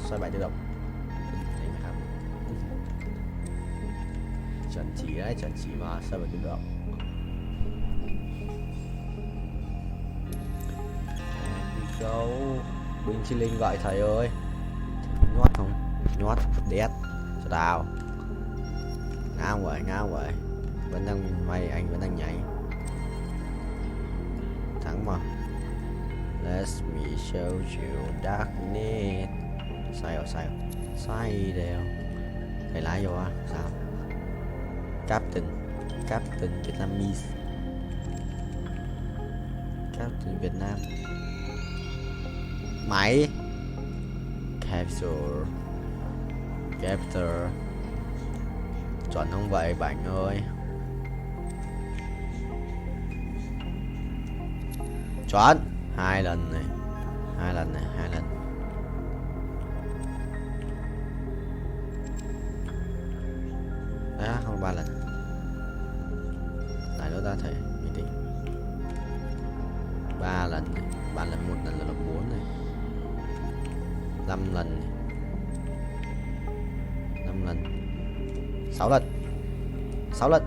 xoay bài tự động. Đấy mà không. Chuẩn chỉ đấy, chuẩn chỉ mà xoay bài tự động. Go. Bình Chi Linh gọi thầy ơi. Nhót không? Nhót, đét. Cho tao. Ngao vậy. Vẫn đang mày, anh vẫn đang nhảy. Thắng mà. Let me show you darkness. Sai rồi. Sai đều. Thầy lái vô á, sao? Captain Vietnamese. Captain Việt Nam. Máy capture chuẩn không vậy bạn ơi? Chuẩn 2 lần này, 2 lần. À, không 3 lần. Lại nữa ta thể mình tính 3 lần này. 3 lần, 1 lần là 4 này, 5 lần này. 5 lần 6 lần 6 lần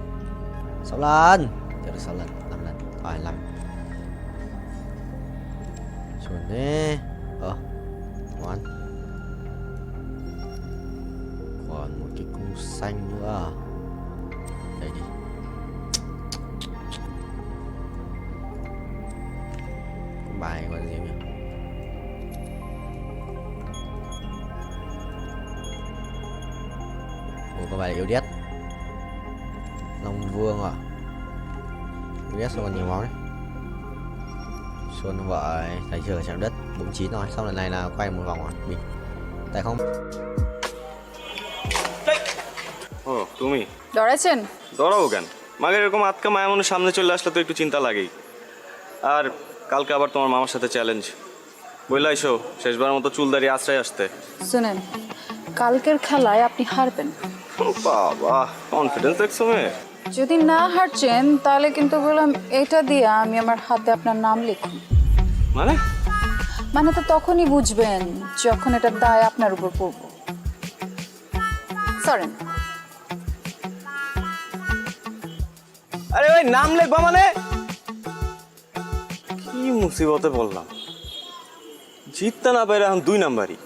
6 lần được 6 lần 5 lần rồi 5 chuẩn đi. Ngon. Còn một cái cung xanh nữa, đây đi. Bài gọi là gì nhỉ? Ủa, có bài là yêu đét. Vương à? Ghét Xuân còn nhiều máu đấy. Xuân vợ thầy chưa chạm đất 49 rồi, xong lần này là quay một vòng rồi mình tại không. ও তুমি ডরাইছেন? ডরাবো কেন? মাকে এরকম আটকা মায়া মনে সামনে চলে আসলে তো একটু চিন্তা লাগেই। আর কালকে আবার তোমার মামার সাথে চ্যালেঞ্জ বললে আইসো শেষবার মতো চুল দাঁড়িয়ে আশ্রয় আসতে। শুনেন, কালকের খেলায় আপনি হারবেন। বাবা কনফিডেন্স দেখছো মেয়ে। যদি না হারছেন তাহলে কিন্তু বললাম এটা দিয়ে আমি আমার হাতে আপনার নাম লিখুন। মানে? মানে তো তখনই বুঝবেন যখন এটার দায় আপনার উপর পড়বো। সরেন। আরে ভাই নাম লিখবা মানে? কি মুসিবতে বললাম, জিততে না পারে এখন 2 নাম্বারই।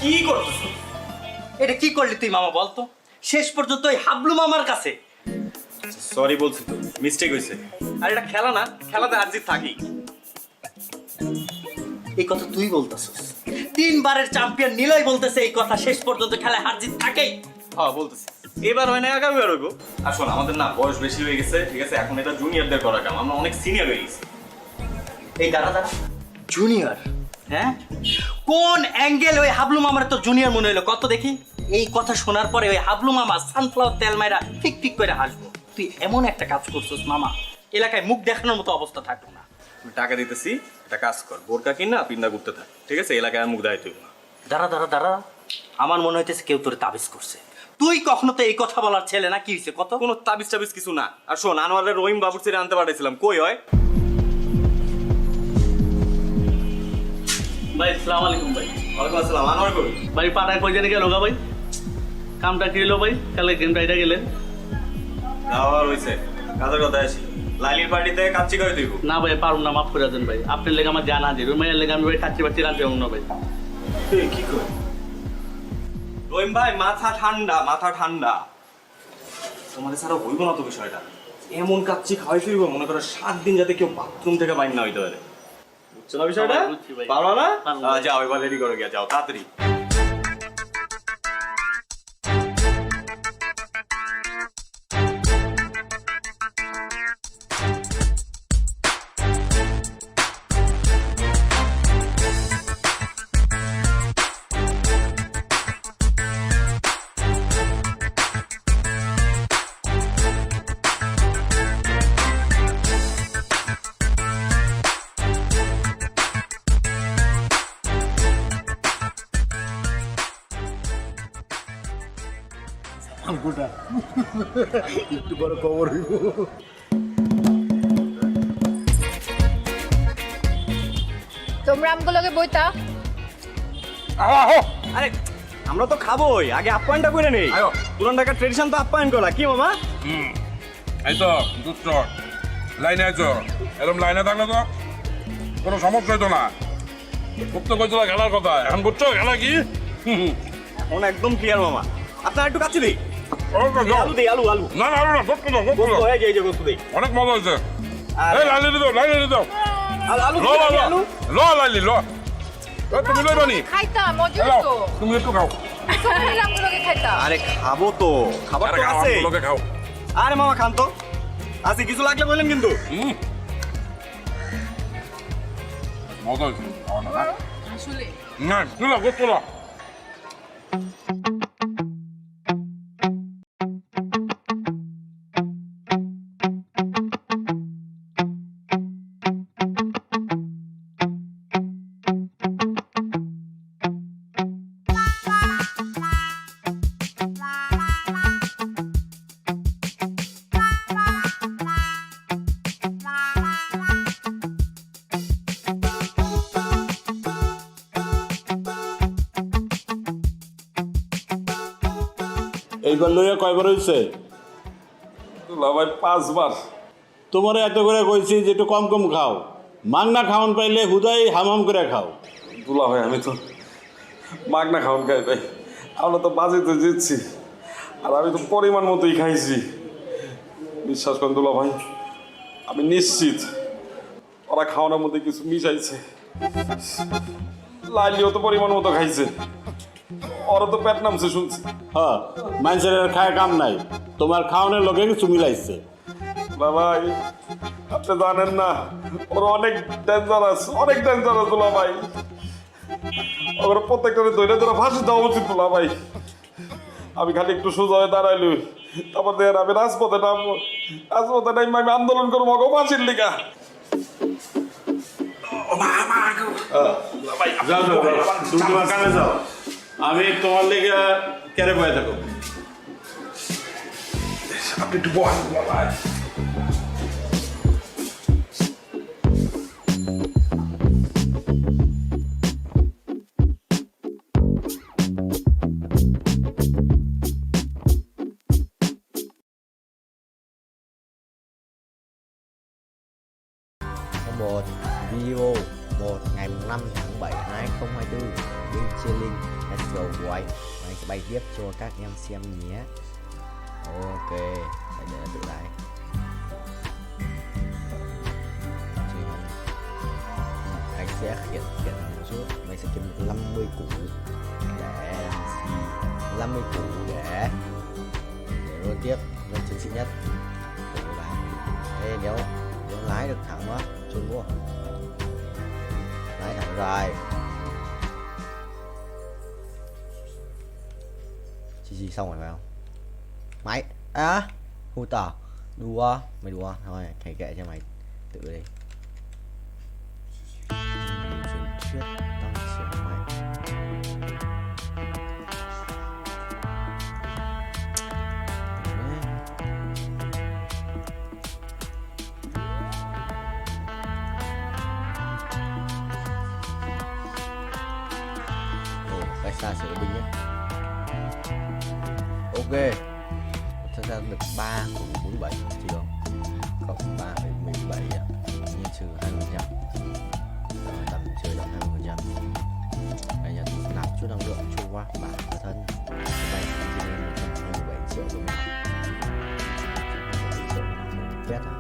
কি করতেছ? এটা কি করলি তুই মামা বলতো? শেষ পর্যন্ত ওই হাবলু মামার কাছে। সরি বলছি তো, মিস্টেক হয়েছে। আর এটা খেলা না, খেলাতে হার জিত থাকি। এই কথা তুই বলতেছিস? 3 বারের চ্যাম্পিয়ন নিলয় বলতেছে এই কথা, শেষ পর্যন্ত খেলায় হার জিত থাকেই। হ্যাঁ বলতেছি, এবার হয় না আগামী বার হইব। আর শোন, আমাদের না বয়স বেশি হয়ে গেছে, ঠিক আছে? এখন এটা জুনিয়রদের করা কাম, আমরা অনেক সিনিয়র হয়ে গেছি। এই দাঁড়া জুনিয়র? হ্যাঁ, কোন অ্যাঙ্গেল ওই হাবলু মামার তো জুনিয়র মনে হলো? কত দেখি। এই কথা শোনার পরে ওই হাবলু মামা সানফ্লাওয়ার তেল মাইরা ঠিক ঠিক করে হাসবো। তুই এমন একটা কাজ করছিস মামা, এলাকায় মুখ দেখানোর মতো অবস্থা থাকলো না। আমি টাকা দিতেছি, একটা কাজ কর, বোরকা কিন না পিন্দা ঘুরতে থাক, ঠিক আছে? এলাকায় মুখ দেখাইতে হইব না। দাঁড়া, আমার মনে হইতেছে কেউ তোরে তাবিজ করছে। তুই কখনো তো এই কথা বলার ছেলে না, কি হয়েছে কত? কোনো তাবিজ টাবিজ কিছু না। আর শোন, আনোয়ারের রহিম বাবুর ছেড়ে আনতে পাঠাইছিলাম, কই হয়? ভাই আসসালামু আলাইকুম ভাই। ওয়ালাইকুম আসসালাম। আনোয়ার কই? ভাই পাটায় কই জানি গেল গা ভাই? কামটা কি হলো ভাই? কালে গেম রাইডা গেলেন? যাওয়ার হইছে, কাজের কথা আসি। লাইলির পার্টিতে কাচ্চি করে দিব না ভাই, পারুম না, মাফ করে দেন ভাই। আপনার লেগে আমার জান হাজির, ওই মায়ের লেগে আমি ভাই কাচ্চি বাচ্চি রাঁধতে পারবো না ভাই। কি কই? রহিম ভাই মাথা ঠান্ডা, মাথা ঠান্ডা। তোমাদের ছাড়া হইব না তো বিষয়টা। এমন কাচ্চি খাওয়াই ফিরবো, মনে করো 7 দিন যাতে কেউ বাথরুম থেকে বাইর না হইতে পারে। বুঝছো না বিষয়টা? পারো না? যাও এবার রেডি করে গিয়া যাও তাড়াতাড়ি। একটু বড় খবর হইব। তোমরা আমগুলোকে বইতা। আরে আমরা তো খাবোই, আগে আপ্যায়নটা করে নেই। পুরান ঢাকার ট্রেডিশন তো আপ্যায়ন করা, কি মামা? এই তো দুষ্ট লাইনে আছো, এরকম লাইনে থাকলে তো কোনো সমস্যা হইতো না। খুব তো কইছিল খেলার কথা, এখন বুঝছো খেলা কি? এখন একদম ক্লিয়ার মামা। আপনার একটু কাছে দিই। আলু দিই, আলু আলু। না না আলু না, গোস্ত দাও, গোস্ত দাও। এই যে গোস্ত দিই। অনেক মজা হয়েছে। এই লাইনে দাও, লাইনে দাও। আলু ল ল ল ল লাইলি ল। তুমি লই বানি খাইতাম মজা তো তুমি একটু খাও। সবাই আমগুলোকে খাইতাম। আরে খাবো তো, খাবার তো আছে। আমগুলোকে খাও। আরে মামা খান তো, আছে কিছু লাগলে বললেন কিন্তু। মজা হয়েছে আসলে না তুলা গোস্ত দাও। এইবার লইয়া কয়বার হয়েছে? ভাই 5 বার। তোমার এত করে কইছি যে একটু কম কম খাও, মাগনা খাওন পাইলে হুদাই হামাম করে খাও। দুলা ভাই আমি তো মাগনা খাওন খাই ভাই, আমরা তো বাজিতে জিতছি আর আমি তো পরিমাণ মতোই খাইছি। বিশ্বাস করেন দুলা ভাই, আমি নিশ্চিত ওরা খাওয়ানোর মধ্যে কিছু মিশাইছে। লাইলিও তো পরিমাণ মতো খাইছে, ওরা তো পেট নামছে শুনছি। হ্যাঁ, মানুষের খায় কাম নাই, তোমার খাওয়ানোর লোকে কিছু মিলাইছে। ভাই আপনি জানেন না, ওরা অনেক ডেঞ্জারাস, অনেক ডেঞ্জারাস দুলা ভাই। ওরা প্রত্যেকটা ধরে ধরে ফাঁসি দেওয়া উচিত দুলা ভাই। আমি খালি একটু সোজা হয়ে দাঁড়াইলই, তারপর দেখেন আমি রাজপথে নামবো, রাজপথে নামবো, আমি আন্দোলন করবো মগো ফাঁসির লিগা। যাও যাও, তুমি তোমার কামে যাও, আমি তোমার লেগে কেড়ে বয়ে থাকো। আপনি একটু বয় ভাই। Một video 1 ngày 5 tháng 7 2024 bên Chilling Let's Go White. Mình sẽ bày tiếp cho các em xem nhé. Ok, phải để tự lại. Anh sẽ khiển một chút. Mình sẽ kiếm được 50 củ để 50 củ để rồi tiếp lên chiến sĩ nhất. Đây nếu lái được thẳng quá, trốn mua. Lái thẳng rồi. Chi xong rồi phải không? Máy à, hù tỏ. Đùa, mày đùa thôi, thầy kệ cho mày tự đi. Truyền thuyết tăng trưởng mạnh. Xa sửa binh nhé. Ok, thật ra được 3 của 47 chỉ không? Cộng 3 với 17 nhân trừ 20%. Tầm chơi được 20%. Đây là nạp chút năng lượng trôi qua bảng bản thân. Đây chỉ nên 127 triệu đồng nào. 127 triệu pet à?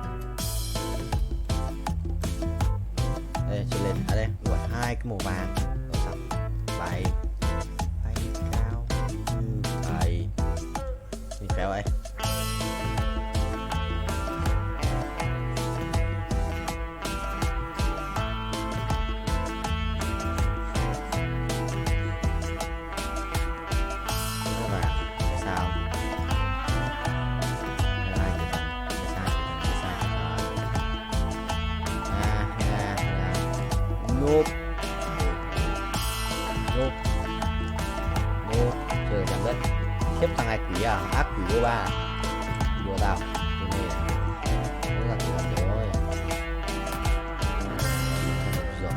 Đây chơi lên ở đây nguồn 2 cái màu vàng ở sẵn bài cao thầy gì kéo vậy. Xếp thằng này quỷ à, ác quỷ vô ba đùa tao cái này nó là kiểu rồi dọc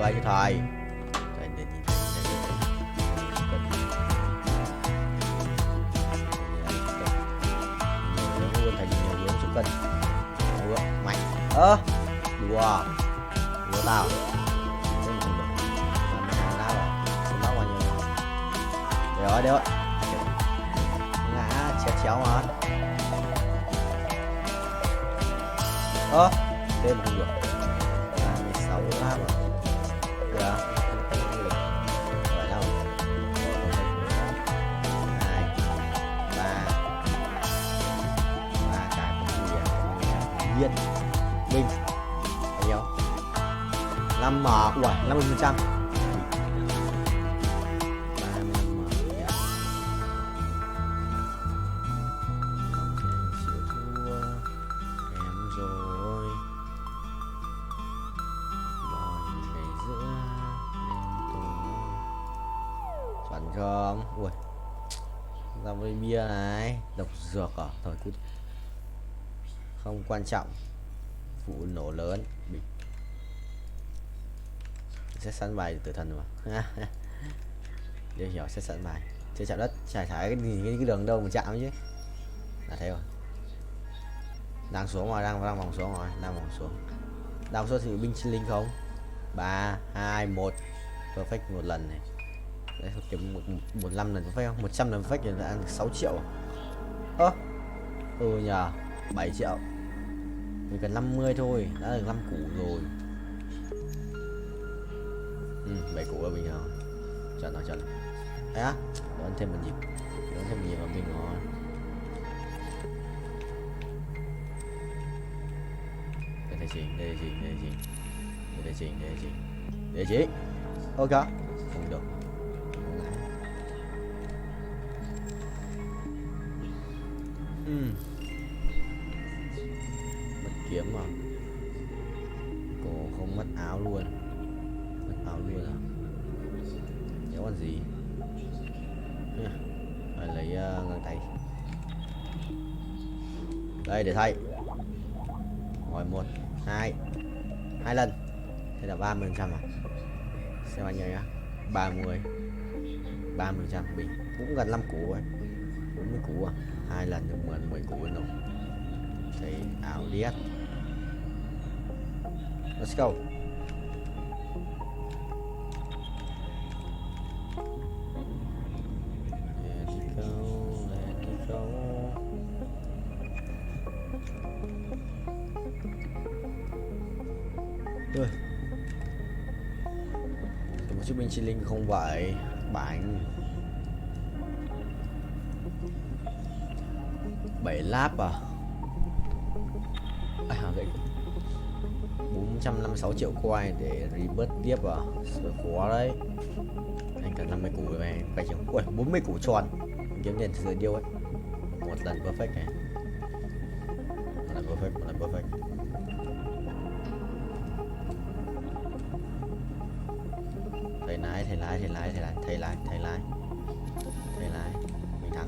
bài cho thầy. Thầy để nhìn luôn, thầy nhiều luôn chục cân. Mạnh. Đùa tao. Làm nào rồi? Xin lỗi bao nhiêu? Đấy rồi. Ngã chéo mà. Thêm không được. 36 lap rồi. Dạ. Rồi đâu? 2 3 cái nhiên mình bao nhiêu? 5 m. Ui, 50%. Không, ui, ra với bia này, độc dược à, thôi cút, không quan trọng, vụ nổ lớn, bị sẽ sẵn bài tử thần mà, để hiểu sẽ sẵn bài, chưa chạm đất, trải thải cái đường đâu mà chạm chứ, là thế rồi, đang xuống rồi, đang vòng xuống rồi, đang số thì binh sinh linh không, 3 2 1, perfect một lần này. Đấy, kiếm 15 lần perfect không? 100 lần perfect thì đã ăn 6 triệu. Nhờ 7 triệu. Mình cần 50 thôi, đã được 5 củ rồi. 7 củ là bình thường. Chuẩn rồi. Đấy á, đón thêm một nhịp vào mình rồi. Đây chỉnh. Ok, không được. Mất kiếm mà cổ không mất áo luôn à? Nếu còn gì phải lấy găng tay đây để thay rồi 1 2 lần, thế là 30% à? Xem bao nhiêu nhá, 30% bình cũng gần 5 củ ấy, 40 củ à? 2 lần được 10 củ luôn rồi. Thì ảo điếc. Let's go. Let it go. Rồi. Một chiếc binh chi linh không vậy, bánh 7 lap à? Vậy 456 triệu coin để rebirth tiếp à? Sợ khó đấy. Anh cần 50 củ về phải chừng. Ui, 40 củ tròn. Kiếm tiền từ điêu ấy. Một lần perfect này. Một lần perfect. Thầy lái. Mình thắng.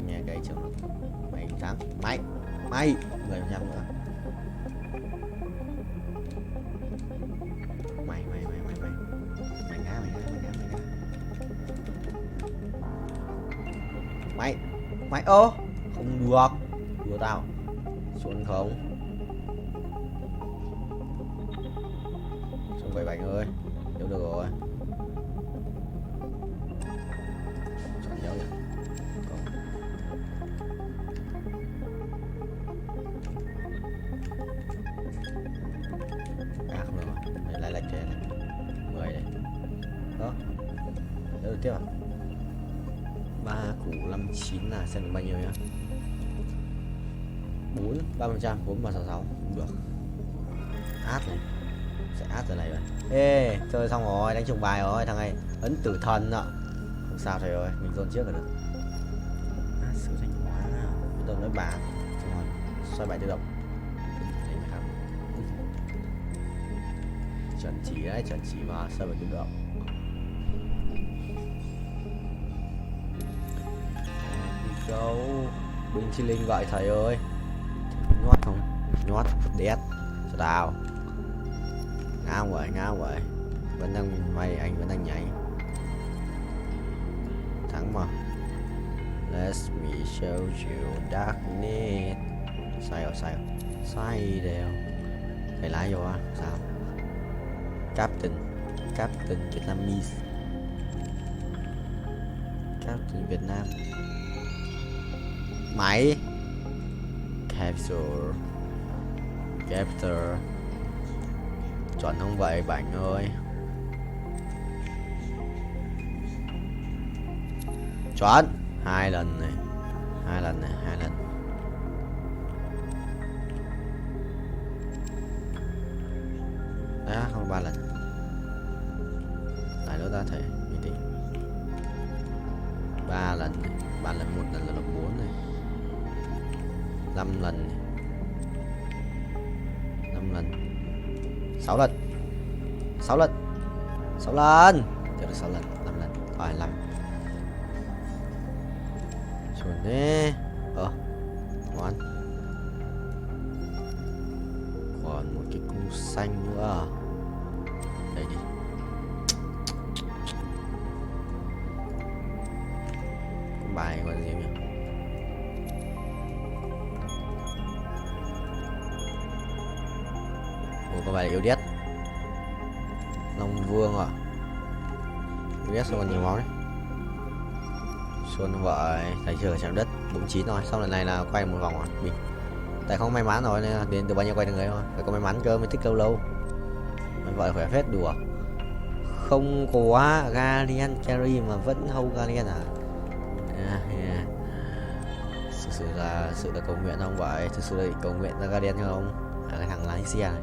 Nghe cái trường. Mày thắng. Mày 10% nữa. Mày ngã. Mày không được. Đùa tao. Xuống không. Xuống 7 bánh ơi. Được rồi. Chọn dấu nhỉ. Không được rồi. Mày lại lệch thế này. 10 này. Đó. Được tiếp à? 3 củ 59 là xem được bao nhiêu nhá. 3%, 4,66 cũng được. Át này. Sẽ át giờ này rồi. Ê, chơi xong rồi, đánh trùng bài rồi, thằng này ấn tử thần ạ. Không sao thầy ơi, mình dồn trước là được. Sự thanh hóa. Bây giờ nói bà. Xong rồi, xoay bài tự động. Đấy mới thắng. Chuẩn chỉ mà xoay bài tự động. Go. Binh chi linh gọi thầy ơi. Nhót không? Nhót, đét. Cho tao. Ngao vậy. Vẫn đang may, anh vẫn đang nhảy. Thắng mà. Let me show you darkness. Sai rồi, sai rồi. Sai đều. Phải lái vô á, sao? Captain Vietnamese. Captain Việt Nam. Máy. Capture. Chọn không vậy bạn ơi. Chọn 2 lần này. 2 lần. À, không 3 lần. Lại nữa ta thể như tí. 3 lần này. 3 lần 1 lần là 4 này. 5 lần này. 5 lần. 6 lần. 6 lần. 6 lần. Chưa được 6 lần, 5 lần. Rồi 5. Chuẩn đi. Ngon. Còn một cái cung xanh nữa. Đây đi. Có bài gọi là gì nhỉ? Ủa, có bài là yêu đét. Long Vương à? Yêu đét sao còn nhiều máu đấy. Xuân vậy, thấy chưa, chạm đất 49 rồi, xong lần này là quay một vòng rồi mình. Tại không may mắn rồi nên đến từ bao nhiêu quay được ấy thôi, phải có may mắn cơ mới thích lâu. Mình gọi khỏe phết đùa. Không có Guardian Carry mà vẫn hold Guardian à? Thực sự là cầu nguyện không vậy? Thực sự là cầu nguyện ra Guardian không? Cái thằng lái xe này.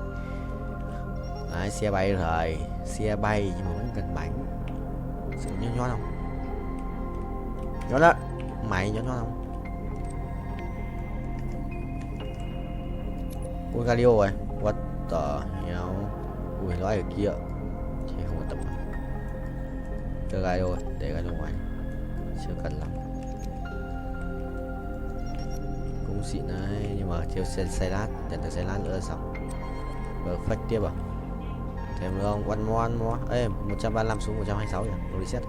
Lái xe bay rồi, xe bay nhưng mà vẫn cần bánh. Sự nhót không? Nhót đó. Mày nhót không? Ui Galio rồi. What the hell? Ui nói ở kia. Thì không có tầm. Chơi Galio rồi, để Galio ngoài. Chưa cần lắm. Cũng xịn đấy, nhưng mà thiếu xe lát, nhận được xe lát nữa là xong. Perfect tiếp à? Thêm nữa không? One more. Ê, 135 xuống 126 rồi. Reset.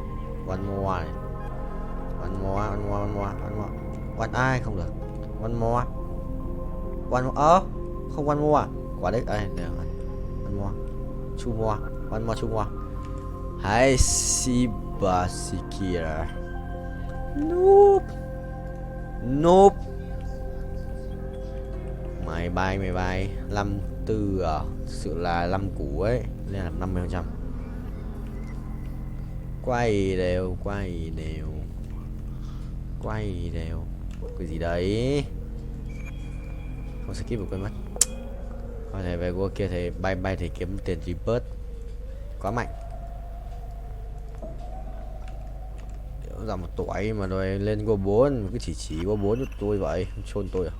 One more này. One more. One ai không được. One more. Không one more à? Quả đấy. Ê, được rồi. One more. Two more. Two more. Hai Sibasikira. Nope. Mày bay 54 à? Thực sự là 5 củ ấy nên là 50%. Quay đều. Cái gì đấy? Không skip được quên mất. Có thể về qua kia thì bay thì kiếm tiền rebirth. Quá mạnh. Ra một tuổi mà rồi lên go 4, cứ chỉ go 4 cho tôi vậy, chôn tôi à?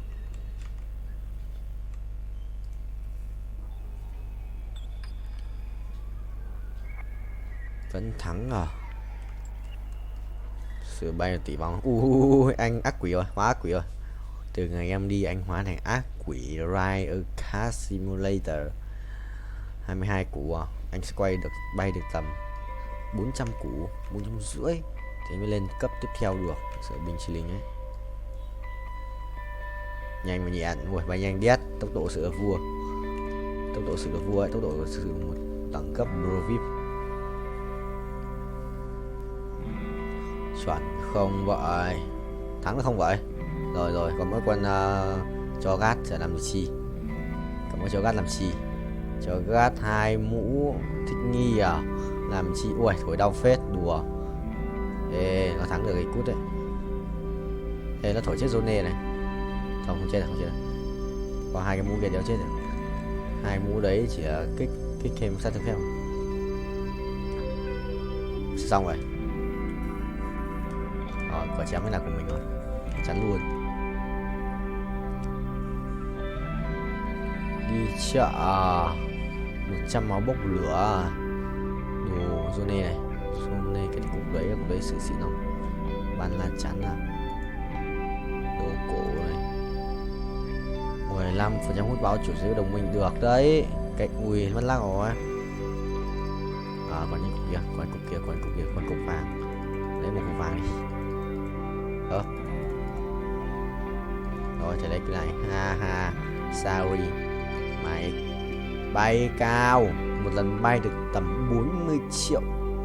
Vẫn thắng à? Sự bay tỷ vong. Anh ác quỷ rồi, hóa ác quỷ rồi. Từ ngày em đi anh hóa thành ác quỷ Ride a Car Simulator. 22 củ à? Anh sẽ bay được tầm 400 củ, 450 thì mới lên cấp tiếp theo được. Sợ bình chi linh ấy. Nhanh mà nhẹn, ui bay nhanh đét, tốc độ sự vua. Tốc độ sử dụng một đẳng cấp Pro VIP. Chuẩn không vậy? Thắng là không vậy? Rồi, còn mỗi con cho gát sẽ làm chi? Còn mỗi cho gát làm chi? Cho gát 2 mũ thích nghi à? Làm chi? Ui, thổi đau phết, đùa. Ê, nó thắng được cái cút đấy. Ê, nó thổi chết Zone này. Không chết được. Có 2 cái mũ kia đéo chết được. 2 mũ đấy chỉ là kích thêm sát thương phép. Xong rồi. Quả chém mới là của mình rồi. Chắn luôn. Đi chợ 100 máu bốc lửa. Đồ Zone này. Zone cái cục đấy sự xịn không? Bàn là chắn à? Đồ cổ này. 15% hút báo chủ sở đồng minh được đấy. Cái ui mất lắc rồi. Còn những cục kia, còn cục kia, còn cục kia, còn cục vàng. Lấy một cục vàng đi. Rồi, trở lại cái này. Ha ha. Sorry. Mày bay cao. Một lần bay được tầm 40 triệu.